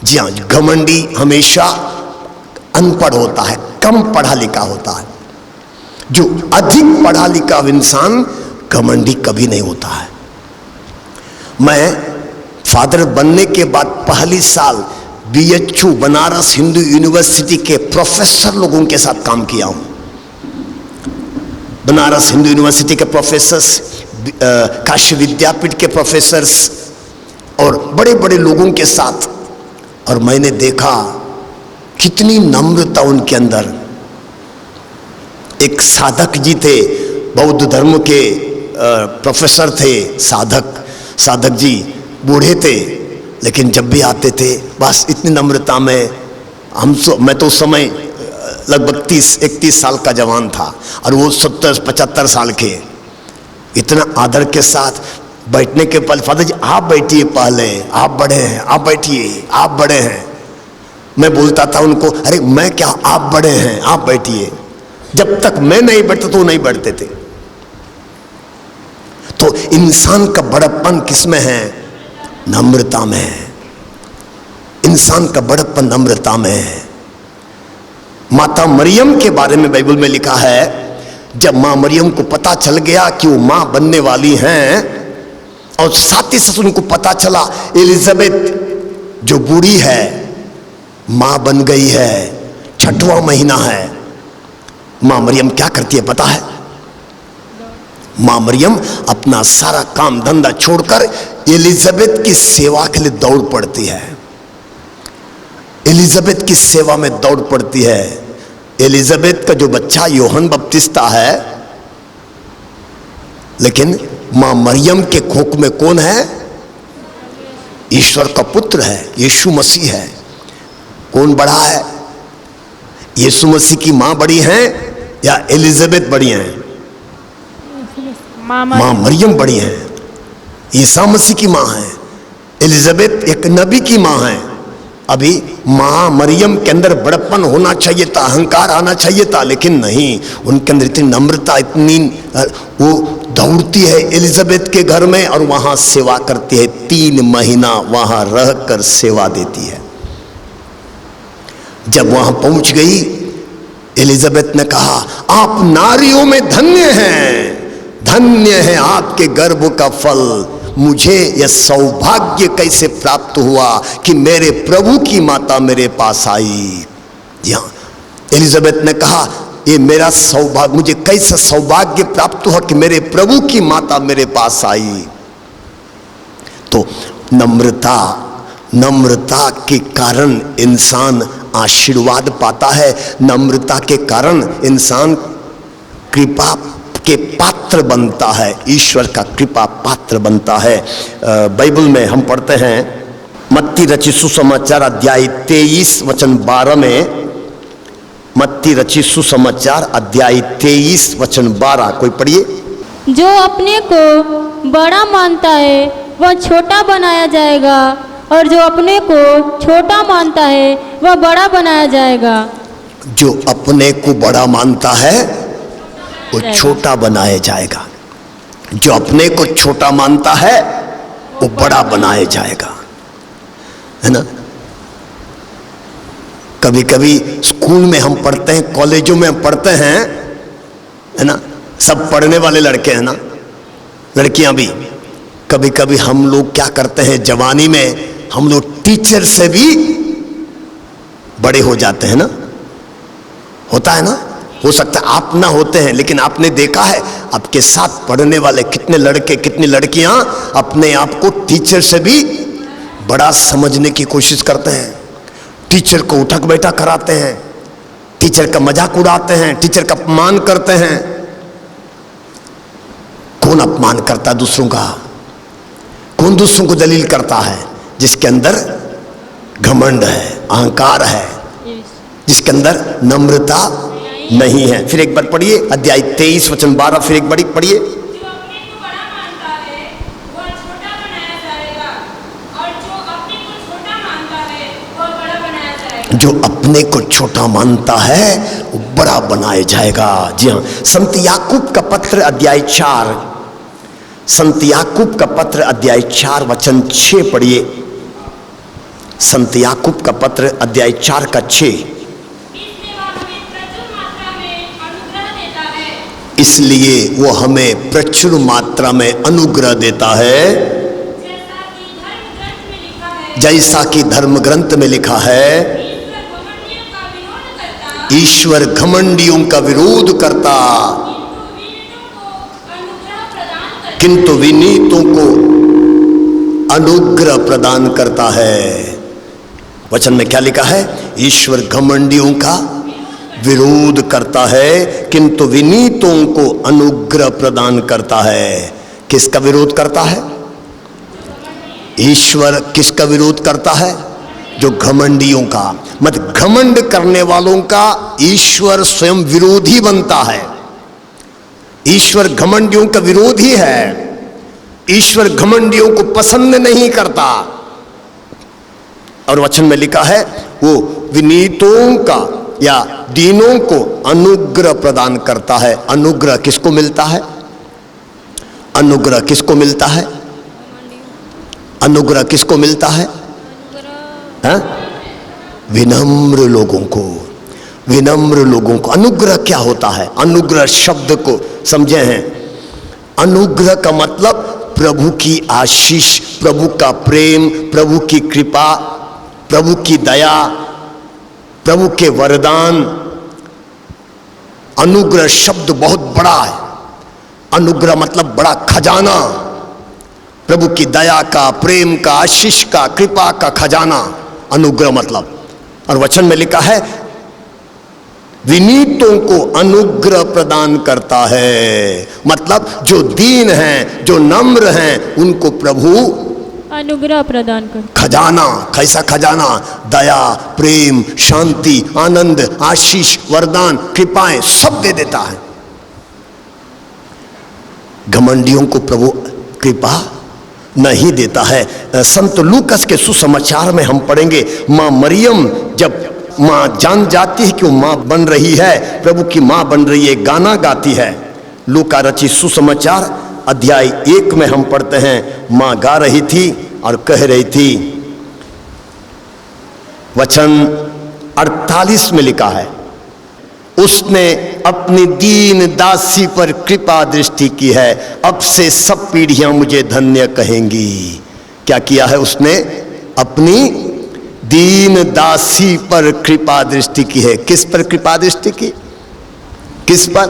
S3: जी हाँ, घमंडी हमेशा अनपढ़ होता है, कम पढ़ा लिखा होता है। जो अधिक पढ़ा लिखा इंसान घमंडी कभी नहीं होता है। मैं फादर बनने के बाद पहली साल BHU बनारस हिंदू यूनिवर्सिटी के प्रोफेसर लोगों के साथ काम किया हूं। बनारस हिंदू यूनिवर्सिटी के प्रोफेसर्स, काशी विद्यापीठ के प्रोफेसर्स और बड़े बड़े लोगों के साथ, और मैंने देखा कितनी नम्रता उनके अंदर। एक साधक जी थे, बौद्ध धर्म के प्रोफेसर थे, साधक जी बूढ़े थे, लेकिन जब भी आते थे बस इतनी नम्रता में। मैं तो उस समय लगभग 30-31 साल का जवान था, और वो 70-75 साल के। इतना आदर के साथ बैठने के पहले फादर जी आप बैठिए, पहले आप बड़े हैं, आप बैठिए, आप बड़े हैं। मैं बोलता था उनको, अरे मैं क्या, आप बड़े हैं, आप बैठिए। जब तक मैं नहीं बैठता तो वो नहीं बैठते थे। तो इंसान का बड़प्पन किसमें है? नम्रता में है। इंसान का बड़प्पन नम्रता में है। माता मरियम के बारे में बाइबल में लिखा है, जब मां मरियम को पता चल गया कि वो मां बनने वाली हैं, और साथ ही साथ उनको पता चला एलिजाबेथ जो बूढ़ी है मां बन गई है, 6वां महीना है, मां मरियम क्या करती है पता है? मां मरियम अपना सारा काम धंधा छोड़कर एलिजाबेथ की सेवा के लिए दौड़ पड़ती है। एलिजाबेथ की सेवा में दौड़ पड़ती है। एलिजाबेथ का जो बच्चा यूहन्ना बपतिस्ता है, लेकिन मां मरियम के कोख में कौन है? ईश्वर का पुत्र है, यीशु मसीह है। कौन बड़ा है? यीशु मसीह की मां बड़ी है या एलिजाबेथ बड़ी है? मां मरियम बड़ी है। ईसा मसीह की मां है। एलिजाबेथ एक नबी की मां है। अभी मां मरियम के अंदर बड़प्पन होना चाहिए था, अहंकार आना चाहिए था, लेकिन नहीं, उनके अंदर इतनी नम्रता, इतनी वो दौड़ती है एलिजाबेथ के घर में और वहां सेवा करती है। 3 महीना वहां रहकर सेवा देती है। जब वहां पहुंच गई, एलिजाबेथ ने कहा, आप नारियों में धन्य हैं, धन्य है आपके गर्भ का फल। मुझे यह सौभाग्य कैसे प्राप्त हुआ कि मेरे प्रभु की माता मेरे पास आई। एलिजाबेथ ने कहा, ये मेरा सौभाग्य, मुझे कैसे सौभाग्य प्राप्त हुआ कि मेरे प्रभु की माता मेरे पास आई। तो नम्रता, नम्रता के कारण इंसान आशीर्वाद पाता है। नम्रता के कारण इंसान कृपा के पात्र बनता है, ईश्वर का कृपा पात्र बनता है। बाइबल में हम पढ़ते हैं, मत्ती रचित सुसमाचार अध्याय 23 वचन 12 में, मत्ती रचित सुसमाचार अध्याय 23 वचन 12, कोई पढ़िए।
S2: जो अपने को बड़ा मानता है वह छोटा बनाया जाएगा, और जो अपने को छोटा मानता है वह बड़ा बनाया जाएगा।
S3: जो अपने को बड़ा मानता है वो छोटा बनाया जाएगा। जो अपने को छोटा मानता है वो बड़ा बनाया जाएगा, है ना। कभी कभी स्कूल में हम पढ़ते हैं, कॉलेजों में हम पढ़ते हैं, है ना, सब पढ़ने वाले लड़के हैं ना, लड़कियां भी। कभी कभी हम लोग क्या करते हैं, जवानी में हम लोग टीचर से भी बड़े हो जाते हैं ना, होता है ना। हो सकता है आप ना होते हैं, लेकिन आपने देखा है आपके साथ पढ़ने वाले कितने लड़के कितनी लड़कियां अपने आप को टीचर से भी बड़ा समझने की कोशिश करते हैं। टीचर को उठक बैठक कराते हैं, टीचर का मजाक उड़ाते हैं, टीचर का अपमान करते हैं। कौन अपमान करता है दूसरों का? कौन दूसरों को जलील करता है? जिसके अंदर घमंड है, अहंकार है, जिसके अंदर नम्रता नहीं है। फिर एक बार पढ़िए, अध्याय 23 वचन 12, फिर एक बार पढ़िए। जो अपने को छोटा मानता है वो बड़ा बनाया जाएगा। जी हाँ, संत याकूब का पत्र अध्याय 4, संत याकूब का पत्र अध्याय 4 वचन 6 पढ़िए। संत याकूब का पत्र अध्याय 4 का 6। इसलिए वो हमें प्रचुर मात्रा में अनुग्रह देता है, जैसा कि धर्म ग्रंथ में लिखा है, ईश्वर घमंडियों का विरोध करता, किंतु विनीतों को अनुग्रह प्रदान करता है। वचन में क्या लिखा है? ईश्वर घमंडियों का विरोध करता है, किंतु विनीतों को अनुग्रह प्रदान करता है। किसका विरोध करता है? ईश्वर किसका विरोध करता है? जो घमंडियों का, मत घमंड करने वालों का ईश्वर स्वयं विरोधी बनता है। ईश्वर घमंडियों का विरोधी है। ईश्वर घमंडियों को पसंद नहीं करता। और वचन में लिखा है वो विनीतों का या दीनों को अनुग्रह प्रदान करता है। अनुग्रह किसको मिलता है? अनुग्रह किसको मिलता है? अनुग्रह किसको मिलता है? हाँ? विनम्र लोगों को, विनम्र लोगों को। अनुग्रह क्या होता है? अनुग्रह शब्द को समझे हैं? अनुग्रह का मतलब प्रभु की आशीष, प्रभु का प्रेम, प्रभु की कृपा, प्रभु की दया, प्रभु के वरदान। अनुग्रह शब्द बहुत बड़ा है। अनुग्रह मतलब बड़ा खजाना, प्रभु की दया का, प्रेम का, आशीष का, कृपा का खजाना अनुग्रह मतलब। और वचन में लिखा है विनीतों को अनुग्रह प्रदान करता है। मतलब जो दीन हैं, जो नम्र हैं, उनको प्रभु
S2: अनुग्रह प्रदान कर।
S3: खजाना, कैसा खजाना? दया, प्रेम, शांति, आनंद, आशीष, वरदान, कृपाएं सब दे देता है। घमंडियों को प्रभु कृपा नहीं देता है। संत लूकस के सुसमाचार में हम पढ़ेंगे, मां मरियम जब मां जान जाती है कि वो मां बन रही है, प्रभु की मां बन रही है, गाना गाती है। लूका रचित सुसमाचार अध्याय 1 में हम पढ़ते हैं, मां गा रही थी और कह रही थी, वचन 48 में लिखा है, उसने अपनी दीन दासी पर कृपा दृष्टि की है, अब से सब पीढ़ियां मुझे धन्य कहेंगी। क्या किया है उसने? अपनी दीन दासी पर कृपा दृष्टि की है। किस पर कृपा दृष्टि की? किस पर?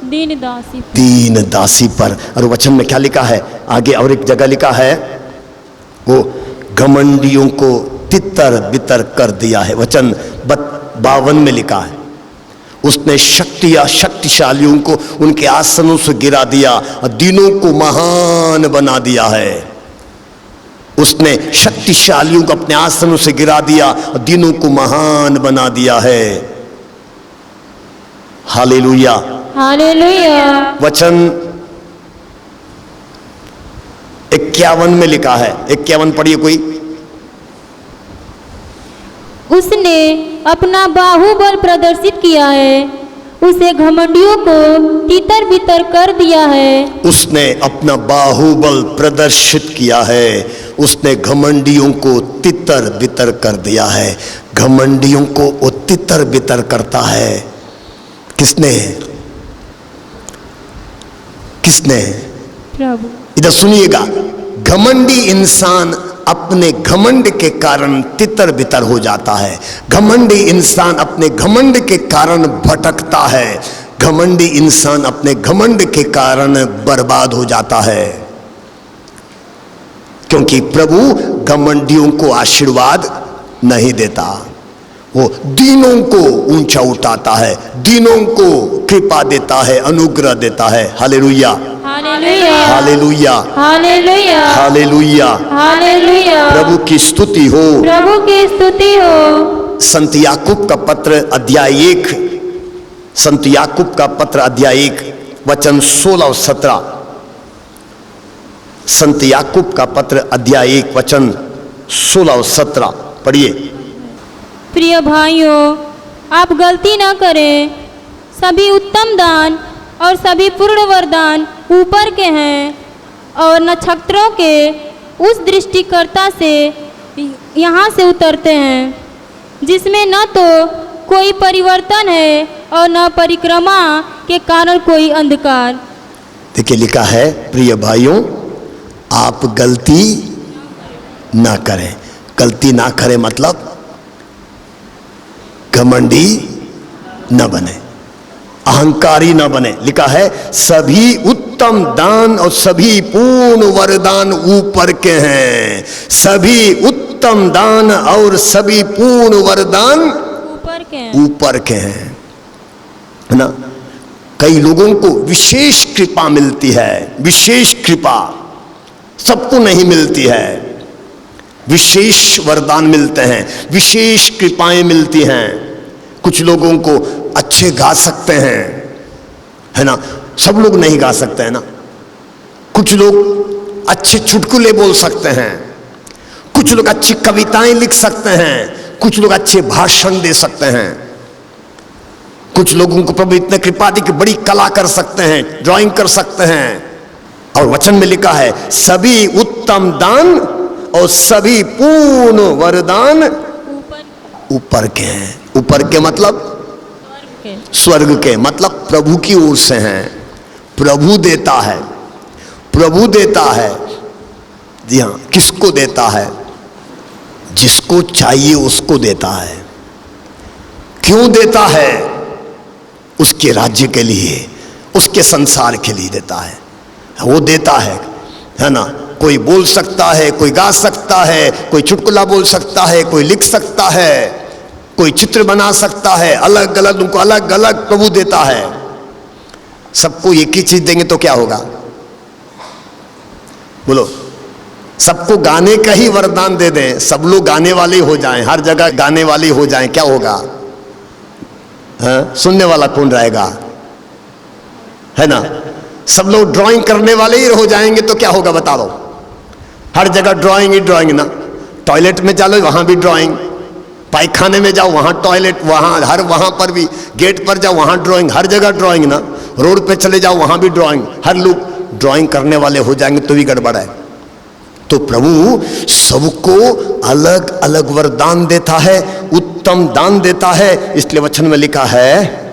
S2: दीन दासी।
S3: दीन दासी पर। और वचन में क्या लिखा है? आगे और एक जगह लिखा है, वो घमंडियों को तितर बितर कर दिया है। वचन 52 में लिखा है, उसने शक्तिशालियों को उनके आसनों से गिरा दिया और दीनों को महान बना दिया है। उसने शक्तिशालियों को अपने आसनों से गिरा दिया और दीनों को महान बना दिया है। Hallelujah,
S2: hallelujah.
S3: वचन 51 में लिखा है, 51 पढ़िए कोई।
S2: उसने अपना बाहुबल प्रदर्शित किया है, उसे घमंडियों को तितर बितर कर दिया है।
S3: उसने अपना बाहुबल प्रदर्शित किया है, उसने घमंडियों को तितर बितर कर दिया है। घमंडियों को वो तितर बितर करता है। किसने? किसने?
S2: प्रभु।
S3: इधर सुनिएगा, घमंडी इंसान अपने घमंड के कारण तितर बितर हो जाता है। घमंडी इंसान अपने घमंड के कारण भटकता है। घमंडी इंसान अपने घमंड के कारण बर्बाद हो जाता है, क्योंकि प्रभु घमंडियों को आशीर्वाद नहीं देता। वो दीनों को ऊंचा उठाता है, दीनों को कृपा देता है, अनुग्रह देता है। Hallelujah,
S2: hallelujah,
S3: hallelujah,
S2: hallelujah,
S3: hallelujah,
S2: hallelujah.
S3: प्रभु की स्तुति हो,
S2: प्रभु की स्तुति हो।
S3: संत याकूब का पत्र अध्याय 1, संत याकूब का पत्र अध्याय 1 वचन 16 और 17। संत याकूब का पत्र अध्याय 1 वचन 16 और 17 पढ़िए।
S2: प्रिय भाइयों, आप गलती न करें। सभी उत्तम दान और सभी पूर्ण वरदान ऊपर के हैं और नक्षत्रों के उस दृष्टिकर्ता से यहाँ से उतरते हैं, जिसमें न तो कोई परिवर्तन है और न परिक्रमा के कारण कोई अंधकार।
S3: देखिए लिखा है, प्रिय भाइयों आप गलती ना करें। गलती ना करें मतलब घमंडी न बने, अहंकारी न बने। लिखा है सभी उत्तम दान और सभी पूर्ण वरदान ऊपर के हैं। सभी उत्तम दान और सभी पूर्ण वरदान ऊपर के हैं, है ना। कई लोगों को विशेष कृपा मिलती है, विशेष कृपा सबको नहीं मिलती है। विशेष वरदान मिलते हैं, विशेष कृपाएं मिलती हैं। कुछ लोगों को अच्छे गा सकते हैं, है ना, सब लोग नहीं गा सकते हैं ना। कुछ लोग अच्छे चुटकुले बोल सकते हैं, कुछ लोग अच्छी कविताएं लिख सकते हैं, कुछ लोग अच्छे भाषण दे सकते हैं, कुछ लोगों को प्रभु इतने कृपा दी कि बड़ी कला कर सकते हैं, ड्राइंग कर सकते हैं। और वचन में लिखा है सभी उत्तम दान और सभी पूर्ण वरदान ऊपर के हैं। ऊपर के मतलब स्वर्ग के, मतलब प्रभु की ओर से हैं। प्रभु देता है, प्रभु देता है। जी हाँ, किसको देता है? जिसको चाहिए उसको देता है। क्यों देता है? उसके राज्य के लिए, उसके संसार के लिए देता है। वो देता है ना। कोई बोल सकता है, कोई गा सकता है, कोई चुटकुला बोल सकता है, कोई लिख सकता है, कोई चित्र बना सकता है, अलग अलग उनको अलग अलग प्रभु देता है। सबको एक ही चीज देंगे तो क्या होगा? बोलो, सबको गाने का ही वरदान दे दें, सब लोग गाने वाले हो जाएं, हर जगह गाने वाले हो जाएं, क्या होगा? सुनने वाला कौन रहेगा? है ना। सब लोग ड्राइंग करने वाले ही हो जाएंगे तो क्या होगा बता दो? हर जगह ड्राइंग ही ड्राइंग ना। टॉयलेट में चलो वहां भी ड्राइंग, पायखाने में जाओ वहां टॉयलेट, वहां पर भी, गेट पर जाओ वहां ड्राइंग, हर जगह ड्राइंग ना। रोड पे चले जाओ वहां भी ड्राइंग, हर लोग ड्राइंग करने वाले हो जाएंगे तो भी गड़बड़ है। तो प्रभु सबको अलग अलग वरदान देता है, उत्तम दान देता है। इसलिए वचन में लिखा है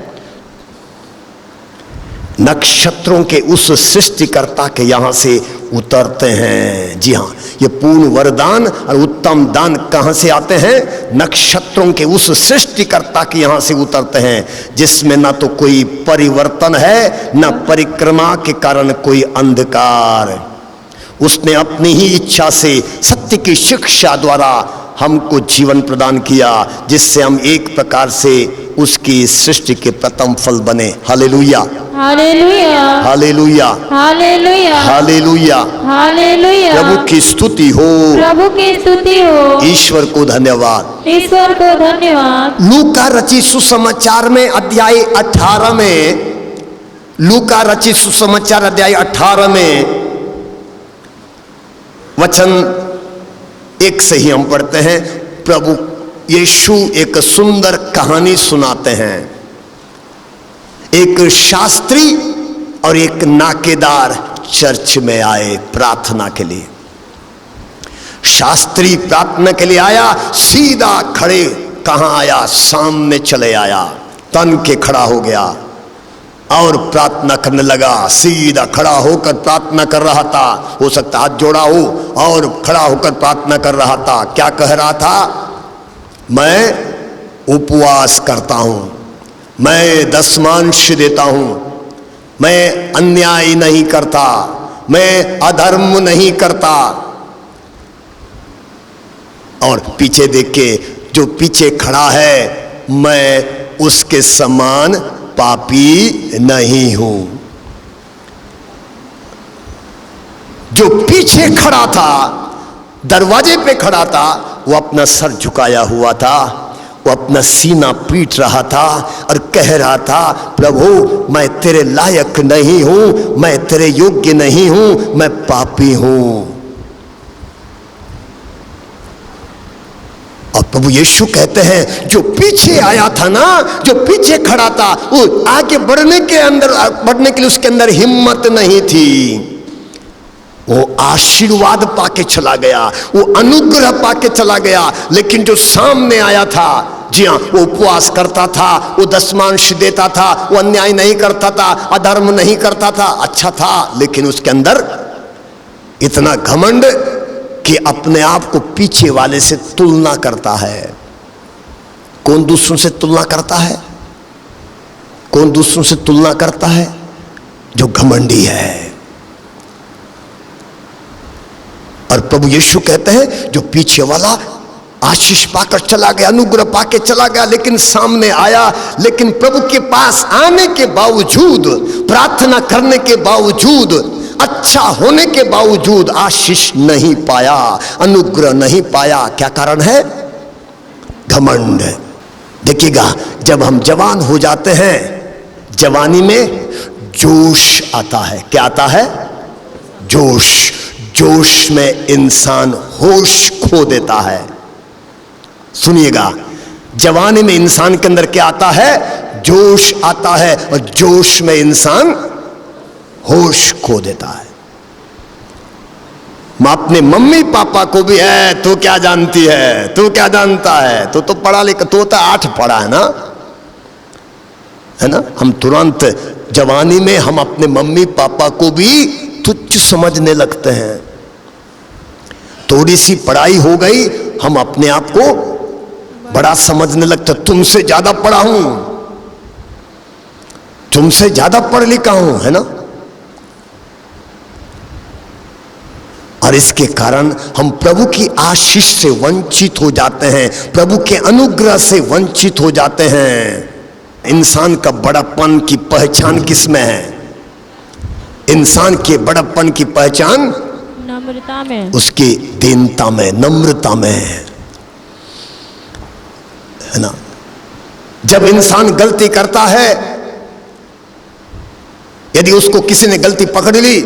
S3: नक्षत्रों के उस सृष्टिकर्ता के यहां से उतरते हैं। जी हां, ये पूर्ण वरदान और उत्तम दान कहां से आते हैं? नक्षत्रों के उस सृष्टिकर्ता के यहां से उतरते हैं, जिसमें ना तो कोई परिवर्तन है, ना परिक्रमा के कारण कोई अंधकार। उसने अपनी ही इच्छा से सत्य की शिक्षा द्वारा हमको जीवन प्रदान किया, जिससे हम एक प्रकार से उसकी सृष्टि के प्रथम फल बने। Hallelujah,
S2: hallelujah,
S3: hallelujah,
S2: hallelujah,
S3: hallelujah,
S2: hallelujah.
S3: प्रभु की स्तुति हो,
S2: प्रभु की स्तुति हो।
S3: ईश्वर को धन्यवाद,
S2: ईश्वर को धन्यवाद।
S3: लूका रचित सुसमाचार में अध्याय 18 में, लूका रचित सुसमाचार अध्याय 18 में वचन 1 से ही हम पढ़ते हैं। प्रभु यीशु एक सुंदर कहानी सुनाते हैं। एक शास्त्री और एक नाकेदार चर्च में आए प्रार्थना के लिए। शास्त्री प्रार्थना के लिए आया, सीधा खड़े कहां आया? सामने चले आया, तन के खड़ा हो गया और प्रार्थना करने लगा। सीधा खड़ा होकर प्रार्थना कर रहा था, हो सकता हाथ जोड़ा हो, और खड़ा होकर प्रार्थना कर रहा था। क्या कह रहा था? मैं उपवास करता हूं, मैं दशमांश देता हूं, मैं अन्याय नहीं करता, मैं अधर्म नहीं करता। और पीछे देख के जो पीछे खड़ा है, मैं उसके समान पापी नहीं हूं। जो पीछे खड़ा था, दरवाजे पे खड़ा था, वो अपना सर झुकाया हुआ था, वो अपना सीना पीट रहा था और कह रहा था, प्रभु मैं तेरे लायक नहीं हूं, मैं तेरे योग्य नहीं हूं, मैं पापी हूं। और प्रभु यीशु कहते हैं जो पीछे आया था ना, जो पीछे खड़ा था, वो आगे बढ़ने के लिए उसके अंदर हिम्मत नहीं थी। वो आशीर्वाद पाके चला गया, वो अनुग्रह पाके चला गया। लेकिन जो सामने आया था, जी हाँ, वो उपवास करता था, वो दशमांश देता था, वो अन्याय नहीं करता था, अधर्म नहीं करता था, अच्छा था, लेकिन उसके अंदर इतना घमंड कि अपने आप को पीछे वाले से तुलना करता है। कौन दूसरों से तुलना करता है? कौन दूसरों से तुलना करता है? जो घमंडी है। और प्रभु यीशु कहते हैं जो पीछे वाला आशीष पाकर चला गया, अनुग्रह पाके चला गया, लेकिन सामने आया, लेकिन प्रभु के पास आने के बावजूद, प्रार्थना करने के बावजूद, अच्छा होने के बावजूद आशीष नहीं पाया, अनुग्रह नहीं पाया। क्या कारण है? घमंड। देखिएगा, जब हम जवान हो जाते हैं, जवानी में जोश आता है। क्या आता है? जोश। जोश में इंसान होश खो देता है। सुनिएगा, जवानी में इंसान के अंदर क्या आता है? जोश आता है, और जोश में इंसान होश खो देता है। मैं अपने मम्मी पापा को भी, है तू क्या जानती है, तू क्या जानता है, तू तो पढ़ा लिखा, तू तो 8 पढ़ा है ना। हम तुरंत जवानी में हम अपने मम्मी पापा को भी तुच्छ समझने लगते हैं। थोड़ी सी पढ़ाई हो गई, हम अपने आप को बड़ा समझने लगते, तुमसे ज्यादा पढ़ा हूं, तुमसे ज्यादा पढ़ लिखा हूं, है ना। और इसके कारण हम प्रभु की आशीष से वंचित हो जाते हैं, प्रभु के अनुग्रह से वंचित हो जाते हैं। इंसान का बड़प्पन की पहचान किसमें है? इंसान के बड़प्पन की पहचान
S2: नम्रता में,
S3: उसकी दीनता में, नम्रता में है ना। जब इंसान गलती करता है, यदि उसको किसी ने गलती पकड़ ली,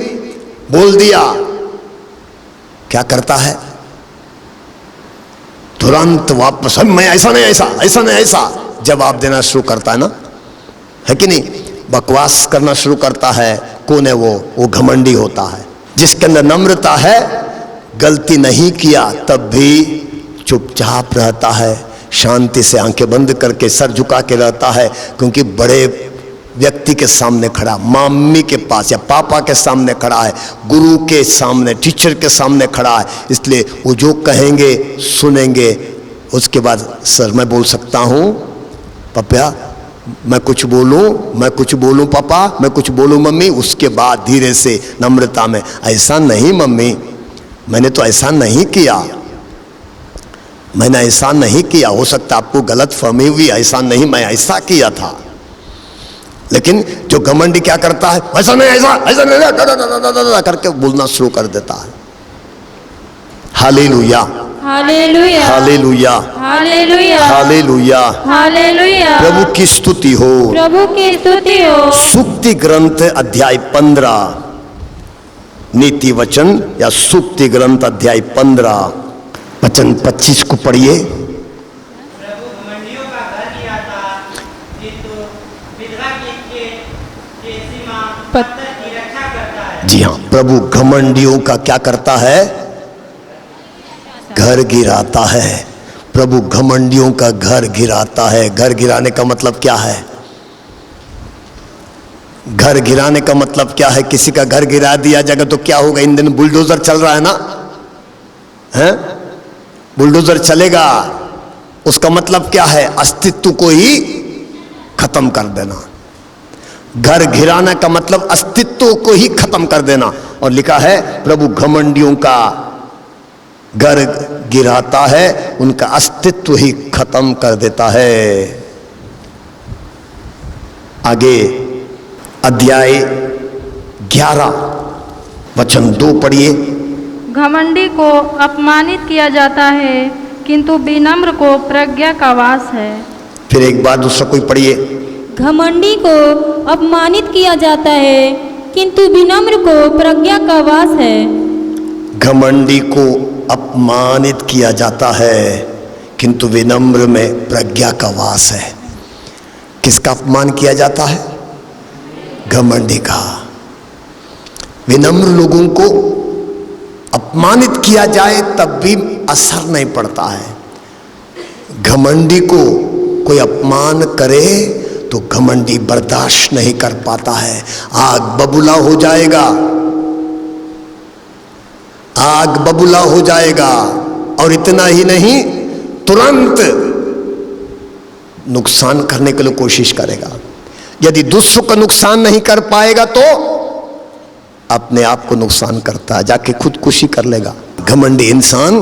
S3: बोल दिया, क्या करता है? तुरंत वापस, मैं ऐसा नहीं, ऐसा ऐसा नहीं, ऐसा जवाब देना शुरू करता है ना, है कि नहीं। बकवास करना शुरू करता है। कौन है वो घमंडी होता है। जिसके अंदर नम्रता है, गलती नहीं किया तब भी चुपचाप रहता है, शांति से आंखें बंद करके सर झुका के रहता है, क्योंकि बड़े व्यक्ति के सामने खड़ा, मम्मी के पास या पापा के सामने खड़ा है, गुरु के सामने, टीचर के सामने खड़ा है, इसलिए वो जो कहेंगे सुनेंगे। उसके बाद सर मैं बोल सकता हूँ, पापा मैं कुछ बोलूं पापा, मैं कुछ बोलूं मम्मी। उसके बाद धीरे से नम्रता में, ऐसा नहीं मम्मी, मैंने तो ऐसा नहीं किया, मैंने ऐसा नहीं किया, हो सकता आपको गलत फहमी हुई, ऐसा नहीं, मैं ऐसा किया था। लेकिन जो घमंडी क्या करता है, ऐसा नहीं, ऐसा नहीं करके बोलना शुरू कर देता है। Hallelujah,
S2: hallelujah,
S3: hallelujah,
S2: hallelujah,
S3: hallelujah,
S2: hallelujah.
S3: प्रभु की स्तुति हो,
S2: प्रभु की स्तुति हो।
S3: सूक्ति ग्रंथ अध्याय 15, नीति वचन या सूक्ति ग्रंथ अध्याय 15 वचन 25 को पढ़िए।
S1: प्रभु घमंडियों का घर किया था, किंतु विधवा की सीमा पत्थर की रक्षा करता है।
S3: जी हाँ, प्रभु घमंडियों का क्या करता है? घर गिराता है। प्रभु घमंडियों का घर गिराता है। घर गिराने का मतलब क्या है? घर गिराने का मतलब क्या है? किसी का घर गिरा दिया जाएगा तो क्या होगा? इन दिन बुलडोजर चल रहा है ना, हैं? बुलडोजर चलेगा, उसका मतलब क्या है? अस्तित्व को ही खत्म कर देना। घर गिराने का मतलब अस्तित्व को ही खत्म कर देना। और लिखा है प्रभु घमंडियों का घर गिराता है, उनका अस्तित्व ही खत्म कर देता है। आगे अध्याय 11 वचन 2 पढ़िए।
S4: घमंडी को अपमानित किया जाता है, किंतु विनम्र को प्रज्ञा का वास है।
S3: फिर एक बार दूसरा कोई पढ़िए।
S2: घमंडी को अपमानित किया जाता है, किंतु विनम्र को प्रज्ञा का वास है।
S3: घमंडी को अपमानित किया जाता है, किंतु विनम्र में प्रज्ञा का वास है। किसका अपमान किया जाता है? घमंडी का। विनम्र लोगों को अपमानित किया जाए तब भी असर नहीं पड़ता है। घमंडी को कोई अपमान करे तो घमंडी बर्दाश्त नहीं कर पाता है, आग बबूला हो जाएगा, आग बबूला हो जाएगा। और इतना ही नहीं, तुरंत नुकसान करने के लिए कोशिश करेगा। यदि दूसरों का नुकसान नहीं कर पाएगा तो अपने आप को नुकसान करता है, जाके खुदकुशी कर लेगा। घमंडी इंसान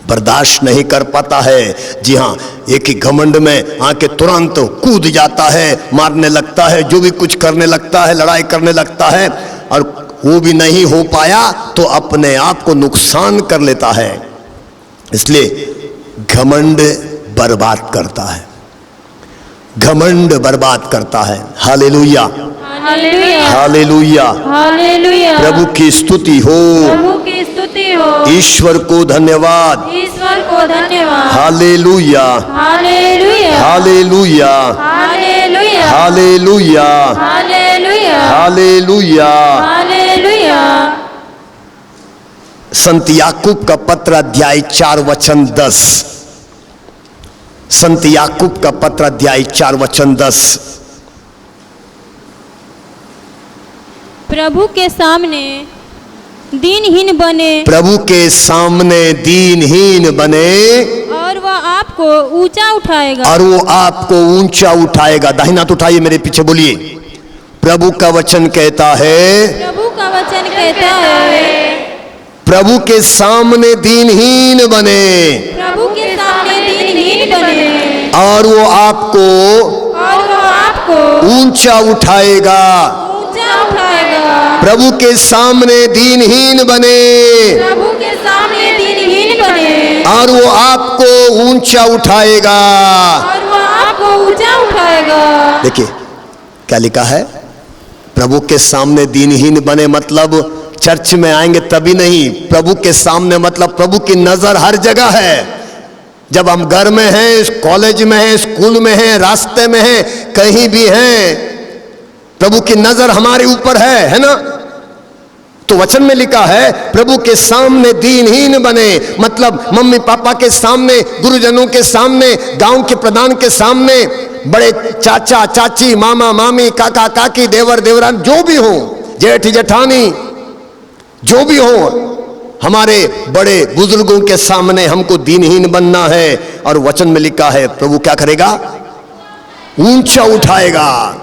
S3: बर्दाश्त नहीं कर पाता है। जी हाँ, एक ही घमंड में आके तुरंत कूद जाता है, मारने लगता है, जो भी कुछ करने लगता है, लड़ाई करने लगता है, और वो भी नहीं हो पाया तो अपने आप को नुकसान कर लेता है। इसलिए घमंड बर्बाद करता है, घमंड बर्बाद करता है। Hallelujah,
S2: hallelujah
S3: hallelujah.
S2: हालेलुया।
S3: प्रभु की स्तुति हो,
S2: प्रभु की स्तुति हो,
S3: ईश्वर को धन्यवाद।
S2: ईश्वर को धन्यवाद।
S3: Hallelujah
S2: hallelujah
S3: hallelujah
S2: hallelujah
S3: hallelujah
S2: hallelujah
S3: hallelujah.
S2: Hallelujah.
S3: संत याकूब का पत्र अध्याय 4 वचन 10। संत याकूब का पत्र अध्याय 4 वचन 10।
S2: प्रभु के सामने दीनहीन बने,
S3: प्रभु के सामने दीनहीन बने
S2: और वह आपको ऊंचा उठाएगा।
S3: और वो आपको ऊंचा उठाएगा। दाहिना हाथ उठाइए, मेरे पीछे बोलिए। प्रभु का वचन कहता है,
S2: प्रभु का वचन कहता है,
S3: प्रभु के सामने दीनहीन बने
S2: प्रभु के सामने दीनहीन बने,
S3: और वो आपको
S2: और वह आपको
S3: ऊंचा उठाएगा।
S2: ऊंचा उठाएगा।
S3: प्रभु के सामने दीनहीन बने
S2: प्रभु के सामने दीनहीन बने,
S3: और वो आपको ऊंचा उठाएगा।
S2: और वह आपको ऊंचा उठाएगा।
S3: देखिए क्या लिखा है, प्रभु के सामने दीनहीन बने मतलब चर्च में आएंगे तभी नहीं। प्रभु के सामने मतलब प्रभु की नजर हर जगह है। जब हम घर में हैं, कॉलेज में हैं, स्कूल में हैं, रास्ते में हैं, कहीं भी हैं, प्रभु की नजर हमारे ऊपर है ना। तो वचन में लिखा है, प्रभु के सामने दीनहीन बने मतलब मम्मी पापा के सामने, गुरुजनों के सामने, गांव के प्रधान के सामने, बड़े चाचा चाची, मामा मामी, काका काकी, देवर देवरान, जो भी हो, जेठ जेठानी, जो भी हो, हमारे बड़े बुजुर्गों के सामने हमको दीनहीन बनना है। और वचन में लिखा है, प्रभु क्या करेगा? ऊंचा उठाएगा।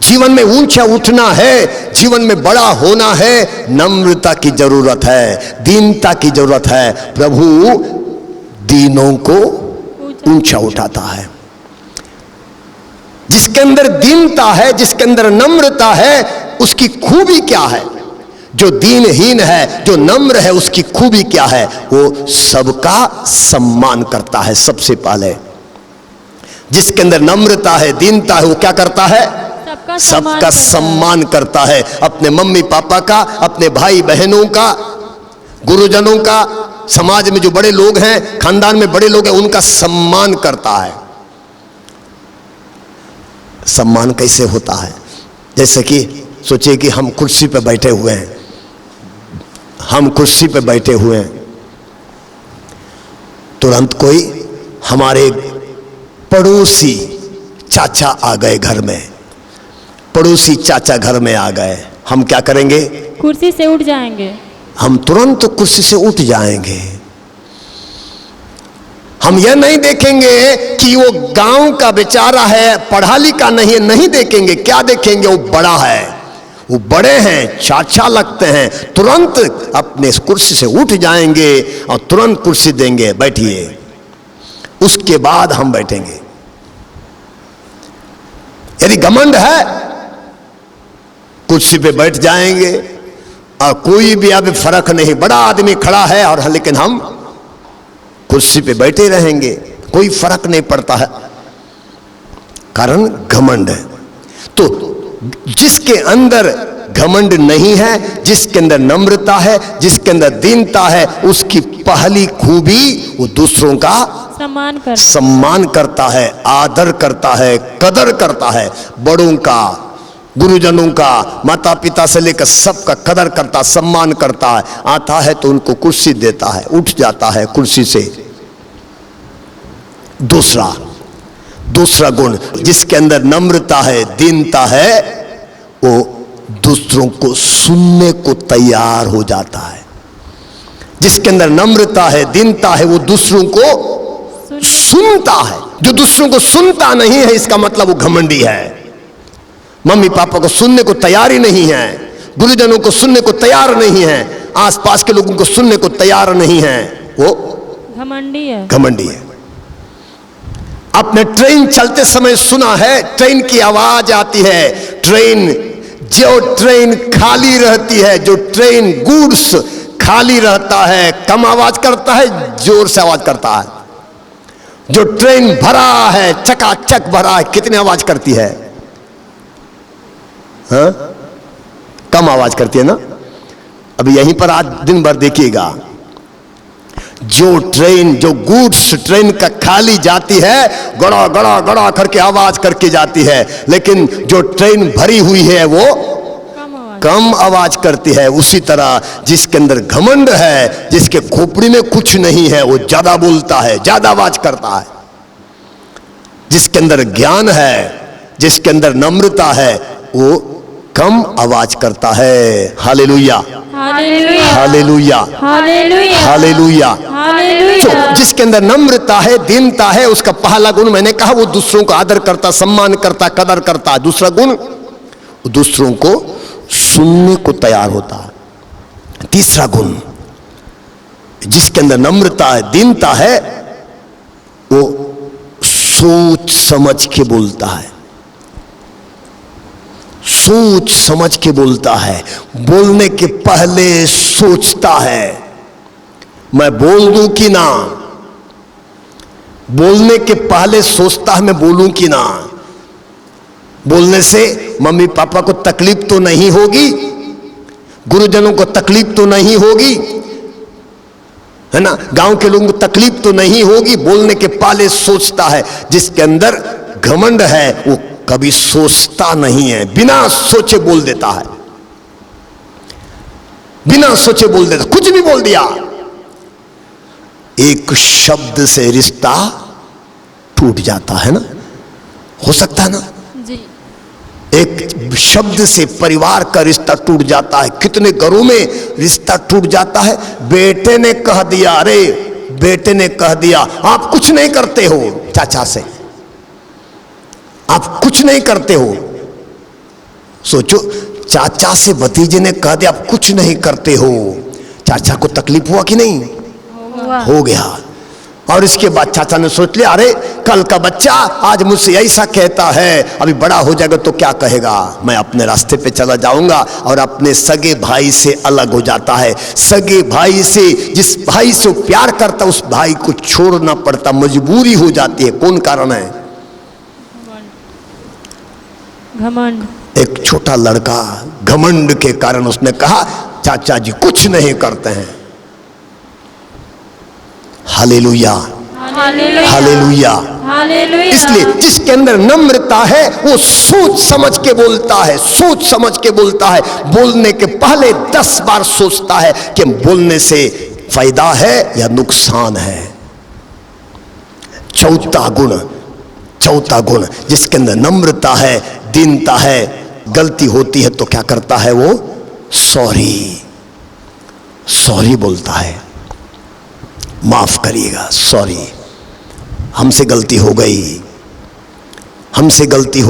S3: जीवन में ऊंचा उठना है, जीवन में बड़ा होना है, नम्रता की जरूरत है, दीनता की जरूरत है। प्रभु दीनों को ऊंचा उठाता है। जिसके अंदर दीनता है, जिसके अंदर नम्रता है, उसकी खूबी क्या है? जो दीनहीन है, जो नम्र है, उसकी खूबी क्या है? वो सबका सम्मान करता है। सबसे पहले जिसके अंदर नम्रता है, दीनता है, वो क्या करता है? सबका सम्मान करता है। अपने मम्मी पापा का, अपने भाई बहनों का, गुरुजनों का, समाज में जो बड़े लोग हैं, खानदान में बड़े लोग हैं, उनका सम्मान करता है। सम्मान कैसे होता है? जैसे कि सोचिए कि हम कुर्सी पे बैठे हुए हैं, हम कुर्सी पे बैठे हुए हैं, तुरंत कोई हमारे पड़ोसी चाचा आ गए घर में, पड़ोसी चाचा घर में आ गए, हम क्या करेंगे?
S2: कुर्सी से उठ जाएंगे।
S3: हम तुरंत कुर्सी से उठ जाएंगे। हम यह नहीं देखेंगे कि वो गांव का बेचारा है, पढ़ा लिखा नहीं है, नहीं देखेंगे। क्या देखेंगे? वो बड़ा है, वो बड़े हैं, चाचा लगते हैं, तुरंत अपने कुर्सी से उठ जाएंगे और तुरंत कुर्सी देंगे, बैठिए। उसके बाद हम बैठेंगे। यदि घमंड है, कुर्सी पे बैठ जाएंगे और कोई भी अब फर्क नहीं, बड़ा आदमी खड़ा है और लेकिन हम कुर्सी पे बैठे रहेंगे, कोई फर्क नहीं पड़ता है, कारण घमंड है। तो जिसके अंदर घमंड नहीं है, जिसके अंदर नम्रता है, जिसके अंदर दीनता है, उसकी पहली खूबी वो दूसरों का सम्मान करता है, आदर करता है, कदर करता है। बड़ों का, गुरुजनों का, माता पिता से लेकर सबका कदर करता, सम्मान करता है। आता है तो उनको कुर्सी देता है, उठ जाता है कुर्सी से। दूसरा गुण, जिसके अंदर नम्रता है, दीनता है, वो दूसरों को सुनने को तैयार हो जाता है। जिसके अंदर नम्रता है, दीनता है, वो दूसरों को सुनता है। जो दूसरों को सुनता नहीं है, इसका मतलब वो घमंडी है। मम्मी पापा को सुनने को तैयार ही नहीं है, गुरुजनों को सुनने को तैयार नहीं है, आसपास के लोगों को सुनने को तैयार नहीं है, वो
S2: घमंडी है।
S3: घमंडी है। आपने ट्रेन चलते समय सुना है, ट्रेन की आवाज आती है, जो ट्रेन खाली रहती है, जो ट्रेन गुड्स खाली रहता है, कम आवाज करता है, जोर से आवाज करता है। जो ट्रेन भरा है, चकाचक भरा है, कितनी आवाज करती है? हाँ, कम आवाज करती है ना। अभी यहीं पर आज दिन भर देखिएगा, जो ट्रेन, जो गुड्स ट्रेन का खाली जाती है, गड़ा गड़ा गड़ा करके आवाज करके जाती है, लेकिन जो ट्रेन भरी हुई है वो कम आवाज करती है। उसी तरह जिसके अंदर घमंड है, जिसके खोपड़ी में कुछ नहीं है, वो ज्यादा बोलता है, ज्यादा आवाज करता है। जिसके अंदर ज्ञान है, जिसके अंदर नम्रता है, वो कम आवाज करता है। Hallelujah,
S2: hallelujah,
S3: hallelujah,
S2: hallelujah,
S3: hallelujah.
S2: Hallelujah.
S3: तो जिसके अंदर नम्रता है, दीनता है, उसका पहला गुण मैंने कहा वो दूसरों को आदर करता, सम्मान करता, कदर करता। दूसरा गुण, दूसरों को सुनने को तैयार होता। तीसरा गुण, जिसके अंदर नम्रता है, दीनता है, वो सोच समझ के बोलता है, सोच समझ के बोलता है। बोलने के पहले सोचता है, मैं बोल दूं कि ना। बोलने के पहले सोचता है, मैं बोलूं कि ना। बोलने से मम्मी पापा को तकलीफ तो नहीं होगी, गुरुजनों को तकलीफ तो नहीं होगी, है ना, गांव के लोगों को तकलीफ तो नहीं होगी। बोलने के पहले सोचता है। जिसके अंदर घमंड है वो कभी सोचता नहीं है, बिना सोचे बोल देता है, बिना सोचे बोल देता, कुछ भी बोल दिया। एक शब्द से रिश्ता टूट जाता है ना, हो सकता है ना
S2: जी।
S3: एक शब्द से परिवार का रिश्ता टूट जाता है। कितने घरों में रिश्ता टूट जाता है। बेटे ने कह दिया, अरे बेटे ने कह दिया आप कुछ नहीं करते हो, चाचा से आप कुछ नहीं करते हो। सोचो, चाचा से भतीजे ने कह दिया आप कुछ नहीं करते हो, चाचा को तकलीफ हुआ कि नहीं? हो गया। और इसके बाद चाचा ने सोच लिया, अरे कल का बच्चा आज मुझसे ऐसा कहता है, अभी बड़ा हो जाएगा तो क्या कहेगा, मैं अपने रास्ते पे चला जाऊंगा। और अपने सगे भाई से अलग हो जाता है। सगे भाई से, जिस भाई से वो प्यार करता, उस भाई को छोड़ना पड़ता, मजबूरी हो जाती है। कौन कारण है?
S2: घमंड।
S3: एक छोटा लड़का घमंड के कारण उसने कहा चाचा जी कुछ नहीं करते हैं। Hallelujah, hallelujah,
S2: hallelujah.
S3: इसलिए जिसके अंदर नम्रता है वो सोच समझ के बोलता है, सोच समझ के बोलता है। बोलने के पहले 10 बार सोचता है कि बोलने से फायदा है या नुकसान है। चौथा गुण, जिसके अंदर नम्रता है, दीनता है, गलती होती है तो क्या करता है वो? सॉरी बोलता है, माफ करिएगा, सॉरी, हमसे गलती हो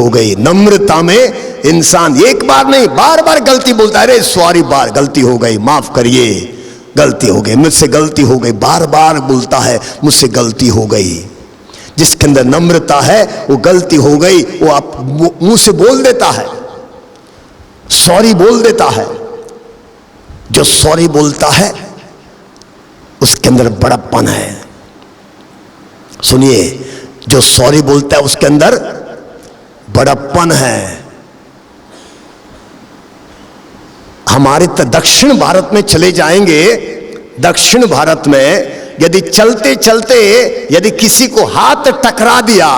S3: गई। नम्रता में इंसान एक बार नहीं बार बार गलती बोलता है, अरे सॉरी, बार गलती हो गई, माफ करिए, गलती हो गई, मुझसे गलती हो गई, बार बार बोलता है मुझसे गलती हो गई। जिसके अंदर नम्रता है वो गलती हो गई वो आप मुंह से बोल देता है, सॉरी बोल देता है। जो सॉरी बोलता है उसके अंदर बड़प्पन है। सुनिए, जो सॉरी बोलता है उसके अंदर बड़प्पन है। हमारे दक्षिण भारत में चले जाएंगे, दक्षिण भारत में यदि चलते चलते यदि किसी को हाथ टकरा दिया,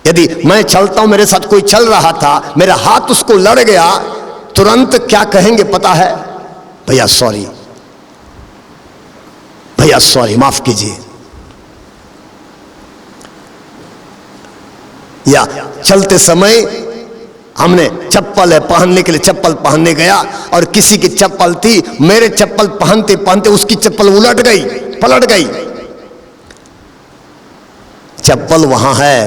S3: यदि मैं चलता हूं, मेरे साथ कोई चल रहा था, मेरा हाथ उसको लड़ गया, तुरंत क्या कहेंगे पता है? भैया सॉरी, भैया सॉरी, माफ कीजिए। या चलते समय हमने चप्पल है पहनने के लिए चप्पल पहनने गया और किसी की चप्पल थी, मेरे चप्पल पहनते पहनते उसकी चप्पल उलट गई, पलट गई। चप्पल वहां है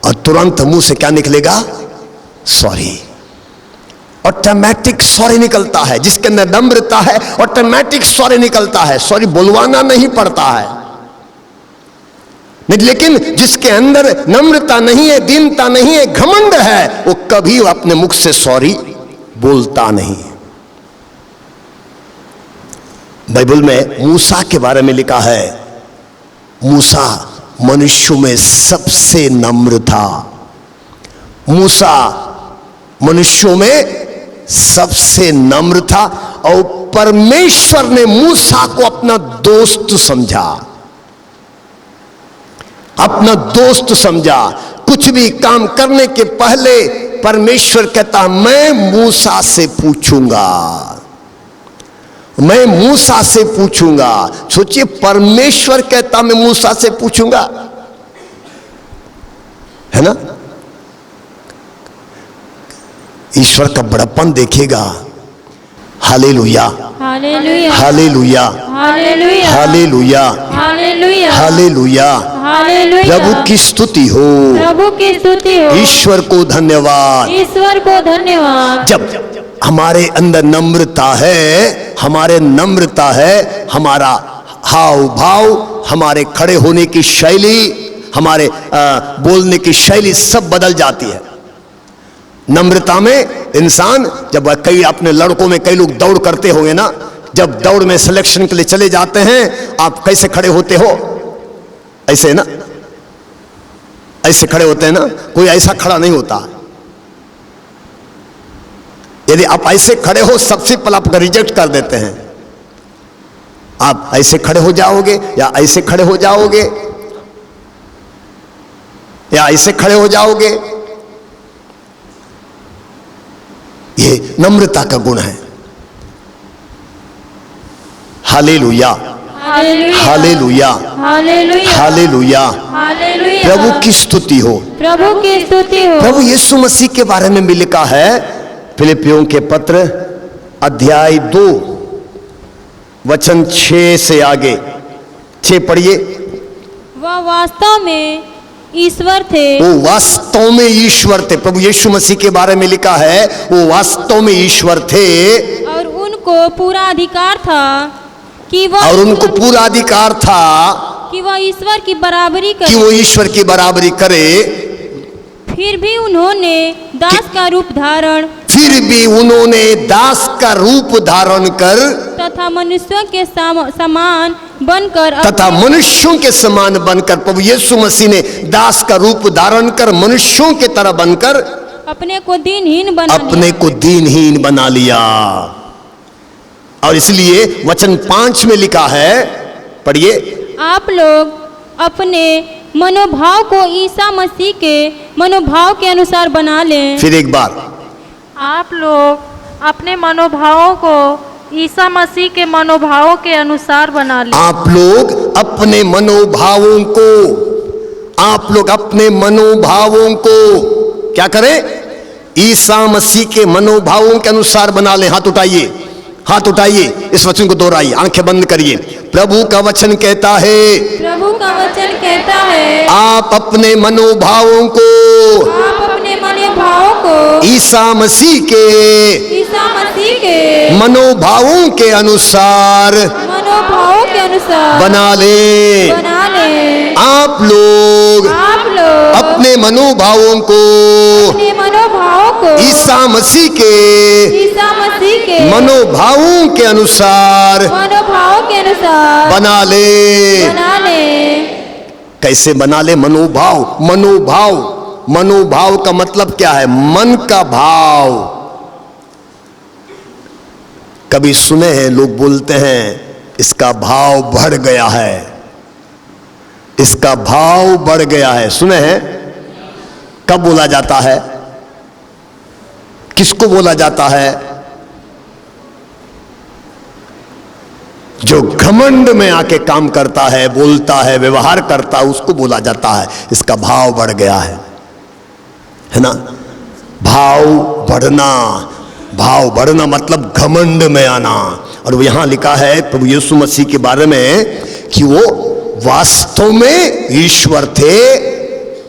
S3: और तुरंत मुंह से क्या निकलेगा? सॉरी। ऑटोमेटिक सॉरी निकलता है। जिसके अंदर नम्रता है ऑटोमेटिक सॉरी निकलता है, सॉरी बुलवाना नहीं पड़ता है। लेकिन जिसके अंदर नम्रता नहीं है, दीनता नहीं है, घमंड है, वो कभी अपने मुख से सॉरी बोलता नहीं। बाइबल में मूसा के बारे में लिखा है, मूसा मनुष्यों में सबसे नम्र था। मूसा मनुष्यों में सबसे नम्र था और परमेश्वर ने मूसा को अपना दोस्त समझा, अपना दोस्त समझा। कुछ भी काम करने के पहले परमेश्वर कहता मैं मूसा से पूछूंगा, मैं मूसा से पूछूंगा। सोचिए, परमेश्वर कहता मैं मूसा से पूछूंगा, है ना। ईश्वर का बड़प्पन देखेगा। Hallelujah,
S2: hallelujah,
S3: hallelujah,
S2: hallelujah,
S3: hallelujah,
S2: hallelujah,
S3: hallelujah.
S2: Hallelujah.
S3: प्रभु की स्तुति हो,
S2: प्रभु की स्तुति हो।
S3: ईश्वर को धन्यवाद।
S2: ईश्वर को धन्यवाद।
S3: जब हमारे अंदर नम्रता है, हमारे नम्रता है, हमारा हाव भाव, हमारे खड़े होने की शैली, हमारे बोलने की शैली सब बदल जाती है। नम्रता में इंसान, जब कई अपने लड़कों में कई लोग दौड़ करते होंगे ना, जब दौड़ में सिलेक्शन के लिए चले जाते हैं, आप कैसे खड़े होते हो? ऐसे ना, ऐसे खड़े होते हैं ना, कोई ऐसा खड़ा नहीं होता। यदि आप ऐसे खड़े हो, सबसे पहले आपको रिजेक्ट कर देते हैं। आप ऐसे खड़े हो जाओगे या ऐसे खड़े हो जाओगे या ऐसे खड़े हो जाओगे, ये नम्रता का गुण है। Hallelujah, hallelujah,
S2: hallelujah,
S3: hallelujah.
S2: Hallelujah.
S3: प्रभु की स्तुति हो,
S2: प्रभु की स्तुति हो।
S3: प्रभु यीशु मसीह के बारे में भी लिखा है फिलिपियों के पत्र अध्याय 2 वचन 6 से आगे। 6 पढ़िए।
S2: वह वास्तव में ईश्वर थे।
S3: वो वास्तव में ईश्वर थे। प्रभु यीशु मसीह के बारे में लिखा है वो वास्तव में ईश्वर थे
S2: और उनको पूरा अधिकार था कि वह
S3: और उनको पूरा अधिकार था
S2: कि वह ईश्वर की बराबरी
S3: कि
S2: करे।
S3: वो ईश्वर की बराबरी करे।
S2: फिर भी उन्होंने दास का रूप धारण
S3: फिर भी उन्होंने दास का रूप धारण कर
S2: तथा मनुष्यों के समान बनकर
S3: तथा मनुष्यों के समान बनकर, प्रभु यीशु मसीह ने दास का रूप धारण कर मनुष्यों के तरह बनकर
S2: अपने को दीनहीन बना
S3: अपने को दीनहीन बना लिया। और इसलिए वचन 5 में लिखा है, पढ़िए।
S2: आप लोग अपने मनोभाव को ईसा मसीह के मनोभाव के अनुसार बना लें।
S3: फिर एक बार,
S4: आप लोग अपने मनोभावों को ईसा मसीह के मनोभावों के अनुसार बना लें।
S3: आप लोग अपने मनोभावों को, आप लोग अपने मनोभावों को क्या करें? ईसा मसीह के मनोभावों के अनुसार बना लें। हाथ उठाइए, हाथ उठाइए, इस वचन को दोहराइए, आंखें बंद करिए। प्रभु का वचन कहता है,
S2: प्रभु का वचन कहता है,
S3: आप अपने मनोभावों को,
S2: आप अपने मनोभावों को
S3: ईसा मसीह के
S2: ईसा मसीह के
S3: मनोभावों के अनुसार
S2: मनोभावों के अनुसार
S3: बना ले।
S2: बना लें।
S3: आप लोग अपने मनोभावों को
S2: अपने मनोभावों को
S3: ईसा मसीह के
S2: ईसा मसीह के
S3: मनोभावों के अनुसार
S2: मनोभावों के अनुसार
S3: बना ले।
S2: बना लें।
S3: कैसे बना ले? मनोभाव, मनोभाव, मनोभाव का मतलब क्या है? मन का भाव। कभी सुने हैं लोग बोलते हैं इसका भाव बढ़ गया है, इसका भाव बढ़ गया है। सुने हैं? कब बोला जाता है? किसको बोला जाता है? जो घमंड में आके काम करता है, बोलता है, व्यवहार करता है, उसको बोला जाता है इसका भाव बढ़ गया है ना। भाव बढ़ना, भाव बढ़ना मतलब घमंड में आना। और यहां लिखा है प्रभु यीशु मसीह के बारे में कि वो वास्तव में ईश्वर थे,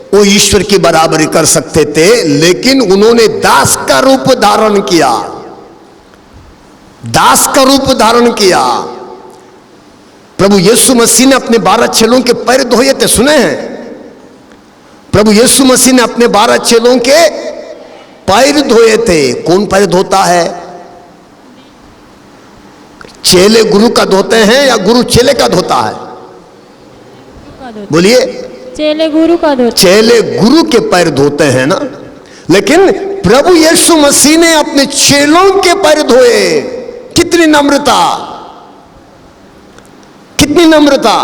S3: वो ईश्वर की बराबरी कर सकते थे, लेकिन उन्होंने दास का रूप धारण किया, दास का रूप धारण किया। प्रभु यीशु मसीह ने अपने 12 चेलों के पैर धोए थे। सुने हैं? प्रभु यीशु मसीह ने अपने 12 चेलों के पैर धोए थे। कौन पैर धोता है? चेले गुरु का धोते हैं या गुरु चेले का धोता है? बोलिए।
S2: चेले गुरु का धोते।
S3: चेले गुरु के पैर धोते हैं ना। लेकिन प्रभु यीशु मसीह ने अपने चेलों के पैर धोए। कितनी नम्रता, कितनी नम्रता।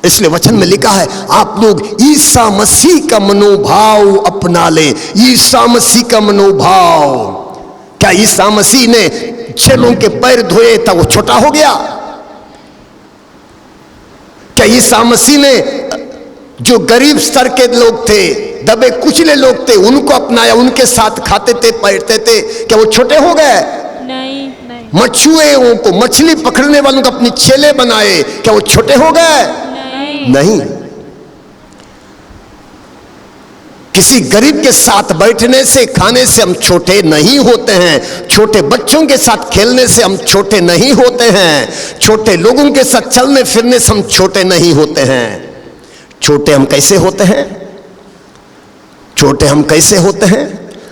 S3: इसलिए वचन में लिखा है आप लोग ईसा मसीह का मनोभाव अपना ले। ईसा मसीह का मनोभाव। क्या ईसा मसीह ने चेलों के पैर धोए तब वो छोटा हो गया? क्या ईसा मसीह ने जो गरीब स्तर के लोग थे, दबे कुचले लोग थे, उनको अपनाया, उनके साथ खाते थे, बैठते थे, क्या वो छोटे हो गए?
S2: नहीं, नहीं,
S3: मछुएरों को, मछली पकड़ने वालों को अपने चेले बनाए, क्या वो छोटे हो गए? नहीं। किसी गरीब के साथ बैठने से, खाने से हम छोटे नहीं होते हैं। छोटे बच्चों के साथ खेलने से हम छोटे नहीं होते हैं। छोटे लोगों के साथ चलने फिरने से हम छोटे नहीं होते हैं। छोटे हम कैसे होते हैं? छोटे हम कैसे होते हैं?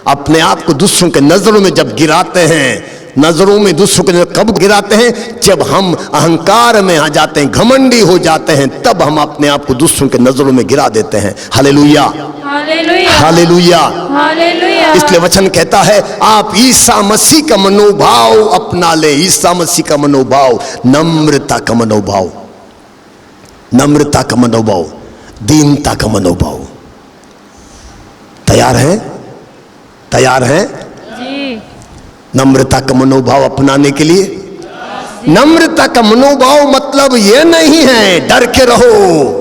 S3: अपने आप को दूसरों के नजरों में जब गिराते हैं। नजरों में दूसरों के नजर कब गिराते हैं? जब हम अहंकार में आ जाते हैं, घमंडी हो जाते हैं, तब हम अपने आप को दूसरों के नजरों में गिरा देते हैं। Hallelujah,
S2: hallelujah,
S3: hallelujah,
S2: hallelujah.
S3: इसलिए वचन कहता है आप ईसा मसीह का मनोभाव अपना ले। ईसा मसीह का मनोभाव, नम्रता का मनोभाव, नम्रता का मनोभाव, दीनता का मनोभाव। तैयार है? तैयार है?
S2: जी।
S3: नम्रता का मनोभाव अपनाने के लिए। नम्रता का मनोभाव मतलब यह नहीं है डर के रहो।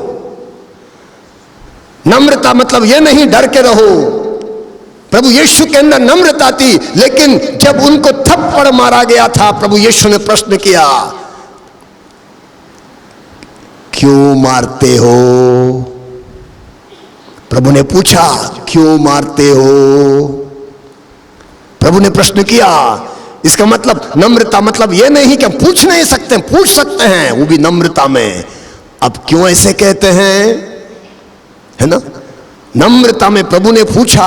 S3: नम्रता मतलब यह नहीं डर के रहो। प्रभु यीशु के अंदर नम्रता थी, लेकिन जब उनको थप्पड़ मारा गया था, प्रभु यीशु ने प्रश्न किया, क्यों मारते हो? प्रभु ने पूछा, क्यों मारते हो? प्रभु ने प्रश्न किया। इसका मतलब नम्रता मतलब यह नहीं कि हम पूछ नहीं सकते, पूछ सकते हैं, वो भी नम्रता में। अब क्यों ऐसे कहते हैं, है ना? नम्रता में प्रभु ने पूछा।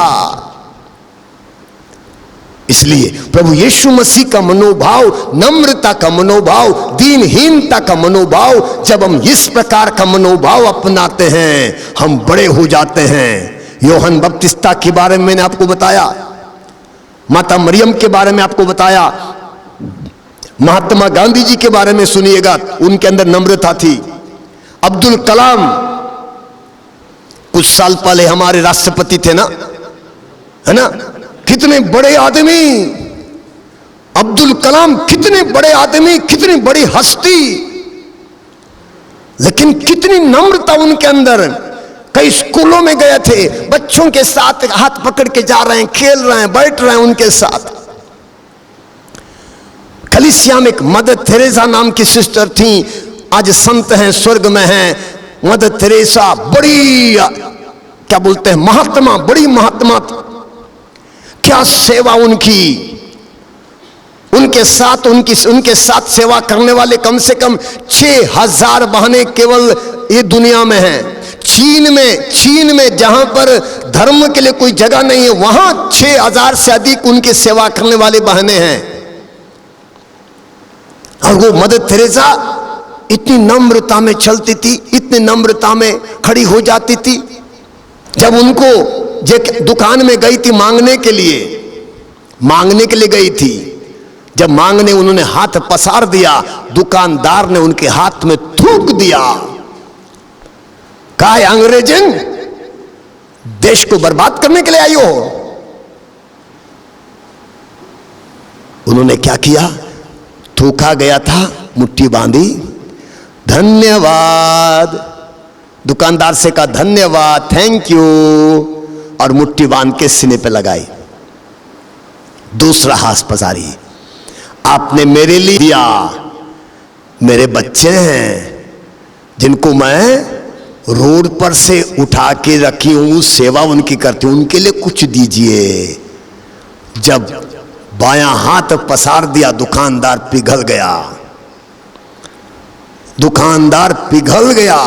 S3: इसलिए प्रभु यीशु मसीह का मनोभाव, नम्रता का मनोभाव, दीनहीनता का मनोभाव, जब हम इस प्रकार का मनोभाव अपनाते हैं, हम बड़े हो जाते हैं। यूहन्ना बपतिस्ता के बारे में मैंने आपको बताया, माता मरियम के बारे में आपको बताया, महात्मा गांधी जी के बारे में सुनिएगा, उनके अंदर नम्रता थी। अब्दुल कलाम कुछ साल पहले हमारे राष्ट्रपति थे ना, है ना? कितने बड़े आदमी, अब्दुल कलाम कितने बड़े आदमी, कितनी बड़ी हस्ती, लेकिन कितनी नम्रता उनके अंदर। कई स्कूलों में गए थे, बच्चों के साथ हाथ पकड़ के जा रहे हैं, खेल रहे हैं, बैठ रहे हैं उनके साथ। कलीसिया में एक मदर थेरेसा नाम की सिस्टर थी, आज संत हैं, स्वर्ग में हैं। मदर थेरेसा बड़ी, क्या बोलते हैं, महात्मा, बड़ी महात्मा। क्या सेवा उनकी, उनके साथ सेवा करने वाले कम से कम 6000 बहनें केवल ये दुनिया में हैं। चीन में जहां पर धर्म के लिए कोई जगह नहीं है, वहां 6000 से अधिक उनकी सेवा करने वाले बहनें हैं। और वो मदर थेरेसा इतनी नम्रता में चलती थी, इतनी नम्रता में खड़ी हो जाती थी। जब उनको दुकान में गई थी मांगने के लिए गई थी, जब मांगने उन्होंने हाथ पसार दिया, दुकानदार ने उनके हाथ में थूक दिया। कहा, अंग्रेजन, देश को बर्बाद करने के लिए आई हो। उन्होंने क्या किया? थूका गया था, मुट्ठी बांधी, धन्यवाद, दुकानदार से कहा धन्यवाद, थैंक यू, और मुट्ठी बांध के सीने पे लगाई। दूसरा हाथ पसारी, आपने मेरे लिए दिया, मेरे बच्चे हैं जिनको मैं रोड पर से उठा के रखी हूं, सेवा उनकी करती हूं, उनके लिए कुछ दीजिए। जब बायां हाथ पसार दिया, दुकानदार पिघल गया, दुकानदार पिघल गया,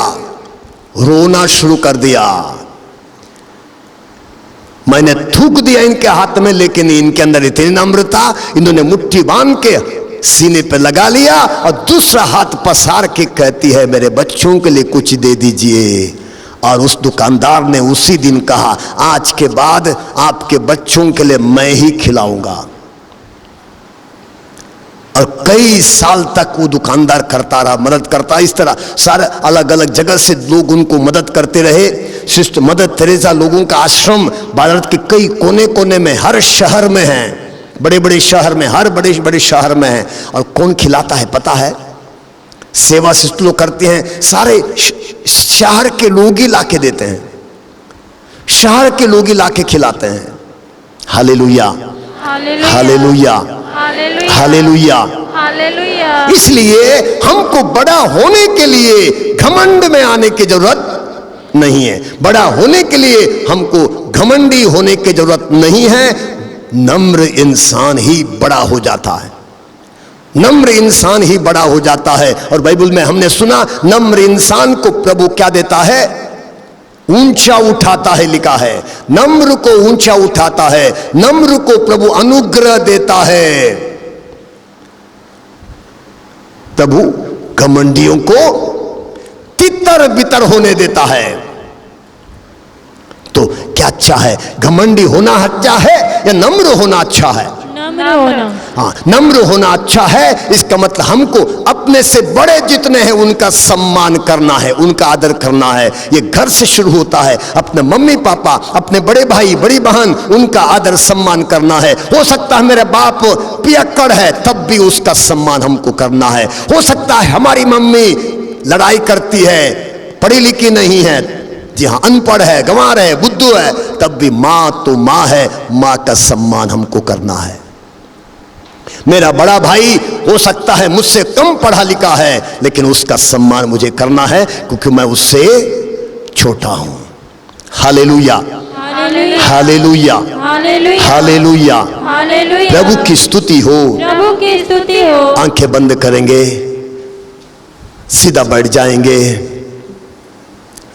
S3: रोना शुरू कर दिया। मैंने थूक दिया इनके हाथ में, लेकिन इनके अंदर इतनी नम्रता, इन्होंने मुट्ठी बांध के सीने पे लगा लिया और दूसरा हाथ पसार के कहती है, मेरे बच्चों के लिए कुछ दे दीजिए। और उस दुकानदार ने उसी दिन कहा, आज के बाद आपके बच्चों के लिए मैं ही खिलाऊंगा। और कई साल तक वो दुकानदार करता रहा, मदद करता। इस तरह सारे अलग अलग जगह से लोग उनको मदद करते रहे। सिस्टर मदर तेरेसा लोगों का आश्रम भारत के कई कोने कोने में, हर शहर में है, बड़े बड़े शहर में, हर बड़े बड़े शहर में है। और कौन खिलाता है पता है? सेवा सिस्टर लोग करते हैं, सारे शहर के लोग ही लाके देते हैं, शहर के लोग ही लाके खिलाते हैं। Hallelujah, hallelujah, hallelujah, hallelujah. इसलिए हमको बड़ा होने के लिए घमंड में आने की जरूरत नहीं है। बड़ा होने के लिए हमको घमंडी होने की जरूरत नहीं है। नम्र इंसान ही बड़ा हो जाता है, नम्र इंसान ही बड़ा हो जाता है। और बाइबल में हमने सुना, नम्र इंसान को प्रभु क्या देता है? ऊंचा उठाता है, लिखा है। नम्र को ऊंचा उठाता है, नम्र को प्रभु अनुग्रह देता है। प्रभु घमंडियों को तितर बितर होने देता है। तो क्या अच्छा है? घमंडी होना अच्छा है या नम्र होना अच्छा है?
S2: नम्र होना।
S3: हाँ, नम्र होना अच्छा है। इसका मतलब हमको अपने से बड़े जितने हैं उनका सम्मान करना है, उनका आदर करना है। ये घर से शुरू होता है। अपने मम्मी पापा, अपने बड़े भाई बड़ी बहन, उनका आदर सम्मान करना है। हो सकता है मेरे बाप पियक्कड़ है, तब भी उसका सम्मान हमको करना है। हो सकता है हमारी मम्मी लड़ाई करती है, पढ़ी लिखी नहीं है, जी हाँ, अनपढ़ है, गंवार है, बुद्धू है, तब भी माँ तो माँ है, माँ का सम्मान हमको करना है। मेरा बड़ा भाई हो सकता है मुझसे कम पढ़ा लिखा है, लेकिन उसका सम्मान मुझे करना है क्योंकि मैं उससे छोटा हूं। हालेलुया, हालेलुया, हालेलुया, प्रभु की स्तुति हो,
S2: प्रभु की स्तुति हो।
S3: आंखें बंद करेंगे, सीधा बैठ जाएंगे,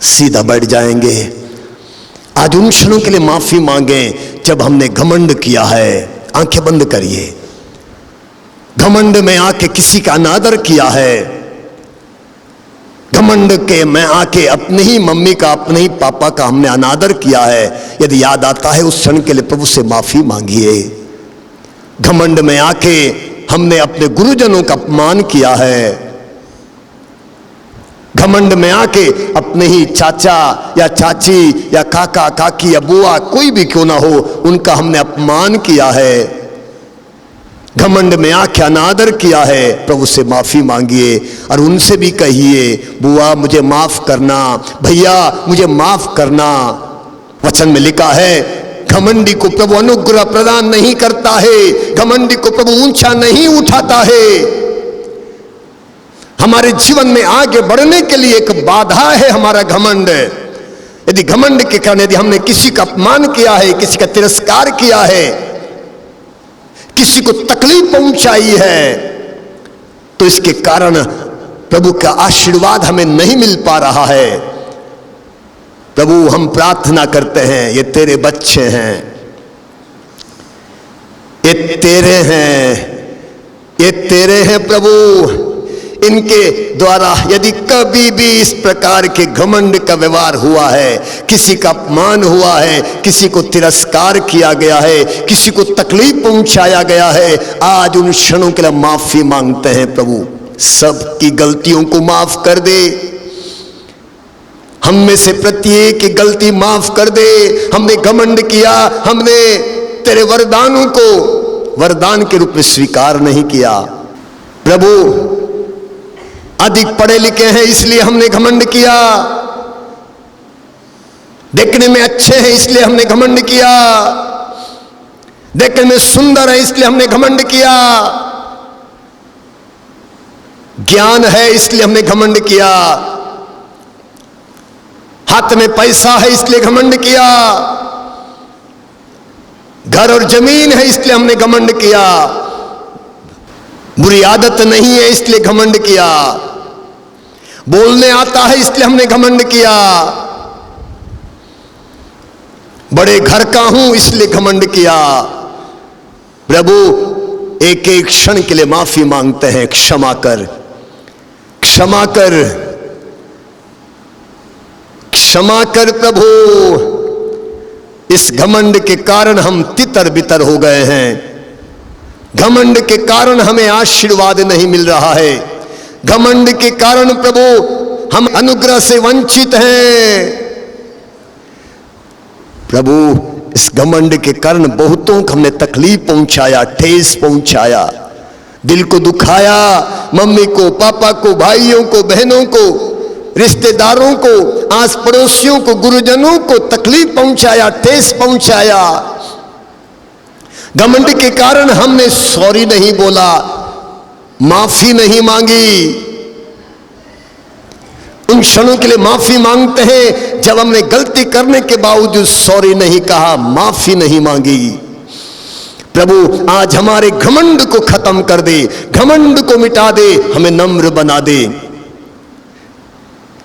S3: सीधा बैठ जाएंगे। आज उन क्षणों के लिए माफी मांगे जब हमने घमंड किया है। आंखें बंद करिए। घमंड में आके किसी का अनादर किया है, घमंड के में आके अपने ही मम्मी का, अपने ही पापा का हमने अनादर किया है। यदि याद आता है उस क्षण के लिए प्रभु से माफी मांगिए। घमंड में आके हमने अपने गुरुजनों का अपमान किया है। घमंड में आके अपने ही चाचा या चाची या काका काकी या बुआ, कोई भी क्यों ना हो, उनका हमने अपमान किया है। घमंड में आके अनादर किया है। प्रभु से माफी मांगिए और उनसे भी कहिए, बुआ मुझे माफ करना, भैया मुझे माफ करना। वचन में लिखा है, घमंडी को प्रभु अनुग्रह प्रदान नहीं करता है, घमंडी को प्रभु ऊंचा नहीं उठाता है। हमारे जीवन में आगे बढ़ने के लिए एक बाधा है हमारा घमंड। यदि घमंड के कारण यदि हमने किसी का अपमान किया है, किसी का तिरस्कार किया है, किसी को तकलीफ पहुंचाई है, तो इसके कारण प्रभु का आशीर्वाद हमें नहीं मिल पा रहा है। प्रभु हम प्रार्थना करते हैं, ये तेरे बच्चे हैं, ये तेरे हैं, ये तेरे हैं प्रभु। इनके द्वारा यदि कभी भी इस प्रकार के घमंड का व्यवहार हुआ है, किसी का अपमान हुआ है, किसी को तिरस्कार किया गया है, किसी को तकलीफ पहुंचाया गया है, आज उन क्षणों के लिए माफी मांगते हैं। प्रभु सबकी गलतियों को माफ कर दे, हम में से प्रत्येक की गलती माफ कर दे। हमने घमंड किया, हमने तेरे वरदानों को वरदान के रूप में स्वीकार नहीं किया। प्रभु अधिक पढ़े लिखे हैं इसलिए हमने घमंड किया, देखने में अच्छे हैं इसलिए हमने घमंड किया, देखने में सुंदर है इसलिए हमने घमंड किया, ज्ञान है इसलिए हमने घमंड किया, हाथ में पैसा है इसलिए घमंड किया, घर और जमीन है इसलिए हमने घमंड किया, बुरी आदत नहीं है इसलिए घमंड किया, बोलने आता है इसलिए हमने घमंड किया, बड़े घर का हूं इसलिए घमंड किया। प्रभु एक एक क्षण के लिए माफी मांगते हैं, क्षमा कर, क्षमा कर, क्षमा कर प्रभु, इस घमंड के कारण हम तितर बितर हो गए हैं, घमंड के कारण हमें आशीर्वाद नहीं मिल रहा है, घमंड के कारण प्रभु हम अनुग्रह से वंचित हैं। प्रभु इस घमंड के कारण बहुतों को हमने तकलीफ पहुंचाया, ठेस पहुंचाया, दिल को दुखाया, मम्मी को, पापा को, भाइयों को, बहनों को, रिश्तेदारों को, आस पड़ोसियों को, गुरुजनों को तकलीफ पहुंचाया, ठेस पहुंचाया। घमंड के कारण हमने सॉरी नहीं बोला, माफी नहीं मांगी। उन क्षणों के लिए माफी मांगते हैं जब हमने गलती करने के बावजूद सॉरी नहीं कहा, माफी नहीं मांगी। प्रभु आज हमारे घमंड को खत्म कर दे, घमंड को मिटा दे, हमें नम्र बना दे,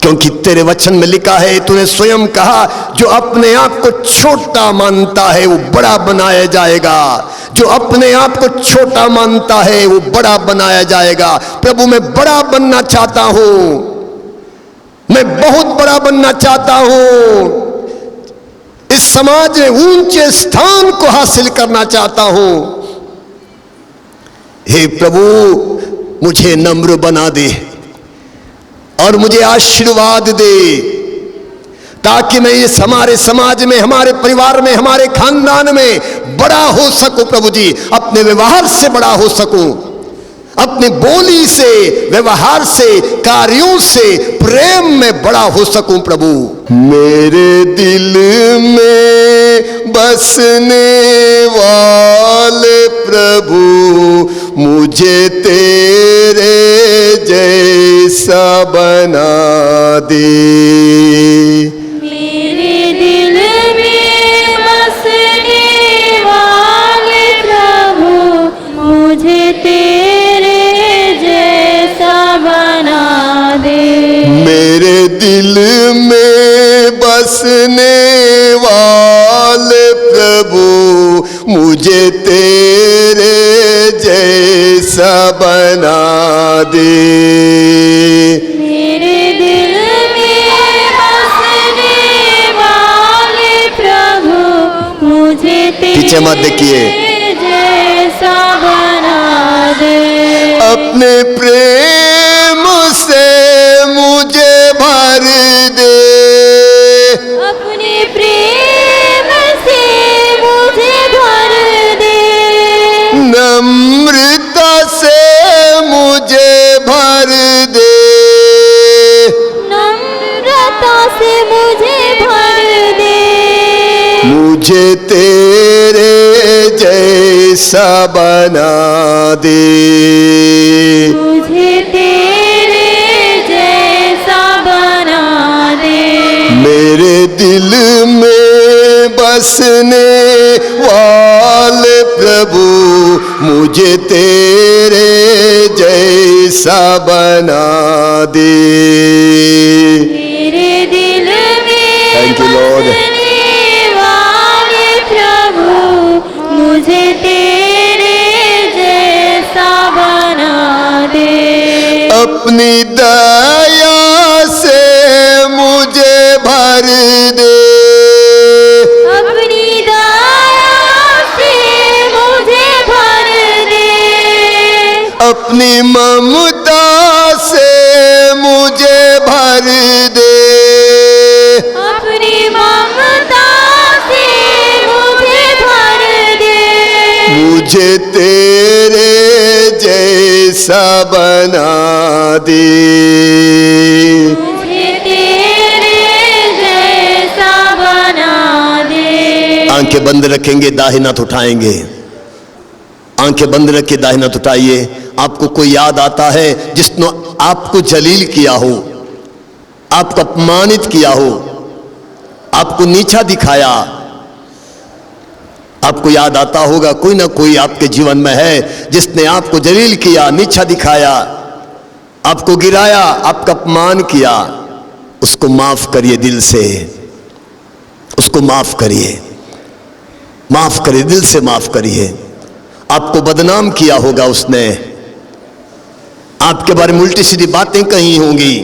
S3: क्योंकि तेरे वचन में लिखा है, तूने स्वयं कहा जो अपने आप को छोटा मानता है वो बड़ा बनाया जाएगा, जो अपने आप को छोटा मानता है वो बड़ा बनाया जाएगा। प्रभु मैं बड़ा बनना चाहता हूं, मैं बहुत बड़ा बनना चाहता हूं, इस समाज में ऊंचे स्थान को हासिल करना चाहता हूं। हे प्रभु मुझे नम्र बना दे और मुझे आशीर्वाद दे, ताकि मैं इस हमारे समाज में, हमारे परिवार में, हमारे खानदान में बड़ा हो सकूं। प्रभु जी अपने व्यवहार से बड़ा हो सकूं, अपनी बोली से, व्यवहार से, कार्यों से, प्रेम में बड़ा हो सकूं। प्रभु मेरे दिल में बसने वाले प्रभु मुझे तेरे जैसा बना दे।
S2: मेरे दिल में बसने वाले प्रभु मुझे तेरे जैसा बना दे।
S3: मेरे दिल में बसने वाले प्रभु मुझे तेरे जैसा बना दे।
S2: मेरे दिल में बसने वाले प्रभु मुझे
S3: पीछे मत देखिए,
S2: जैसा बना दे।
S3: अपने प्रेम से मुझे भर दे,
S2: अपने प्रेम से मुझे भर दे।
S3: नम्रता से मुझे भर दे,
S2: नम्रता से मुझे भर दे।
S3: मुझे तेरे जैसा बना दे।
S2: मुझे तेरे जैसा बना दे।
S3: मेरे दिल में बसने वाले प्रभु मुझे तेरे जैसा बना दे।
S2: मेरे दिल में
S3: Thank you, Lord.
S2: बसने वाले प्रभु मुझे तेरे जैसा बना दे।
S3: अपनी दया से मुझे भर दे,
S2: अपनी दया से मुझे भर दे।
S3: अपनी ममता से मुझे भर दे।
S2: अपनी ममता से मुझे भर दे।
S3: मुझे तेरे जैसा बना दे।
S2: मुझे तेरे जैसा बना दे।
S3: आंखें बंद रखेंगे, दाहिना हाथ उठाएंगे। आंखें बंद रखे, दाहिना हाथ उठाइए। आपको कोई याद आता है जिसने आपको जलील किया हो, आपको अपमानित किया हो, आपको नीचा दिखाया? आपको याद आता होगा कोई ना कोई आपके जीवन में है जिसने आपको जलील किया, नीचा दिखाया, आपको गिराया, आपका अपमान किया। उसको माफ करिए दिल से, उसको माफ करिए, माफ करिए, दिल से माफ करिए। आपको बदनाम किया होगा उसने, आपके बारे में उल्टी सीधी बातें कही होंगी,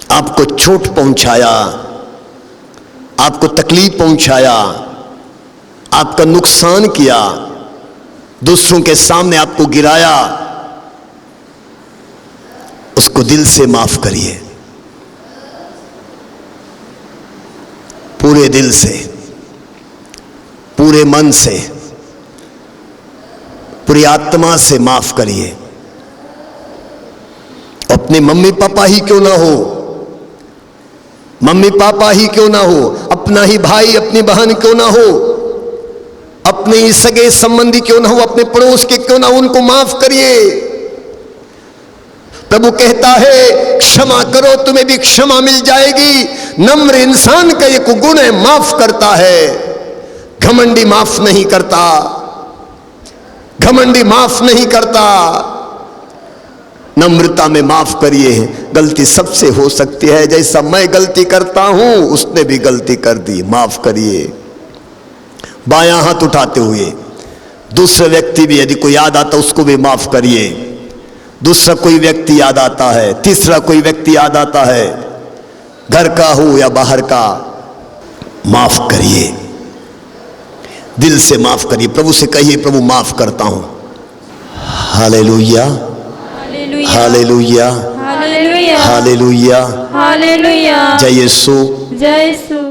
S3: आपको चोट पहुंचाया, आपको तकलीफ पहुंचाया, आपका नुकसान किया, दूसरों के सामने आपको गिराया, उसको दिल से माफ करिए, पूरे दिल से, पूरे मन से, पूरी आत्मा से माफ करिए। अपने मम्मी पापा ही क्यों ना हो, मम्मी पापा ही क्यों ना हो, अपना ही भाई अपनी बहन क्यों ना हो, अपने ही सगे संबंधी क्यों ना हो, अपने पड़ोस के क्यों ना हो, उनको माफ करिए। प्रभु कहता है क्षमा करो तुम्हें भी क्षमा मिल जाएगी। नम्र इंसान का एक गुण है, माफ करता है, घमंडी माफ नहीं करता, घमंडी माफ नहीं करता। नम्रता में माफ करिए। गलती सबसे हो सकती है, जैसा मैं गलती करता हूं उसने भी गलती कर दी, माफ करिए। बायां हाथ उठाते हुए दूसरे व्यक्ति भी यदि कोई याद आता उसको भी माफ करिए। दूसरा कोई व्यक्ति याद आता है, तीसरा कोई व्यक्ति याद आता है, घर का हो या बाहर का, माफ करिए, दिल से माफ करिए। प्रभु से कहिए प्रभु माफ करता हूं। Hallelujah, hallelujah,
S2: hallelujah,
S3: hallelujah,
S2: hallelujah.
S3: जय यीशु,
S2: जय यीशु।